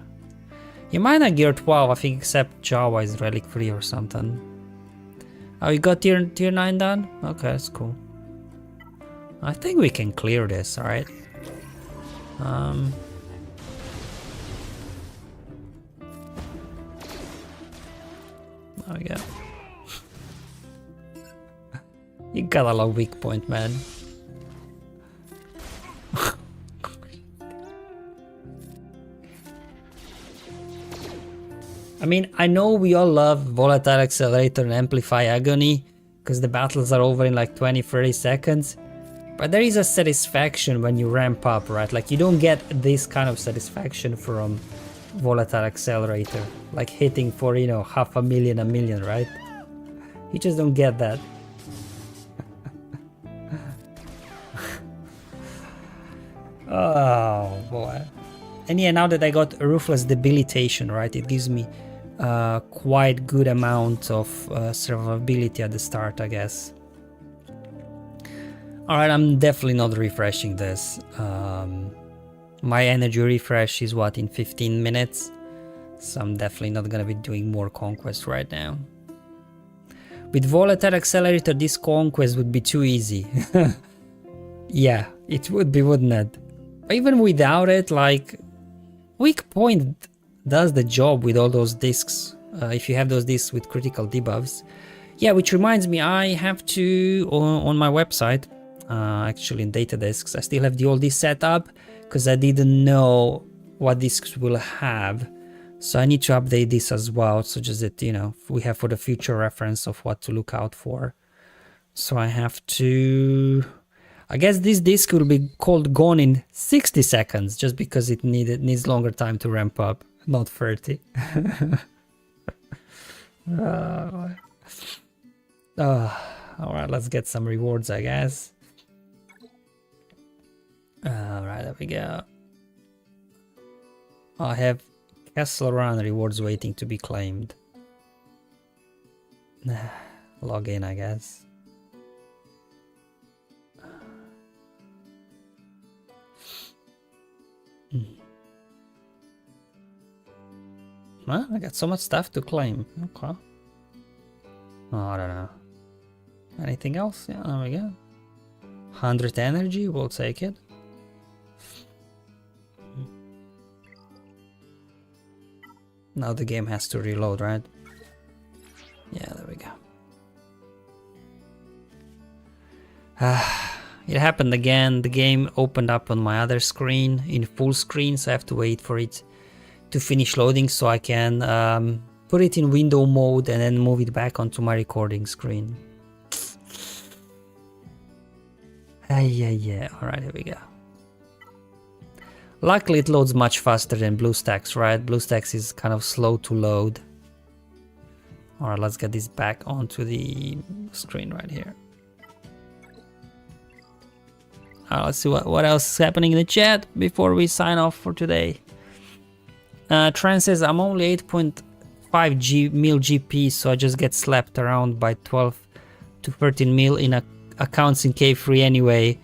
You might not gear 12, I think, except Java is relic free or something. Oh, you got tier 9 done? Okay, that's cool. I think we can clear this, alright? There we go. You got a lot of weak point, man. I mean, I know we all love Volatile Accelerator and Amplify Agony, because the battles are over in like 20-30 seconds. But there is a satisfaction when you ramp up, right? Like, you don't get this kind of satisfaction from Volatile Accelerator. Like hitting for, you know, 500,000, 1 million, right? You just don't get that. Oh boy. And yeah, now that I got Ruthless Debilitation, right, it gives me quite good amount of survivability at the start, I guess. Alright, I'm definitely not refreshing this. My energy refresh is what, in 15 minutes? So I'm definitely not gonna be doing more Conquest right now. With Volatile Accelerator, this Conquest would be too easy. Yeah, it would be, wouldn't it? Even without it, like, Weak Point does the job with all those discs, if you have those discs with critical debuffs. Yeah, which reminds me, I have to, on my website, actually in data discs, I still have the old disc set up, because I didn't know what discs will have. So I need to update this as well, so just that, you know, we have for the future reference of what to look out for. So I have to... I guess this disc will be called gone in 60 seconds, just because it needs longer time to ramp up, not 30. Alright, let's get some rewards, I guess. Alright, there we go. I have Castle Run rewards waiting to be claimed. Log in, I guess. Huh? I got so much stuff to claim. Okay. Oh, I don't know. Anything else? Yeah, there we go. 100 energy, we'll take it. Now the game has to reload, right? Yeah, there we go. It happened again. The game opened up on my other screen in full screen, so I have to wait for it to finish loading so I can put it in window mode and then move it back onto my recording screen. Yeah. Alright, here we go. Luckily it loads much faster than BlueStacks, right? BlueStacks is kind of slow to load. Alright, let's get this back onto the screen right here. Let's see what else is happening in the chat before we sign off for today. Tran says, I'm only 8.5 mil GP, so I just get slapped around by 12 to 13 mil in accounts in K3 anyway.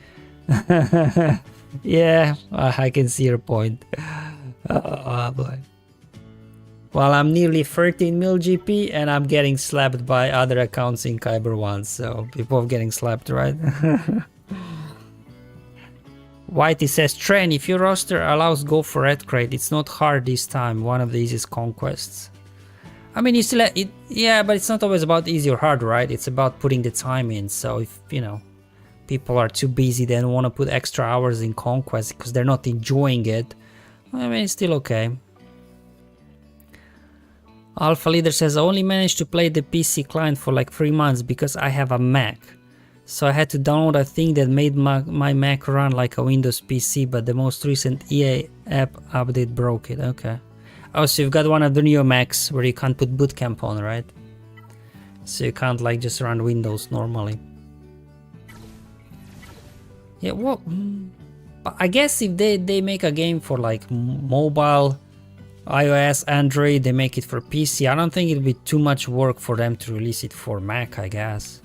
Yeah, I can see your point. Oh boy. Well, I'm nearly 13 mil GP and I'm getting slapped by other accounts in Kyber 1, so people are getting slapped, right? Whitey says, Tren, if your roster allows go for red crate, it's not hard this time. One of the easiest conquests. I mean, you still it, yeah, but it's not always about easy or hard, right? It's about putting the time in. So if, you know, people are too busy, they don't want to put extra hours in conquest because they're not enjoying it, I mean, it's still okay. Alpha Leader says, I only managed to play the PC client for like 3 months because I have a Mac. So I had to download a thing that made my Mac run like a Windows PC, but the most recent EA app update broke it. Okay. Oh, so you've got one of the new Macs where you can't put bootcamp on, right? So you can't like just run Windows normally. Yeah, well, but I guess if they make a game for like mobile, iOS, Android, they make it for PC, I don't think it'll be too much work for them to release it for Mac, I guess.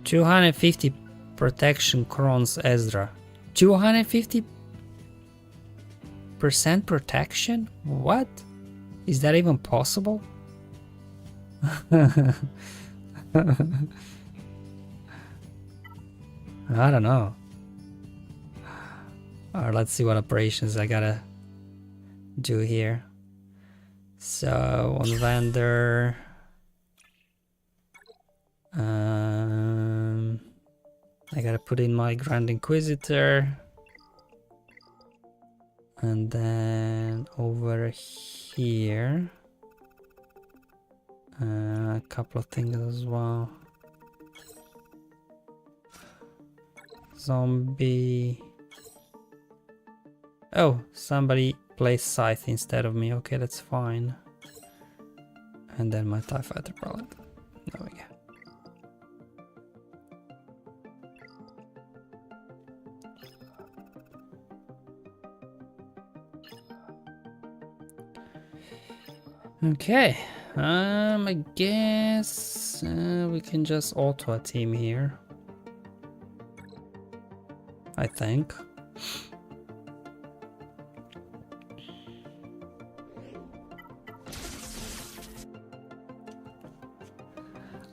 250 protection crowns Ezra. 250% protection? What? Is that even possible? I don't know. Alright, let's see what operations I gotta do here. So on vendor, I gotta put in my Grand Inquisitor, and then over here a couple of things as well. Zombie. Oh, somebody plays Scythe instead of me. Okay, that's fine. And then my TIE Fighter palette. There we go. Okay, I guess we can just auto a team here. I think.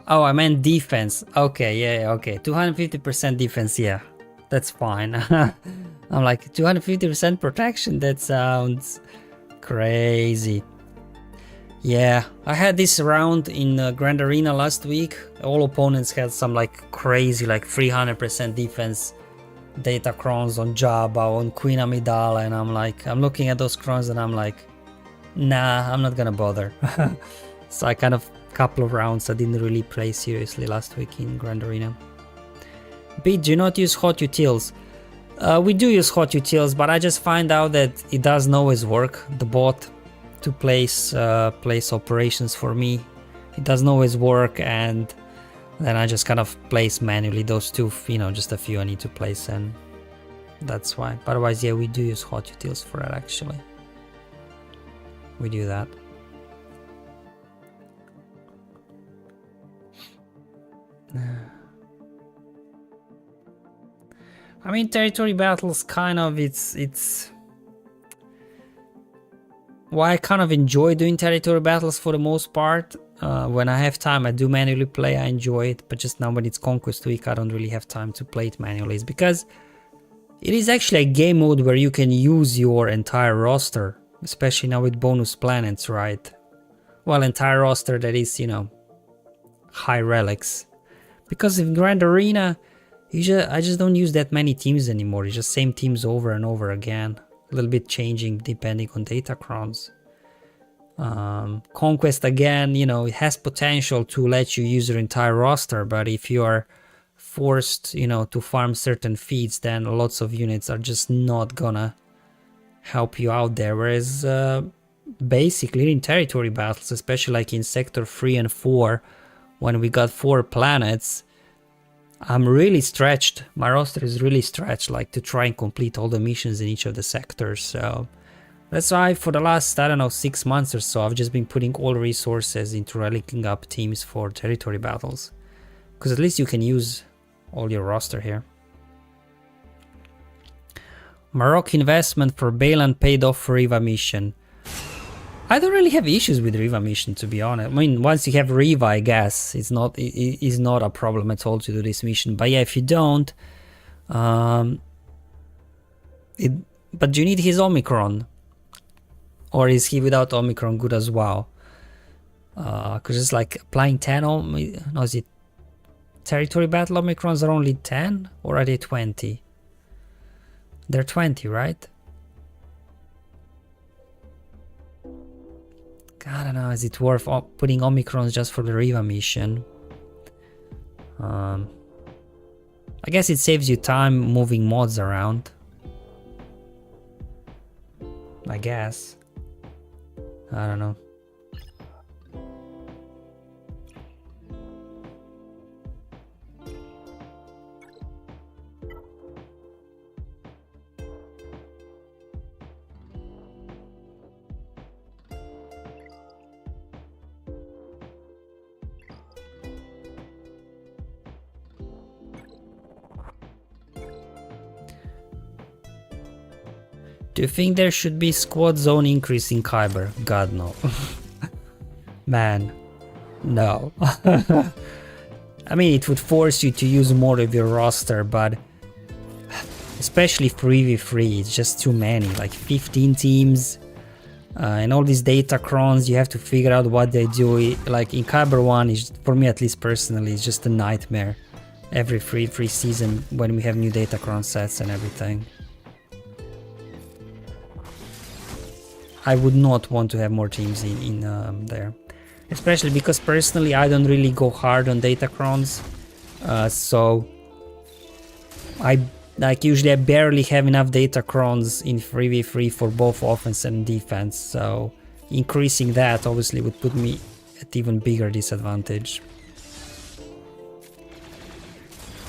Oh, I meant defense. Okay, yeah, okay. 250% defense, yeah. That's fine. I'm like, 250% protection? That sounds crazy. Yeah, I had this round in Grand Arena last week. All opponents had some like crazy, like 300% defense data crowns on Jabba, on Queen Amidala, and I'm like, I'm looking at those crowns and I'm like, nah, I'm not gonna bother. So I kind of, couple of rounds I didn't really play seriously last week in Grand Arena. Beat, do you not use hot utils? We do use hot utils, but I just find out that it doesn't always work. The bot to place operations for me, it doesn't always work, and then I just kind of place manually those two, you know, just a few I need to place, and that's why. But otherwise, yeah, we do use hot utils for that actually. We do that. I mean, territory battles kind of, it's why I kind of enjoy doing territory battles for the most part. When I have time, I do manually play, I enjoy it, but just now when it's Conquest week, I don't really have time to play it manually. It's because it is actually a game mode where you can use your entire roster, especially now with bonus planets, right? Well, entire roster that is, you know, high relics. Because in Grand Arena, I just don't use that many teams anymore. It's just same teams over and over again. A little bit changing depending on data crowns. Conquest, again, you know, it has potential to let you use your entire roster, but if you are forced, you know, to farm certain feats, then lots of units are just not gonna help you out there. Whereas basically in territory battles, especially like in sector 3 and 4, when we got 4 planets, I'm really stretched. My roster is really stretched, like, to try and complete all the missions in each of the sectors. So that's why for the last, I don't know, 6 months or so, I've just been putting all resources into relicking up teams for territory battles. Because at least you can use all your roster here. Morocco investment for Balan paid off for Reva mission. I don't really have issues with Reva mission, to be honest. I mean, once you have Reva, I guess it is not a problem at all to do this mission. But yeah, if you don't, but do you need his Omicron, or is he without Omicron good as well? Because it's like applying 10 no, is it territory battle Omicrons are only 10, or are they 20? They're 20, right? I don't know, is it worth putting Omicrons just for the Reva mission? I guess it saves you time moving mods around. I guess. I don't know. Do you think there should be squad zone increase in Kyber? God, no. Man, no. I mean, it would force you to use more of your roster, but especially for EV3, it's just too many, like 15 teams. And all these data crons, you have to figure out what they do. Like in Kyber 1, is, for me at least personally, it's just a nightmare. Every free season when we have new data cron sets and everything. I would not want to have more teams in there, especially because personally I don't really go hard on data crons, so I usually I barely have enough data crons in 3v3 for both offense and defense, so increasing that obviously would put me at even bigger disadvantage.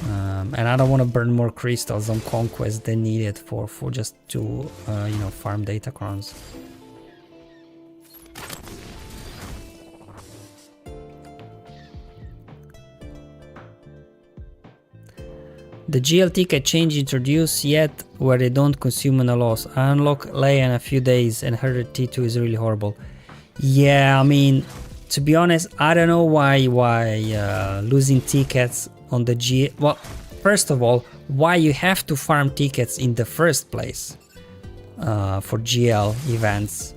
And I don't want to burn more crystals on Conquest than needed for just to you know, farm data crons. The GL ticket change introduced yet where they don't consume a loss. I unlock Leia in a few days and her T2 is really horrible. Yeah, I mean, to be honest, I don't know why losing tickets on the GL... Well, first of all, why you have to farm tickets in the first place for GL events.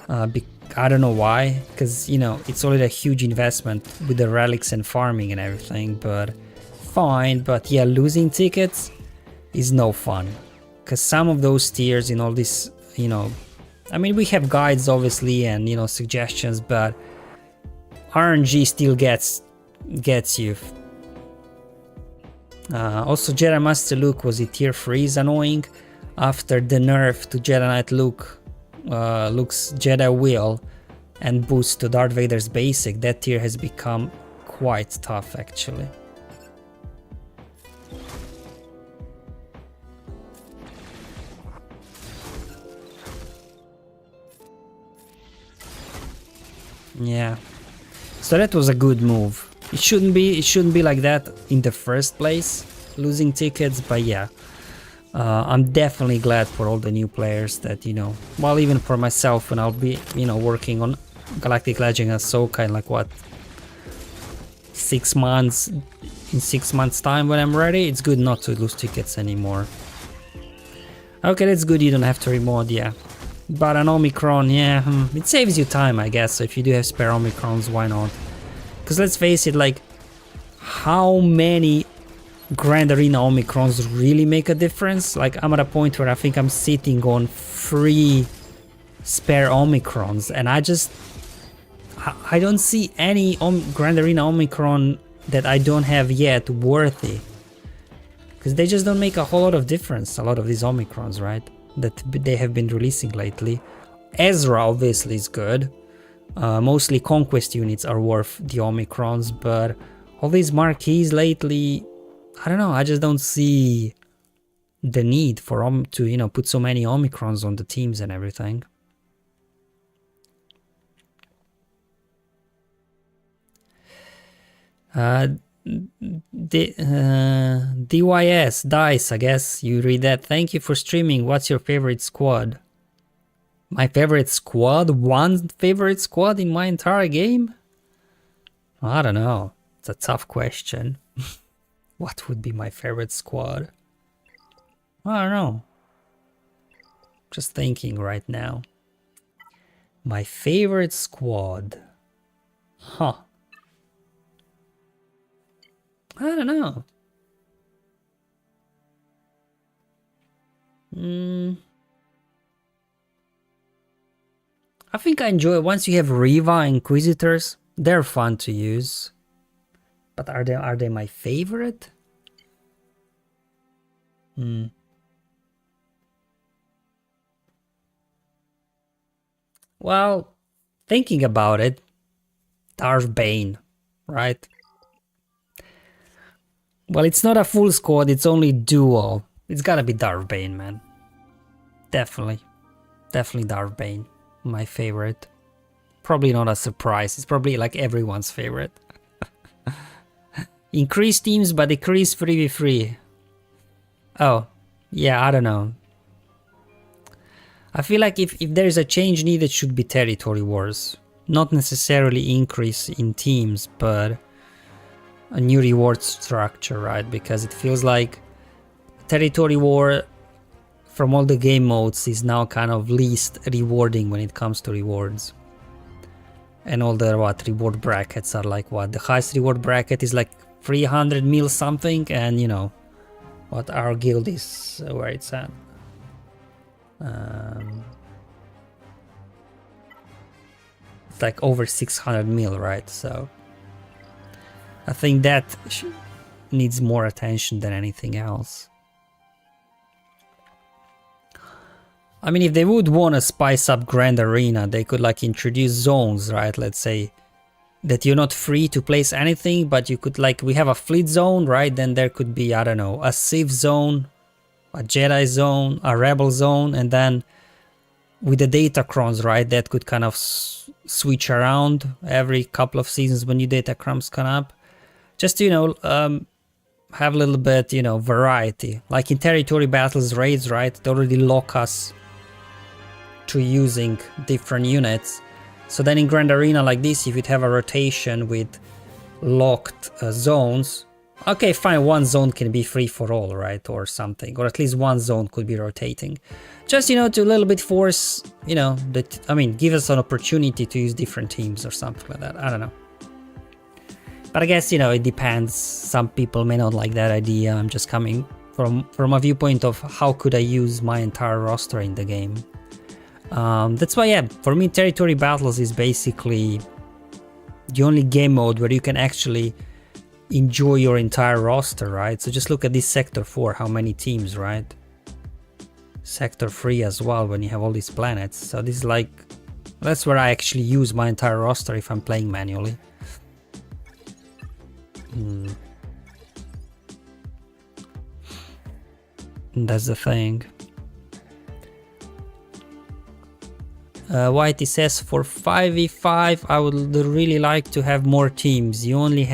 I don't know why, because, you know, it's already a huge investment with the relics and farming and everything, but... fine, but yeah, losing tickets is no fun, because some of those tiers in all this, you know, I mean, we have guides obviously and, you know, suggestions, but RNG still gets you. Also, Jedi Master Luke was a tier 3 is annoying. After the nerf to Jedi Knight Luke's Jedi Will and boost to Darth Vader's basic, that tier has become quite tough actually. Yeah, so that was a good move. It shouldn't be like that in the first place, losing tickets, but yeah. I'm definitely glad for all the new players that, you know, well, even for myself when I'll be, you know, working on Galactic Legend Ahsoka in like what, 6 months, in 6 months time when I'm ready, it's good not to lose tickets anymore. Okay, that's good, you don't have to remod, yeah. But an Omicron, yeah, it saves you time, I guess, so if you do have spare Omicrons, why not? Because let's face it, like, how many Grand Arena Omicrons really make a difference? Like, I'm at a point where I think I'm sitting on 3 spare Omicrons, and I don't see any Grand Arena Omicron that I don't have yet worthy. Because they just don't make a whole lot of difference, a lot of these Omicrons, right? That they have been releasing lately. Ezra obviously is good. Mostly Conquest units are worth the Omicrons, but all these marquees lately, I don't know, I just don't see the need for to, you know, put so many Omicrons on the teams and everything. DYS, Dice, I guess you read that. Thank you for streaming. What's your favorite squad? My favorite squad? One favorite squad in my entire game? I don't know. It's a tough question. What would be my favorite squad? I don't know. Just thinking right now. My favorite squad. Huh. I don't know. I think I enjoy it. Once you have Reva Inquisitors, they're fun to use. But are they my favorite? Well, thinking about it, Darth Bane, right? Well, it's not a full squad, it's only duo. It's gotta be Darth Bane, man. Definitely. Definitely Darth Bane. My favorite. Probably not a surprise. It's probably like everyone's favorite. Increase teams, but decrease 3v3. Oh, yeah, I don't know. I feel like if there's a change needed, it should be territory wars. Not necessarily increase in teams, but a new reward structure, right? Because it feels like territory war from all the game modes is now kind of least rewarding when it comes to rewards. And all the reward brackets are like what? The highest reward bracket is like 300 mil something, and you know what our guild is where it's at. It's like over 600 mil, right? So I think that needs more attention than anything else. I mean, if they would want to spice up Grand Arena, they could like introduce zones, right? Let's say that you're not free to place anything, but you could like, we have a fleet zone, right? Then there could be, I don't know, a Sith zone, a Jedi zone, a Rebel zone, and then with the Datacrons, right? That could kind of switch around every couple of seasons when new Datacrons come up. Just to, you know, have a little bit, you know, variety. Like in territory battles raids, right? They already lock us to using different units. So then in Grand Arena like this, if you'd have a rotation with locked zones, okay, fine, one zone can be free for all, right? Or something, or at least one zone could be rotating. Just, you know, to a little bit force, you know, that, I mean, give us an opportunity to use different teams or something like that. I don't know. But I guess, you know, it depends. Some people may not like that idea. I'm just coming from a viewpoint of how could I use my entire roster in the game. That's why, yeah, for me, territory battles is basically the only game mode where you can actually enjoy your entire roster, right? So just look at this Sector 4, how many teams, right? Sector 3 as well, when you have all these planets. So this is like, that's where I actually use my entire roster if I'm playing manually. That's the thing. Whitey says for 5v5 I would really like to have more teams. You only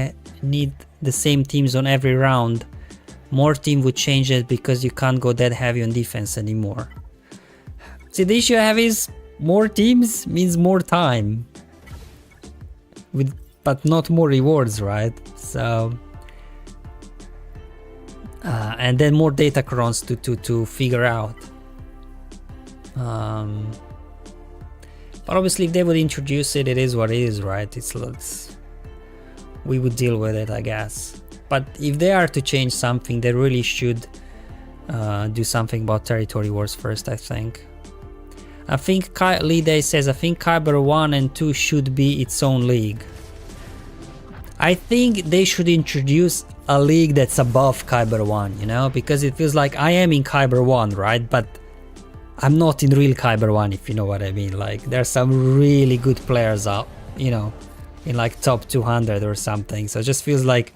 need the same teams on every round, more team would change it because you can't go that heavy on defense anymore. See, the issue I have is more teams means more time, but not more rewards, right? So, and then more data crons to figure out. But obviously, if they would introduce it, it is what it is, right? We would deal with it, I guess. But if they are to change something, they really should do something about territory wars first, I think. I think Lee Day says, I think Kyber 1 and 2 should be its own league. I think they should introduce a league that's above Kyber 1, you know? Because it feels like I am in Kyber 1, right? But I'm not in real Kyber 1, if you know what I mean. Like, there's some really good players out, you know, in like top 200 or something. So it just feels like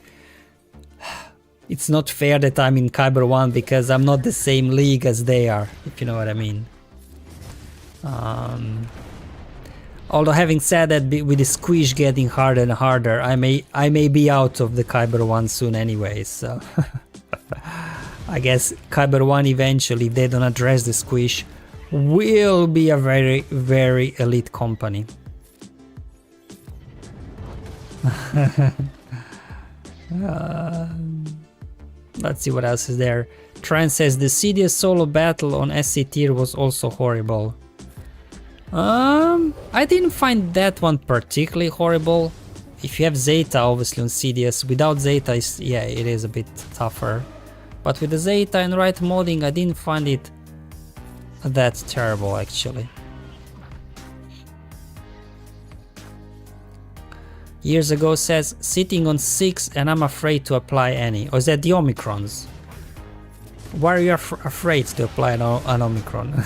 it's not fair that I'm in Kyber 1 because I'm not the same league as they are, if you know what I mean. Although having said that, with the squish getting harder and harder, I may be out of the Kyber 1 soon anyway, so I guess Kyber 1 eventually, if they don't address the squish, will be a very, very elite company. Let's see what else is there. Trent says the Sidious solo battle on SC tier was also horrible. I didn't find that one particularly horrible. If you have Zeta obviously on Sidious, without Zeta yeah, it is a bit tougher. But with the Zeta and right modding, I didn't find it that terrible actually. Years ago says sitting on 6 and I'm afraid to apply any. Or is that the Omicrons? Why are you afraid to apply an Omicron?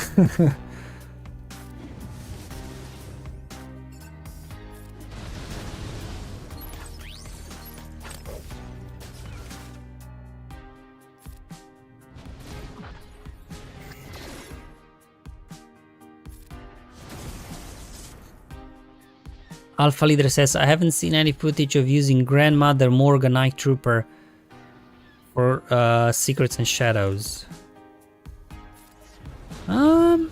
Alpha Leader says, I haven't seen any footage of using Grandmother Morgan Night Trooper for Secrets and Shadows. I've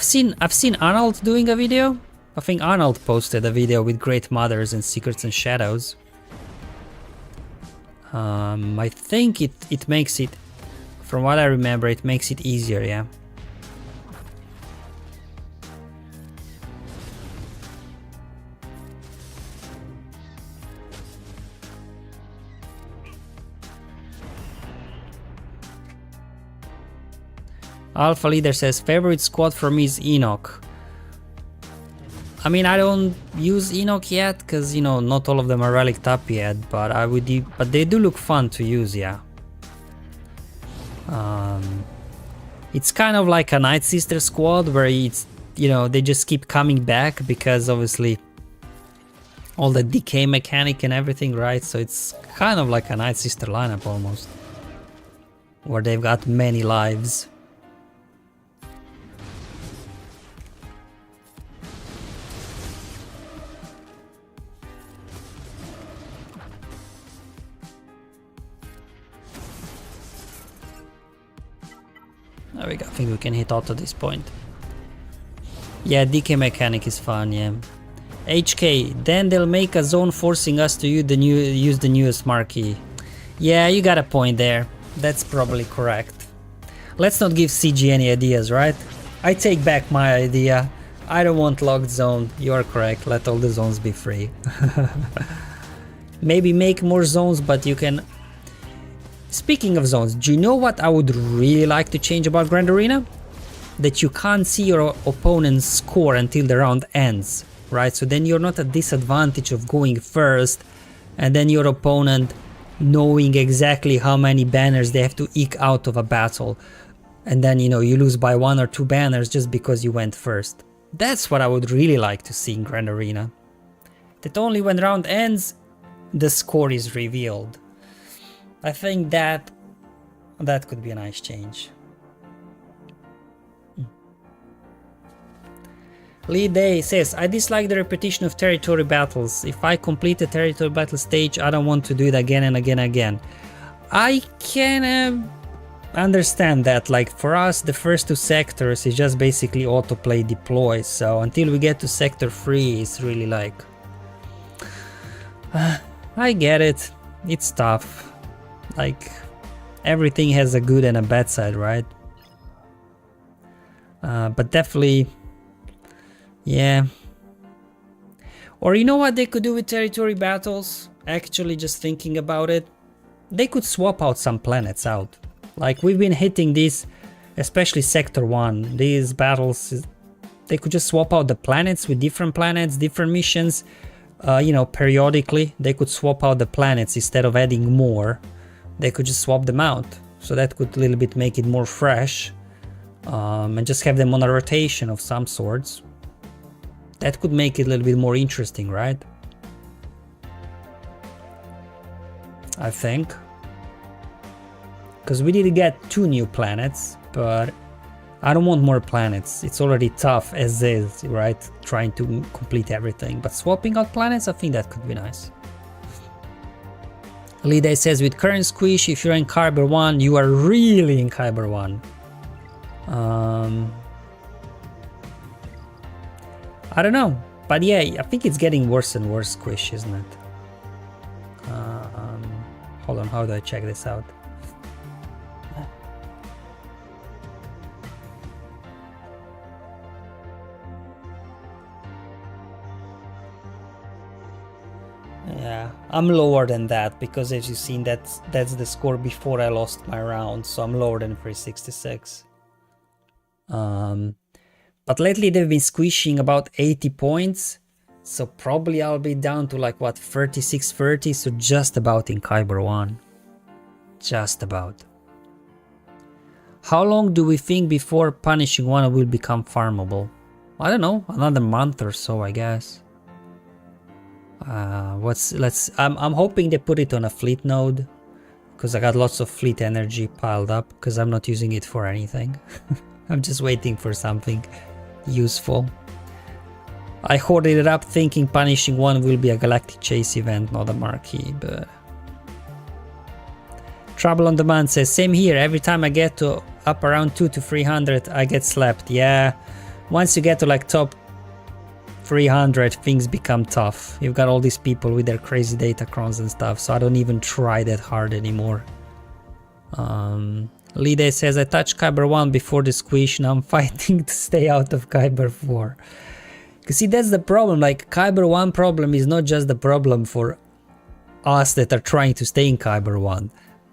seen Arnold doing a video. I think Arnold posted a video with Great Mothers and Secrets and Shadows. I think it makes it, from what I remember, it makes it easier, yeah. Alpha Leader says, favorite squad for me is Enoch. I mean, I don't use Enoch yet, because, you know, not all of them are relicked up yet, but but they do look fun to use, yeah. It's kind of like a Night Sister squad, where it's, you know, they just keep coming back, because obviously all the decay mechanic and everything, right? So it's kind of like a Night Sister lineup almost, where they've got many lives. There we go, I think we can hit auto at this point. Yeah, DK mechanic is fun, yeah. HK, then they'll make a zone forcing us to use the newest marquee. Yeah, you got a point there. That's probably correct. Let's not give CG any ideas, right? I take back my idea. I don't want locked zone. You are correct, let all the zones be free. Maybe make more zones, but you can... Speaking of zones, do you know what I would really like to change about Grand Arena? That you can't see your opponent's score until the round ends, right? So then you're not at disadvantage of going first, and then your opponent knowing exactly how many banners they have to eke out of a battle. And then, you know, you lose by 1 or 2 banners just because you went first. That's what I would really like to see in Grand Arena. That only when round ends, the score is revealed. I think that could be a nice change. Lee Day says, I dislike the repetition of territory battles. If I complete a territory battle stage, I don't want to do it again and again and again. I can understand that. Like for us, the first 2 sectors is just basically autoplay deploy. So until we get to sector 3, it's really like... I get it. It's tough. Like everything has a good and a bad side, right? But definitely... Yeah. Or you know what they could do with territory battles? Actually, just thinking about it, they could swap out some planets out. Like we've been hitting these, especially Sector 1, these battles, they could just swap out the planets with different planets, different missions. You know, periodically they could swap out the planets instead of adding more. They could just swap them out. So that could a little bit make it more fresh. And just have them on a rotation of some sorts. That could make it a little bit more interesting, right? I think. Because we did get 2 new planets, but I don't want more planets. It's already tough as is, right? Trying to complete everything. But swapping out planets, I think that could be nice. Lida says, with current squish, if you're in Kyber 1, you are really in Kyber 1. I don't know, but yeah, I think it's getting worse and worse squish, isn't it? Hold on, how do I check this out? Yeah, I'm lower than that because as you've seen, that's the score before I lost my round, so I'm lower than 366. But lately they've been squishing about 80 points, so probably I'll be down to like what, 36-30, so just about in Kyber 1. Just about. How long do we think before Punishing 1 will become farmable? I don't know, another month or so, I guess. I'm hoping they put it on a fleet node, because I got lots of fleet energy piled up, because I'm not using it for anything. I'm just waiting for something useful. I hoarded it up thinking Punishing 1 will be a galactic chase event, not a marquee, but... Trouble on Demand says, same here, every time I get to up around 200 to 300, I get slapped. Yeah, once you get to like top 300, things become tough. You've got all these people with their crazy datacrons and stuff, so I don't even try that hard anymore. Lide says, I touched Kyber 1 before the squish, now I'm fighting to stay out of Kyber 4. You see, that's the problem, like Kyber 1 problem is not just the problem for us that are trying to stay in Kyber 1.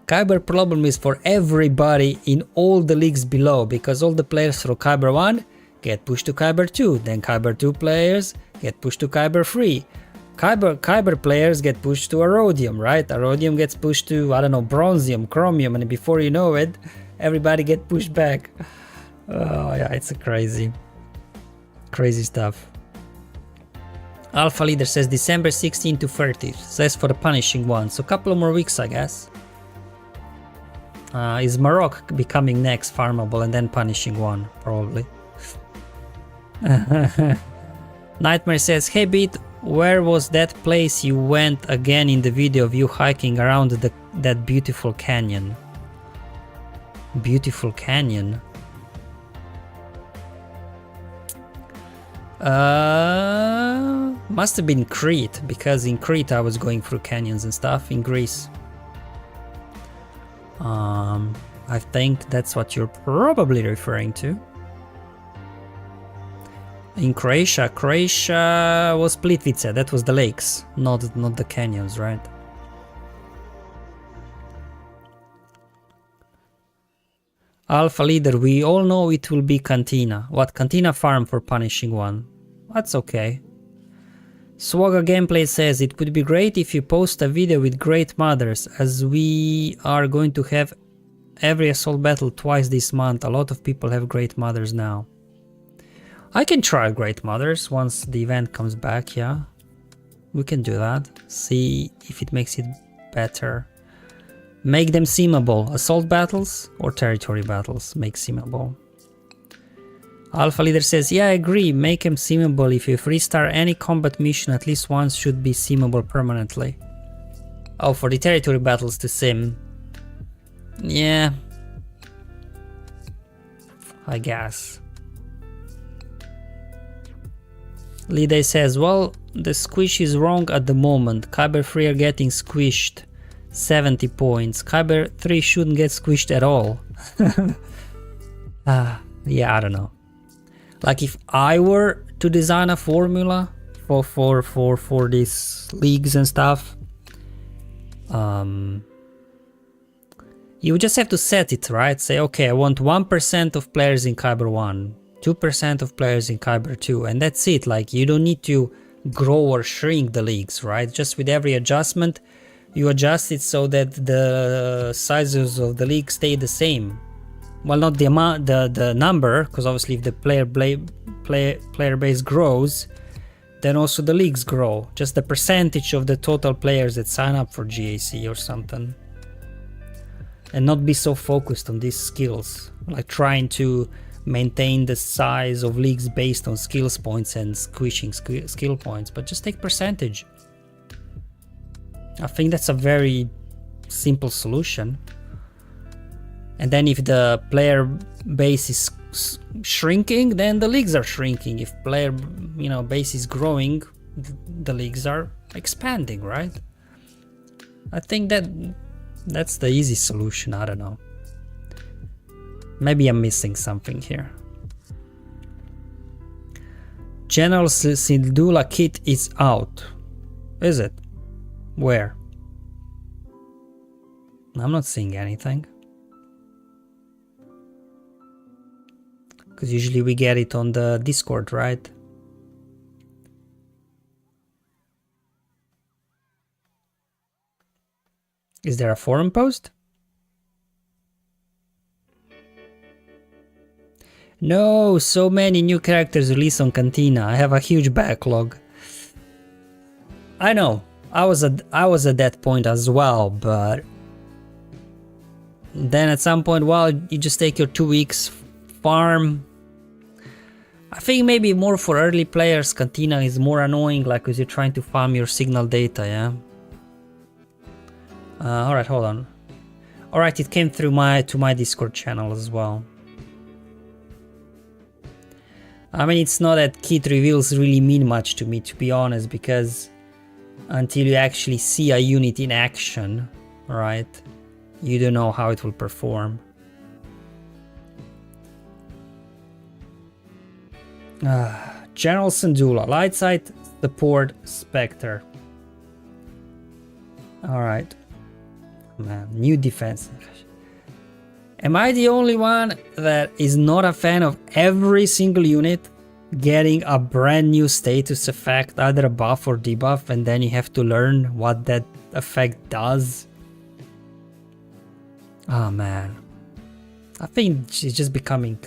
Kyber problem is for everybody in all the leagues below, because all the players from Kyber 1 get pushed to Kyber 2, then Kyber 2 players get pushed to Kyber 3. Kyber players get pushed to Arodium, right? Arodium gets pushed to, I don't know, Bronzium, Chromium, and before you know it, everybody get pushed back. Oh yeah, it's a crazy stuff. Alpha Leader says December 16 to 30th, says for the Punishing 1, so a couple of more weeks, I guess. Is Marok becoming next farmable and then Punishing 1, probably. Nightmare says, hey Beat, where was that place you went again in the video of you hiking around that beautiful canyon? Beautiful canyon? Must have been Crete, because in Crete I was going through canyons and stuff in Greece. I think that's what you're probably referring to. In Croatia was Plitvice, that was the lakes, not the canyons, right? Alpha Leader, we all know it will be Cantina. What, Cantina farm for Punishing 1? That's okay. Swagga Gameplay says, it would be great if you post a video with Great Mothers, as we are going to have every assault battle twice this month. A lot of people have Great Mothers now. I can try Great Mothers once the event comes back, yeah. We can do that. See if it makes it better. Make them seemable. Assault battles or territory battles make seemable. Alpha Leader says, yeah, I agree, make him simmable. If you freestar any combat mission, at least once should be simmable permanently. Oh, for the territory battles to sim. Yeah. I guess. Lide says, well, the squish is wrong at the moment. Kyber 3 are getting squished. 70 points. Kyber 3 shouldn't get squished at all. Yeah, I don't know. Like if I were to design a formula for these leagues and stuff, you would just have to set it, right? Say, okay, I want 1% of players in Kyber 1, 2% of players in Kyber 2, and that's it. Like you don't need to grow or shrink the leagues, right? Just with every adjustment, you adjust it so that the sizes of the league stay the same. Well, not the amount, the number, because obviously if the player base grows, then also the leagues grow. Just the percentage of the total players that sign up for GAC or something. And not be so focused on these skills, like trying to maintain the size of leagues based on skills points and squishing skill points, but just take percentage. I think that's a very simple solution. And then if the player base is shrinking, then the leagues are shrinking. If player base is growing, the leagues are expanding, right? I think that's the easy solution. I don't know. Maybe I'm missing something here. General Syndulla kit is out. Is it? Where? I'm not seeing anything. Because usually we get it on the Discord, right? Is there a forum post? No, so many new characters released on Cantina. I have a huge backlog. I know. I was at that point as well, but then at some point, well, you just take your 2 weeks farm. I think maybe more for early players, Cantina is more annoying, like because you're trying to farm your signal data, yeah. Alright, hold on. Alright, it came through to my Discord channel as well. I mean, it's not that kit reveals really mean much to me, to be honest, because until you actually see a unit in action, right, you don't know how it will perform. General Syndulla, light side support Spectre. Alright. Man, new defense. Am I the only one that is not a fan of every single unit getting a brand new status effect, either a buff or debuff, and then you have to learn what that effect does? Oh man. I think it's just becoming,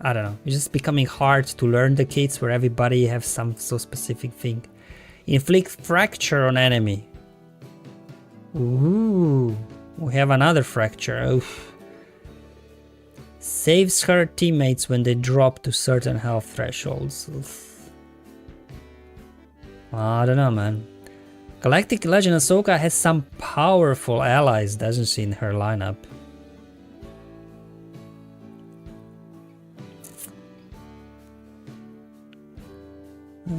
I don't know, it's just becoming hard to learn the kits where everybody has some so specific thing. Inflict fracture on enemy. Ooh, we have another fracture. Oof. Saves her teammates when they drop to certain health thresholds. Oof. I don't know, man. Galactic Legend Ahsoka has some powerful allies, doesn't she, in her lineup?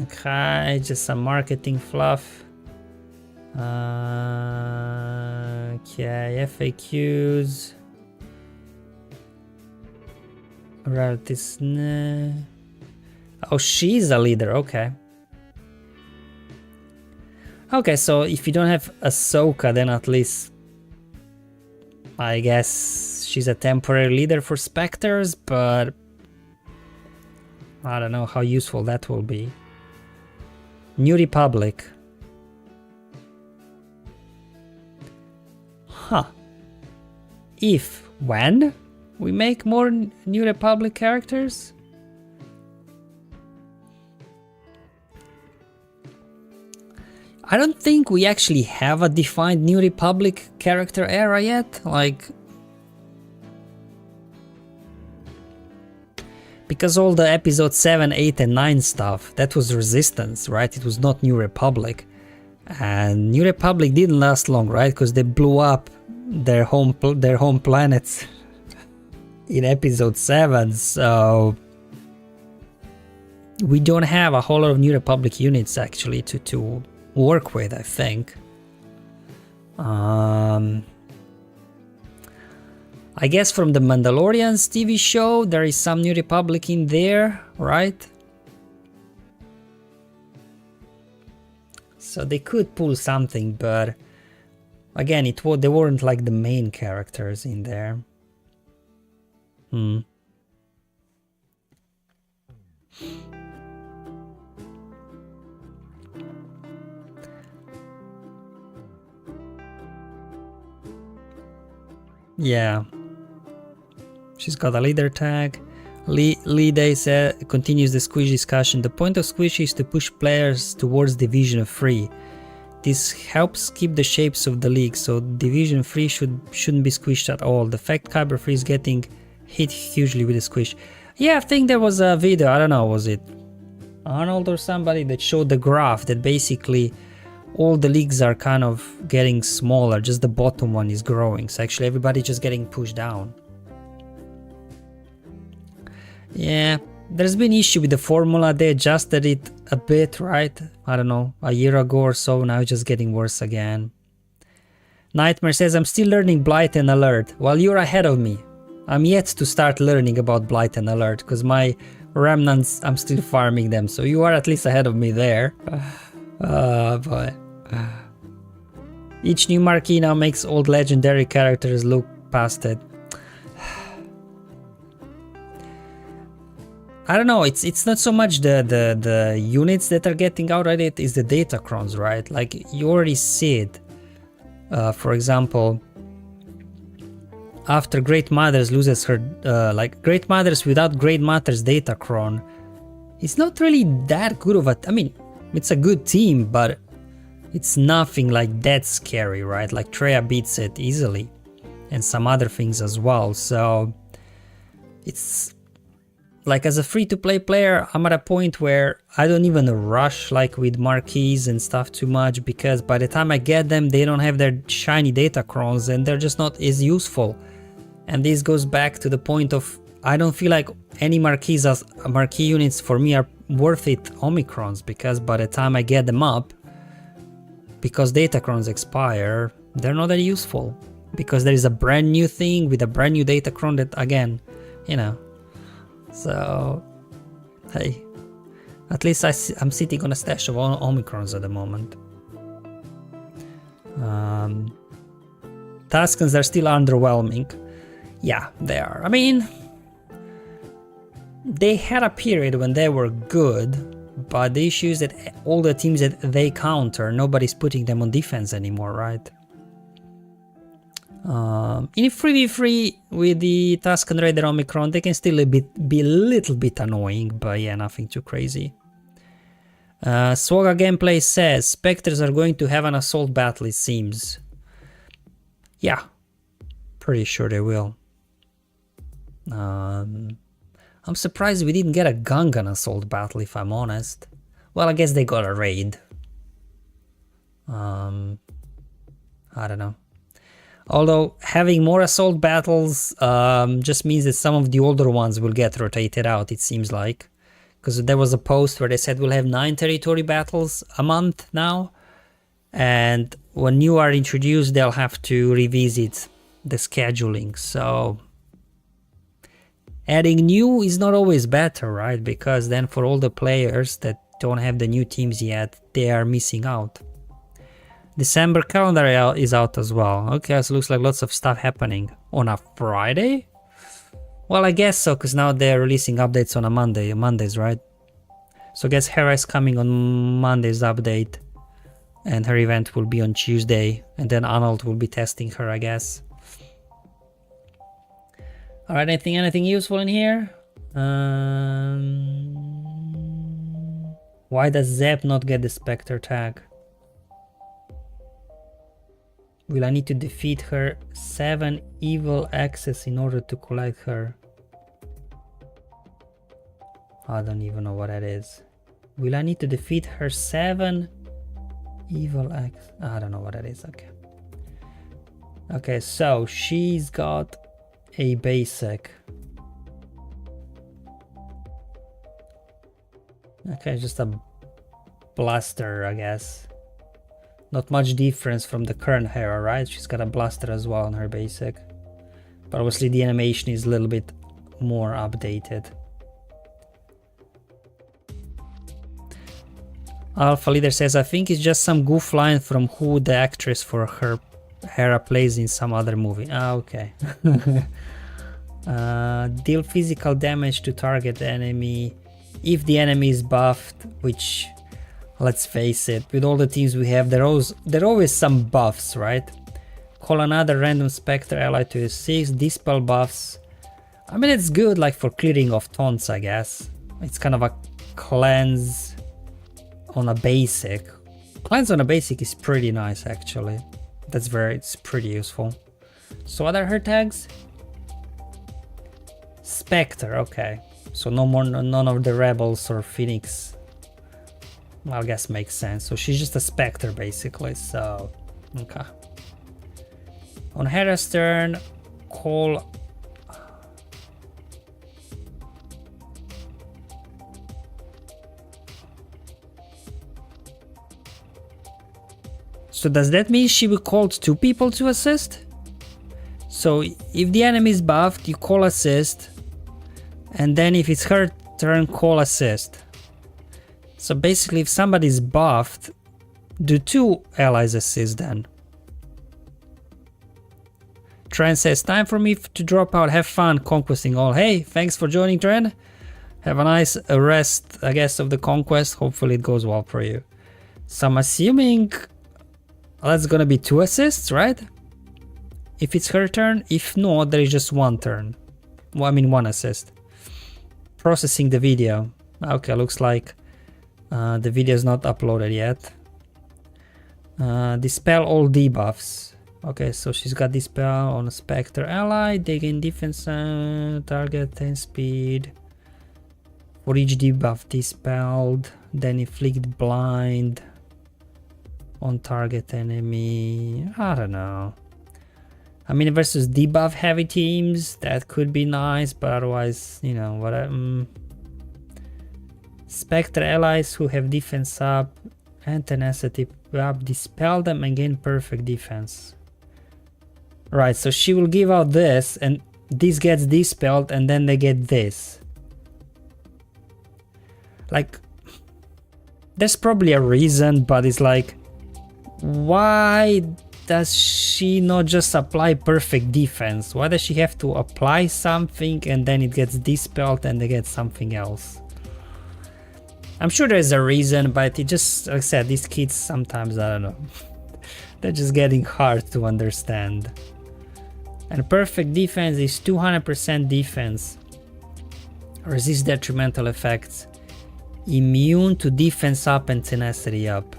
Okay, just some marketing fluff. Okay, FAQs. Right, this. Oh, she's a leader. Okay. Okay, so if you don't have Ahsoka, then at least I guess she's a temporary leader for Spectres, but I don't know how useful that will be. New Republic. Huh. When we make more New Republic characters? I don't think we actually have a defined New Republic character era yet. Like, Because all the episode 7, 8 and 9 stuff, that was Resistance, right? It was not New Republic. And New Republic didn't last long, right? Because they blew up their home planets in episode 7, so we don't have a whole lot of New Republic units actually to work with, I think. I guess from the Mandalorian's TV show, there is some New Republic in there, right? So they could pull something, but again, they weren't like the main characters in there. Yeah. She's got a leader tag. Lee Day continues the squish discussion. The point of squish is to push players towards Division 3. This helps keep the shapes of the league, so Division 3 shouldn't be squished at all. The fact Kyber 3 is getting hit hugely with the squish. Yeah, I think there was a video, I don't know, was it Arnold or somebody, that showed the graph that basically all the leagues are kind of getting smaller, just the bottom one is growing. So actually everybody just getting pushed down. Yeah, there's been issue with the formula. They adjusted it a bit, right? I don't know, a year ago or so. Now it's just getting worse again. Nightmare says, I'm still learning Blight and Alert. Well, you're ahead of me. I'm yet to start learning about Blight and Alert because my Remnants, I'm still farming them. So you are at least ahead of me there. Boy. Each new marquee now makes old legendary characters look past it. I don't know, it's not so much the units that are getting out at it, it's the datacrons, right? Like you already see it. For example, after Great Mothers loses her, like Great Mothers without Great Mothers datacron, it's not really that good of a, I mean, it's a good team, but it's nothing like that scary, right? Like Treya beats it easily and some other things as well. So it's like, as a free-to-play player, I'm at a point where I don't even rush like with marquees and stuff too much, because by the time I get them, they don't have their shiny datacrons and they're just not as useful. And this goes back to the point of, I don't feel like any marquee units for me are worth it Omicrons, because by the time I get them up, because datacrons expire, they're not that useful. Because there is a brand new thing with a brand new datacron that, again, you know. So, hey, at least I'm sitting on a stash of Omicrons at the moment. Tuscans are still underwhelming. Yeah, they are. I mean, they had a period when they were good, but the issue is that all the teams that they counter, nobody's putting them on defense anymore, right? In 3v3 with the Tuscan Raider Omicron, they can still be a little bit annoying, but yeah, nothing too crazy. SWGOH Gameplay says, Spectres are going to have an assault battle, it seems. Yeah, pretty sure they will. I'm surprised we didn't get a Gungan assault battle, if I'm honest. Well, I guess they got a raid. I don't know. Although having more assault battles just means that some of the older ones will get rotated out, it seems like. Because there was a post where they said we'll have 9 territory battles a month now. And when new are introduced, they'll have to revisit the scheduling. So adding new is not always better, right? Because then for all the players that don't have the new teams yet, they are missing out. December calendar is out as well. Okay, so looks like lots of stuff happening on a Friday. Well, I guess so, because now they're releasing updates on a Mondays, right? So I guess Hera is coming on Monday's update, and her event will be on Tuesday, and then Arnold will be testing her, I guess. All right, anything useful in here? Why does Zeb not get the Spectre tag? Will I need to defeat her 7 evil axes in order to collect her? I don't even know what that is. Will I need to defeat her 7 evil X? I don't know what that is. Okay. Okay, so she's got a basic. Okay, just a blaster, I guess. Not much difference from the current Hera, right? She's got a blaster as well on her basic. But obviously the animation is a little bit more updated. Alpha Leader says, I think it's just some goof line from who the actress for her Hera plays in some other movie. Ah, okay. Deal physical damage to target enemy if the enemy is buffed, which, let's face it, with all the teams we have, there are always some buffs, right? Call another random Spectre ally to assist, dispel buffs. I mean, it's good like for clearing of taunts, I guess. It's kind of a cleanse on a basic. Cleanse on a basic is pretty nice, actually. It's pretty useful. So what are her tags? Spectre, okay. So none of the Rebels or Phoenix. Well, I guess makes sense. So she's just a Spectre basically, so okay. On Hera's turn, call. So does that mean she will call 2 people to assist? So if the enemy is buffed, you call assist, and then if it's her turn, call assist. So basically if somebody is buffed, do 2 allies assist then? Trent says, time for me to drop out, have fun conquesting all. Hey, thanks for joining, Trent. Have a nice rest, I guess, of the conquest. Hopefully it goes well for you. So I'm assuming that's gonna be 2 assists, right? If it's her turn. If not, there is just 1 turn. Well, I mean 1 assist. Processing the video. Okay, looks like the video is not uploaded yet. Dispel all debuffs. Okay, so she's got dispel on a Spectre ally. They gain defense, target 10 speed. For each debuff dispelled, then inflict blind on target enemy. I don't know. I mean, versus debuff heavy teams, that could be nice, but otherwise, you know, what Spectre allies who have defense up and tenacity up, dispel them and gain perfect defense. Right, so she will give out this, and this gets dispelled, and then they get this. Like, there's probably a reason, but it's like, why does she not just apply perfect defense? Why does she have to apply something and then it gets dispelled and they get something else? I'm sure there's a reason, but it just, like I said, these kids sometimes, I don't know, they're just getting hard to understand. And perfect defense is 200% defense, resist detrimental effects, immune to defense up and tenacity up.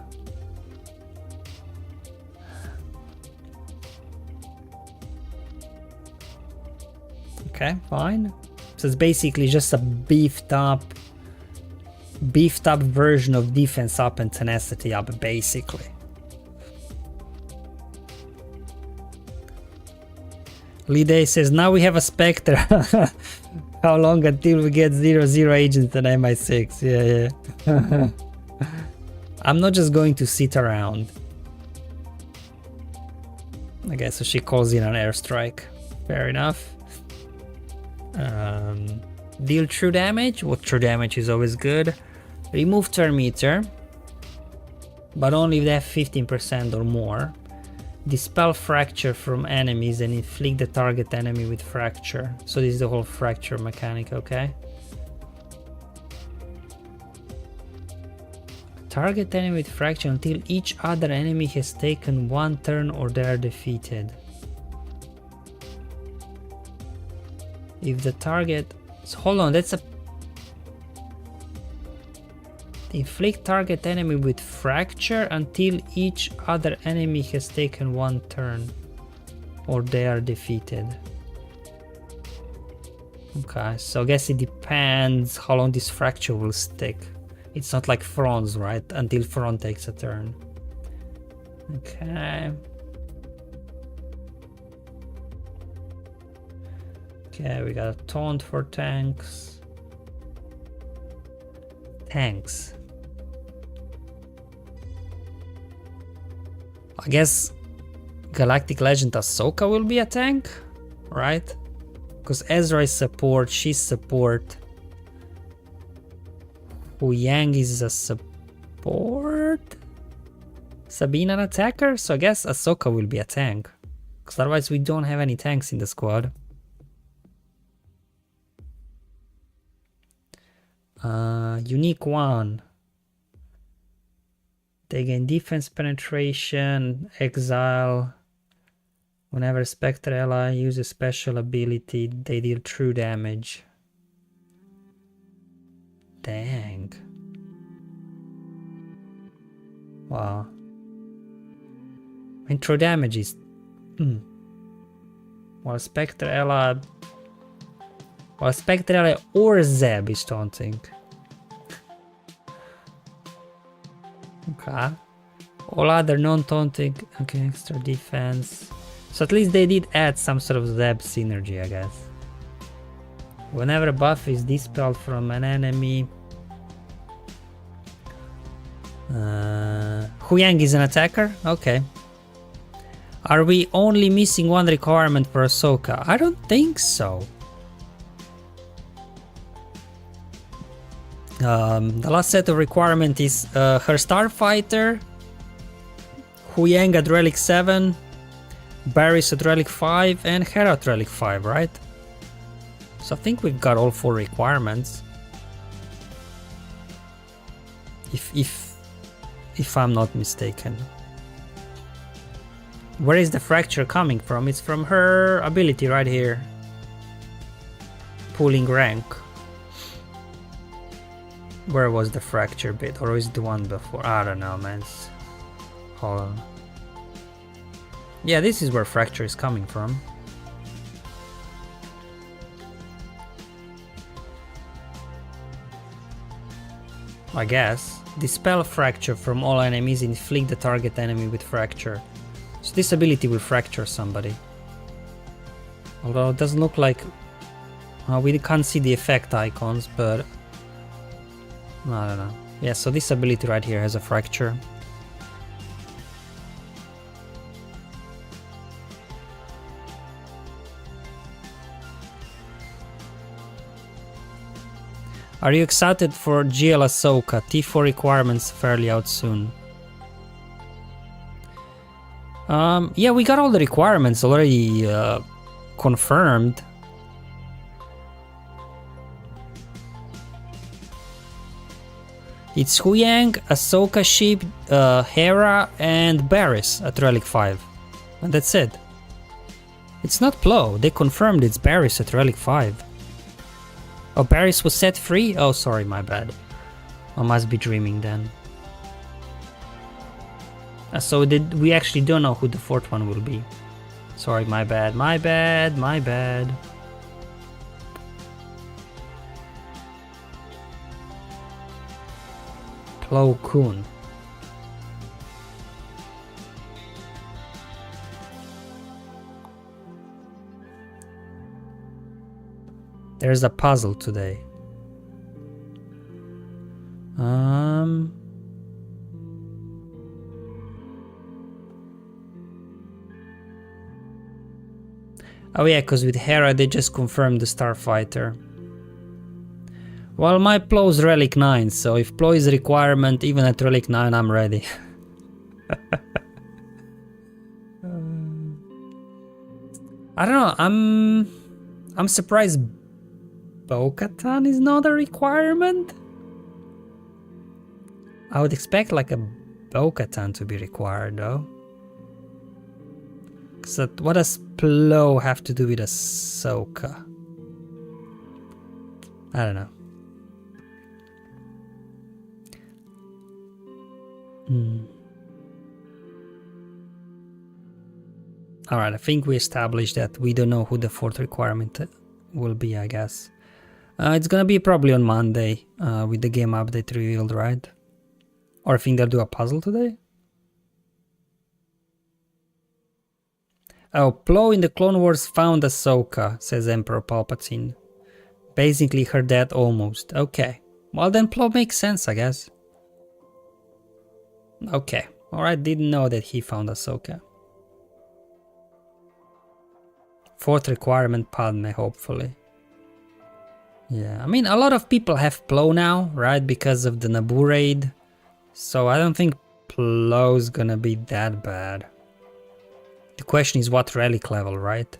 Okay, fine. So it's basically just a beefed up version of defense up and tenacity up, basically. Lee Day says, now we have a Spectre. How long until we get 0-0 agents and MI6? Yeah. I'm not just going to sit around. Okay, so she calls in an airstrike. Fair enough. Deal true damage. Well, true damage is always good. Remove turn meter, but only if they have 15% or more. Dispel fracture from enemies and inflict the target enemy with fracture. So this is the whole fracture mechanic, okay? Target enemy with fracture until each other enemy has taken 1 turn or they are defeated. If the target... So hold on, that's a... Inflict target enemy with fracture until each other enemy has taken 1 turn or they are defeated. Okay, so I guess it depends how long this fracture will stick. It's not like Thrawn's, right? Until Thrawn takes a turn. Okay. Okay, we got a taunt for tanks. Tanks. I guess Galactic Legend Ahsoka will be a tank, right? Because Ezra is support, she's support. Hu Yang is a support. Sabine an attacker, so I guess Ahsoka will be a tank. Because otherwise we don't have any tanks in the squad. Unique one. They gain defense penetration, exile. Whenever a Spectre ally uses special ability, they deal true damage. Dang. Wow. I mean, true damage is... While Spectre ally... While Spectre ally or Zeb is taunting. Okay. All other non-taunting... Okay, extra defense. So at least they did add some sort of Zeb synergy, I guess. Whenever a buff is dispelled from an enemy... Hu Yang is an attacker? Okay. Are we only missing one requirement for Ahsoka? I don't think so. The last set of requirement is her Starfighter, Hu Yang at Relic 7, Barris at Relic 5, and Hera at Relic 5, right? So I think we've got all 4 requirements. If I'm not mistaken. Where is the fracture coming from? It's from her ability right here. Pulling rank. Where was the fracture bit? Or is it the one before? I don't know, man. Hold on. Yeah, this is where fracture is coming from. I guess. Dispel fracture from all enemies, inflict the target enemy with fracture. So this ability will fracture somebody. Although it doesn't look like... we can't see the effect icons, but... I don't know. Yeah, so this ability right here has a fracture. Are you excited for GL Ahsoka? T4 requirements fairly out soon. Yeah, we got all the requirements already confirmed. It's Hu Yang, Ahsoka Ship, Hera, and Barris at Relic 5. And that's it. It's not Plo, they confirmed it's Barris at Relic 5. Oh, Barris was set free? Oh, sorry, my bad. I must be dreaming then. So we actually don't know who the 4th one will be. Sorry, my bad, my bad, my bad. Plo Koon. There's a puzzle today. Oh yeah, because with Hera they just confirmed the Starfighter. Well, my Plo's Relic 9, so if Plo is a requirement, even at Relic 9, I'm ready. I don't know, I'm surprised Bo-Katan is not a requirement? I would expect like a Bo-Katan to be required though. So what does Plo have to do with Ahsoka? I don't know. Alright, I think we established that we don't know who the 4th requirement will be, I guess. It's gonna be probably on Monday with the game update revealed, right? Or I think they'll do a puzzle today. Oh, Plo in the Clone Wars found Ahsoka, says Emperor Palpatine. Basically her dad almost. Okay. Well then Plo makes sense, I guess. Okay. Alright, didn't know that he found Ahsoka. Fourth requirement, Padme, hopefully. Yeah, I mean, a lot of people have Plo now, right? Because of the Naboo raid. So I don't think Plo's gonna be that bad. The question is what relic level, right?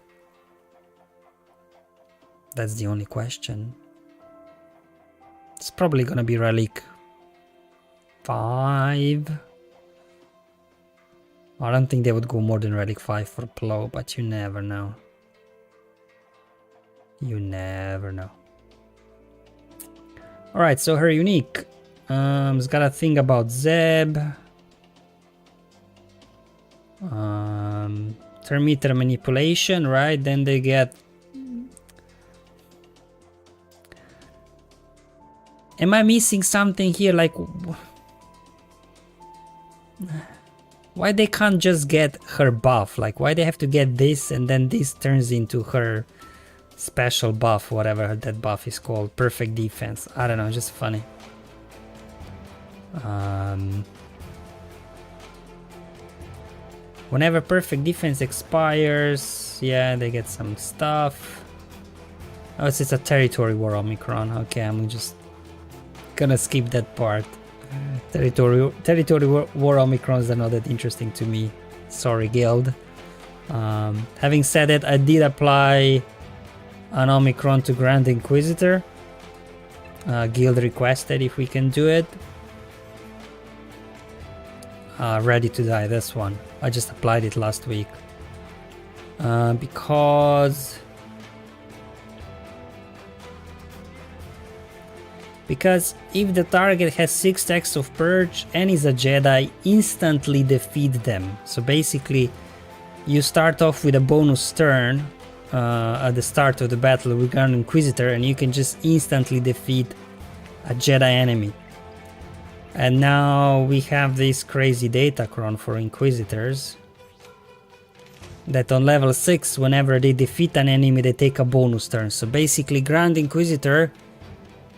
That's the only question. It's probably gonna be relic 5. I don't think they would go more than relic 5 for Plo, but you never know. You never know. Alright, so her unique. It's got a thing about Zeb. Termeter manipulation, right? Then they get... Am I missing something here? Like... Why they can't just get her buff? Like, why they have to get this and then this turns into her special buff, whatever that buff is called. Perfect defense. I don't know, just funny. Whenever perfect defense expires, yeah, they get some stuff. Oh, it's a territory war Omicron. Okay, I'm just gonna skip that part. Territory war Omicrons are not that interesting to me. Sorry, guild. Having said that, I did apply an Omicron to Grand Inquisitor. Guild requested if we can do it. Ready to die, this one. I just applied it last week. Because if the target has 6 stacks of Purge and is a Jedi, instantly defeat them. So basically, you start off with a bonus turn at the start of the battle with Grand Inquisitor and you can just instantly defeat a Jedi enemy. And now we have this crazy datachron for Inquisitors that on level 6, whenever they defeat an enemy, they take a bonus turn. So basically, Grand Inquisitor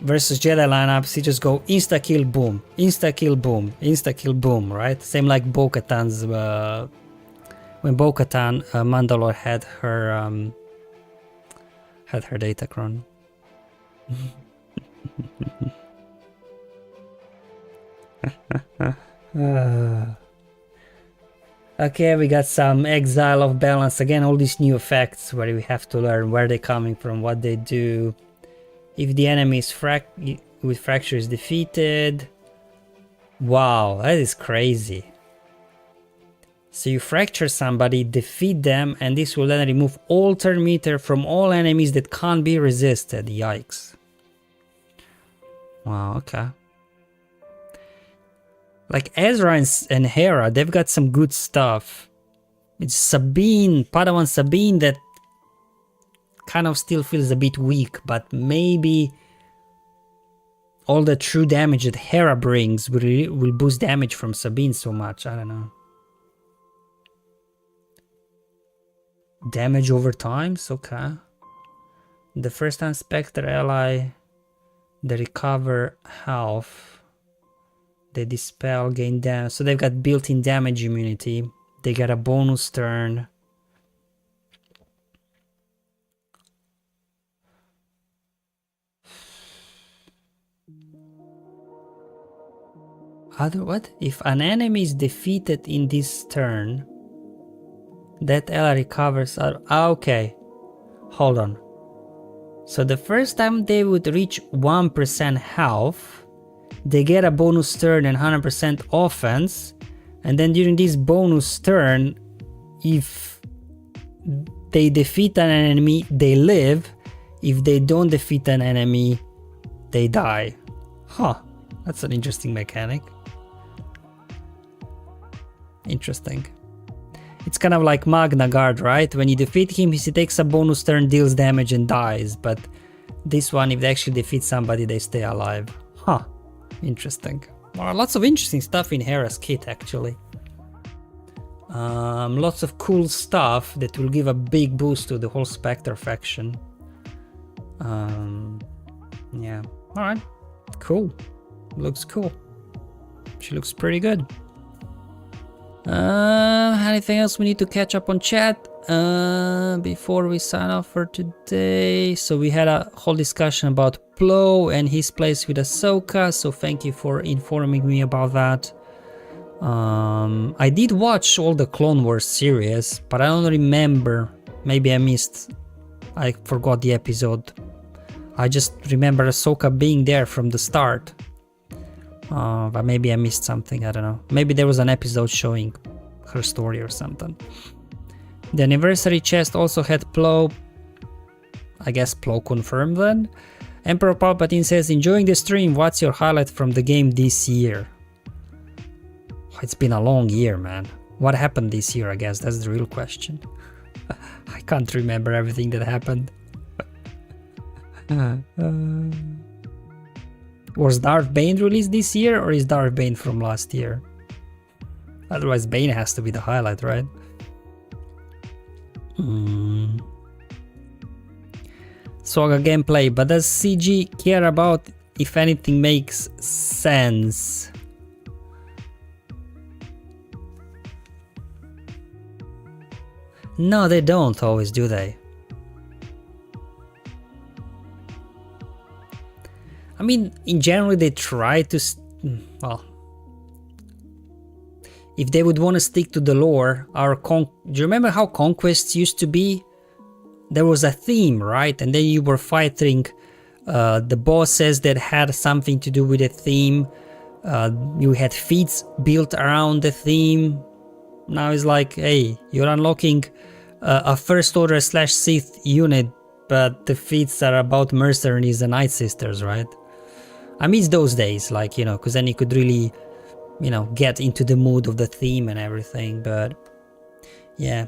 versus Jedi lineups, you just go insta-kill, boom, insta-kill, boom, insta-kill, boom, right? Same like Bo-Katan's, when Bo-Katan, Mandalore had her datachron. Okay, we got some Exile of Balance. Again, all these new effects where we have to learn where they're coming from, what they do. If the enemy is with Fracture is defeated. Wow, that is crazy. So you fracture somebody, defeat them, and this will then remove all turn meter from all enemies that can't be resisted. Yikes. Wow, okay. Like Ezra and Hera, they've got some good stuff. It's Sabine, Padawan Sabine, that kind of still feels a bit weak, but maybe all the true damage that Hera brings will boost damage from Sabine so much. I don't know. Damage over times? Okay. The first time Spectre ally, they recover health. They dispel, gain damage. So they've got built-in damage immunity. They get a bonus turn. What? If an enemy is defeated in this turn, that ally recovers. Okay. Hold on. So the first time they would reach 1% health, they get a bonus turn and 100% offense, and then during this bonus turn, if they defeat an enemy, they live. If they don't defeat an enemy, they die. Huh, that's an interesting mechanic. Interesting. It's kind of like Magna Guard, right? When you defeat him, he takes a bonus turn, deals damage and dies. But this one, if they actually defeat somebody, they stay alive. Huh. Interesting. Well, lots of interesting stuff in Hera's kit, actually. Lots of cool stuff that will give a big boost to the whole Spectre faction. Yeah. Alright. Cool. Looks cool. She looks pretty good. Anything else we need to catch up on chat before we sign off for today? So we had a whole discussion about Plo and his place with Ahsoka, so thank you for informing me about that. I did watch all the Clone Wars series, but I don't remember. Maybe I forgot the episode. I just remember Ahsoka being there from the start. But maybe I missed something, I don't know. Maybe there was an episode showing her story or something. The anniversary chest also had Plo. I guess Plo confirmed then. Emperor Palpatine says, enjoying the stream, what's your highlight from the game this year? It's been a long year, man. What happened this year, I guess, that's the real question. I can't remember everything that happened. Was Darth Bane released this year, or is Darth Bane from last year? Otherwise Bane has to be the highlight, right? Saga gameplay, but does CG care about if anything makes sense? No, they don't always, do they? I mean, in general, they try to, well, if they would want to stick to the lore, do you remember how Conquest used to be? There was a theme, right? And then you were fighting the bosses that had something to do with the theme. You had feats built around the theme. Now it's like, hey, you're unlocking a First Order / Sith unit, but the feats are about mercenaries and Night Sisters, right? I miss those days, like, you know, because then you could really, you know, get into the mood of the theme and everything, but yeah.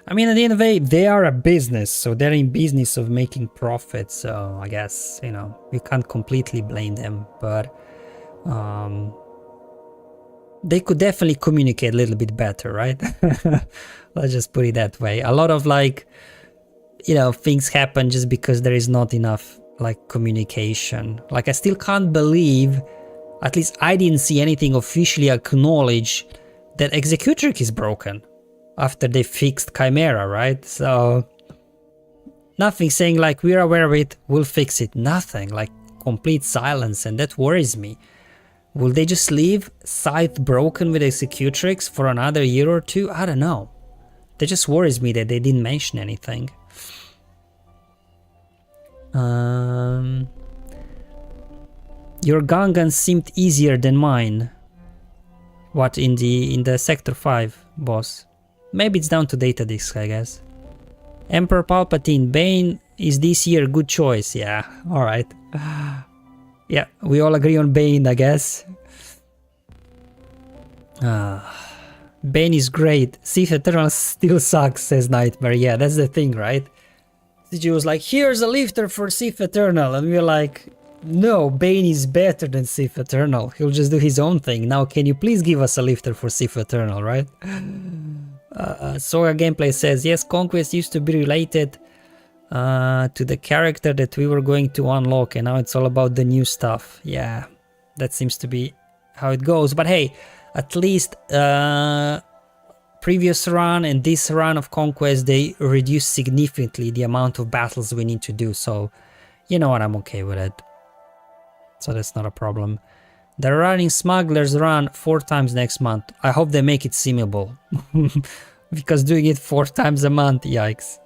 I mean, at the end of the day, they are a business, so they're in business of making profits, so I guess, you know, you can't completely blame them, but they could definitely communicate a little bit better, right? Let's just put it that way. A lot of, like, you know, things happen just because there is not enough, like, communication. Like, I still can't believe, at least I didn't see anything officially acknowledge that Executrix is broken after they fixed Chimera, right? So nothing saying like, we're aware of it, we'll fix it. Nothing, like complete silence, and that worries me. Will they just leave Scythe broken with Executrix for another year or two? I don't know. That just worries me that they didn't mention anything. Your Gungan seemed easier than mine. What, in the Sector 5 boss? Maybe it's down to data disc, I guess. Emperor Palpatine, Bane is this year good choice. Yeah, alright. Yeah, we all agree on Bane, I guess. Bane is great. Sith Eternal still sucks, says Nightmare. Yeah, that's the thing, right? CG was like, here's a lifter for Sith Eternal, and we're like, no, Bane is better than Sith Eternal. He'll just do his own thing. Now, can you please give us a lifter for Sith Eternal, right? Sora Gameplay says, yes, Conquest used to be related to the character that we were going to unlock, and now it's all about the new stuff. Yeah, that seems to be how it goes. But hey, at least previous run and this run of Conquest, they reduced significantly the amount of battles we need to do. So, you know what, I'm okay with it. So that's not a problem. They're running Smuggler's Run 4 times next month. I hope they make it seemable. Because doing it 4 times a month, yikes.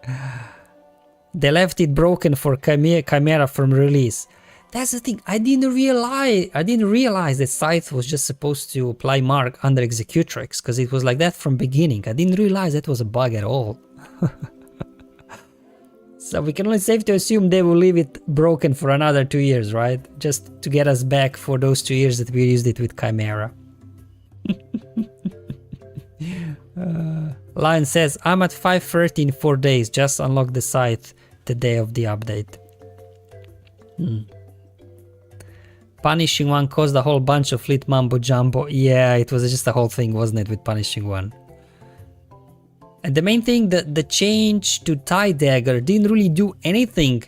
They left it broken for Chimera from release. That's the thing, I didn't realize that Scythe was just supposed to apply Mark under Executrix, because it was like that from beginning. I didn't realize that was a bug at all. So we can only safe to assume they will leave it broken for another 2 years, right? Just to get us back for those 2 years that we used it with Chimera. Lion says, I'm at 530 in 4 days, just unlocked the site the day of the update. Punishing One caused a whole bunch of fleet mumbo jumbo. Yeah, it was just a whole thing, wasn't it, with Punishing One? And the main thing, the change to TIE Dagger didn't really do anything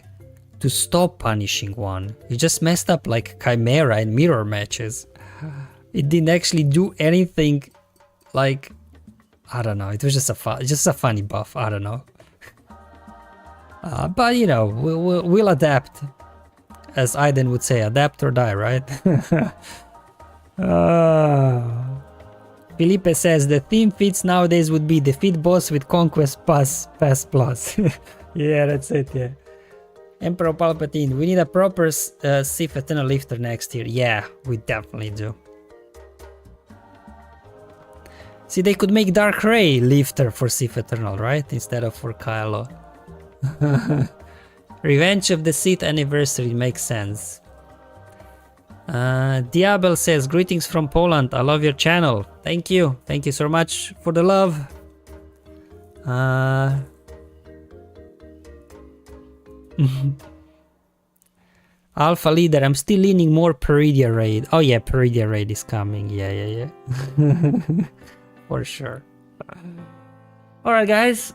to stop Punishing One. You just messed up like Chimera and Mirror matches. It didn't actually do anything like, I don't know, it was just a funny buff, I don't know. But you know, we'll adapt. As Iden would say, adapt or die, right? Felipe says the theme Feats nowadays would be defeat boss with Conquest Pass Plus. Yeah, that's it, yeah. Emperor Palpatine, we need a proper Sith Eternal Lifter next year. Yeah, we definitely do. See, they could make Dark Ray Lifter for Sith Eternal, right? Instead of for Kylo. Revenge of the Sith anniversary makes sense. Diabel says, greetings from Poland. I love your channel. Thank you. Thank you so much for the love. Alpha Leader, I'm still leaning more Peridia Raid. Oh yeah, Peridia Raid is coming. Yeah. For sure. Alright guys,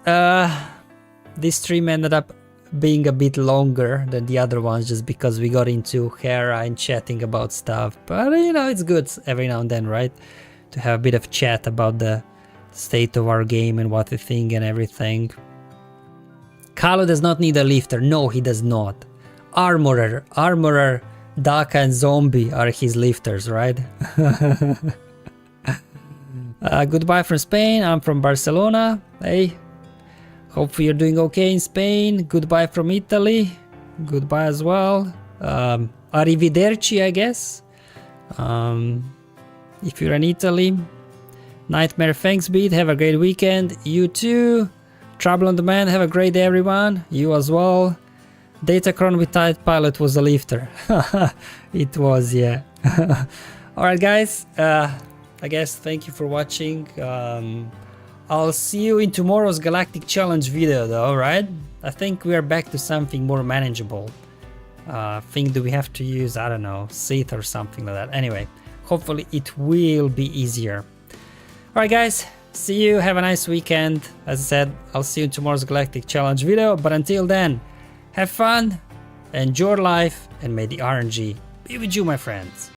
this stream ended up being a bit longer than the other ones just because we got into Hera and chatting about stuff, but you know, it's good every now and then, right, to have a bit of chat about the state of our game and what we think and everything. Kylo does not need a lifter. No, he does not. Armorer, Daka and Zombie are his lifters, right? Goodbye from Spain. I'm from Barcelona. Hey, hopefully you're doing okay in Spain. Goodbye from Italy. Goodbye as well. Arrivederci, I guess. If you're in Italy. Nightmare Thanks Beat. Have a great weekend. You too. Trouble on Demand. Have a great day, everyone. You as well. Datacron with Tight Pilot was a lifter. It was, yeah. Alright, guys. I guess thank you for watching. I'll see you in tomorrow's Galactic Challenge video though, right? I think we are back to something more manageable. Think do we have to use, I don't know, Sith or something like that. Anyway, hopefully it will be easier. Alright guys, see you, have a nice weekend. As I said, I'll see you in tomorrow's Galactic Challenge video, but until then, have fun, enjoy life, and may the RNG be with you, my friends.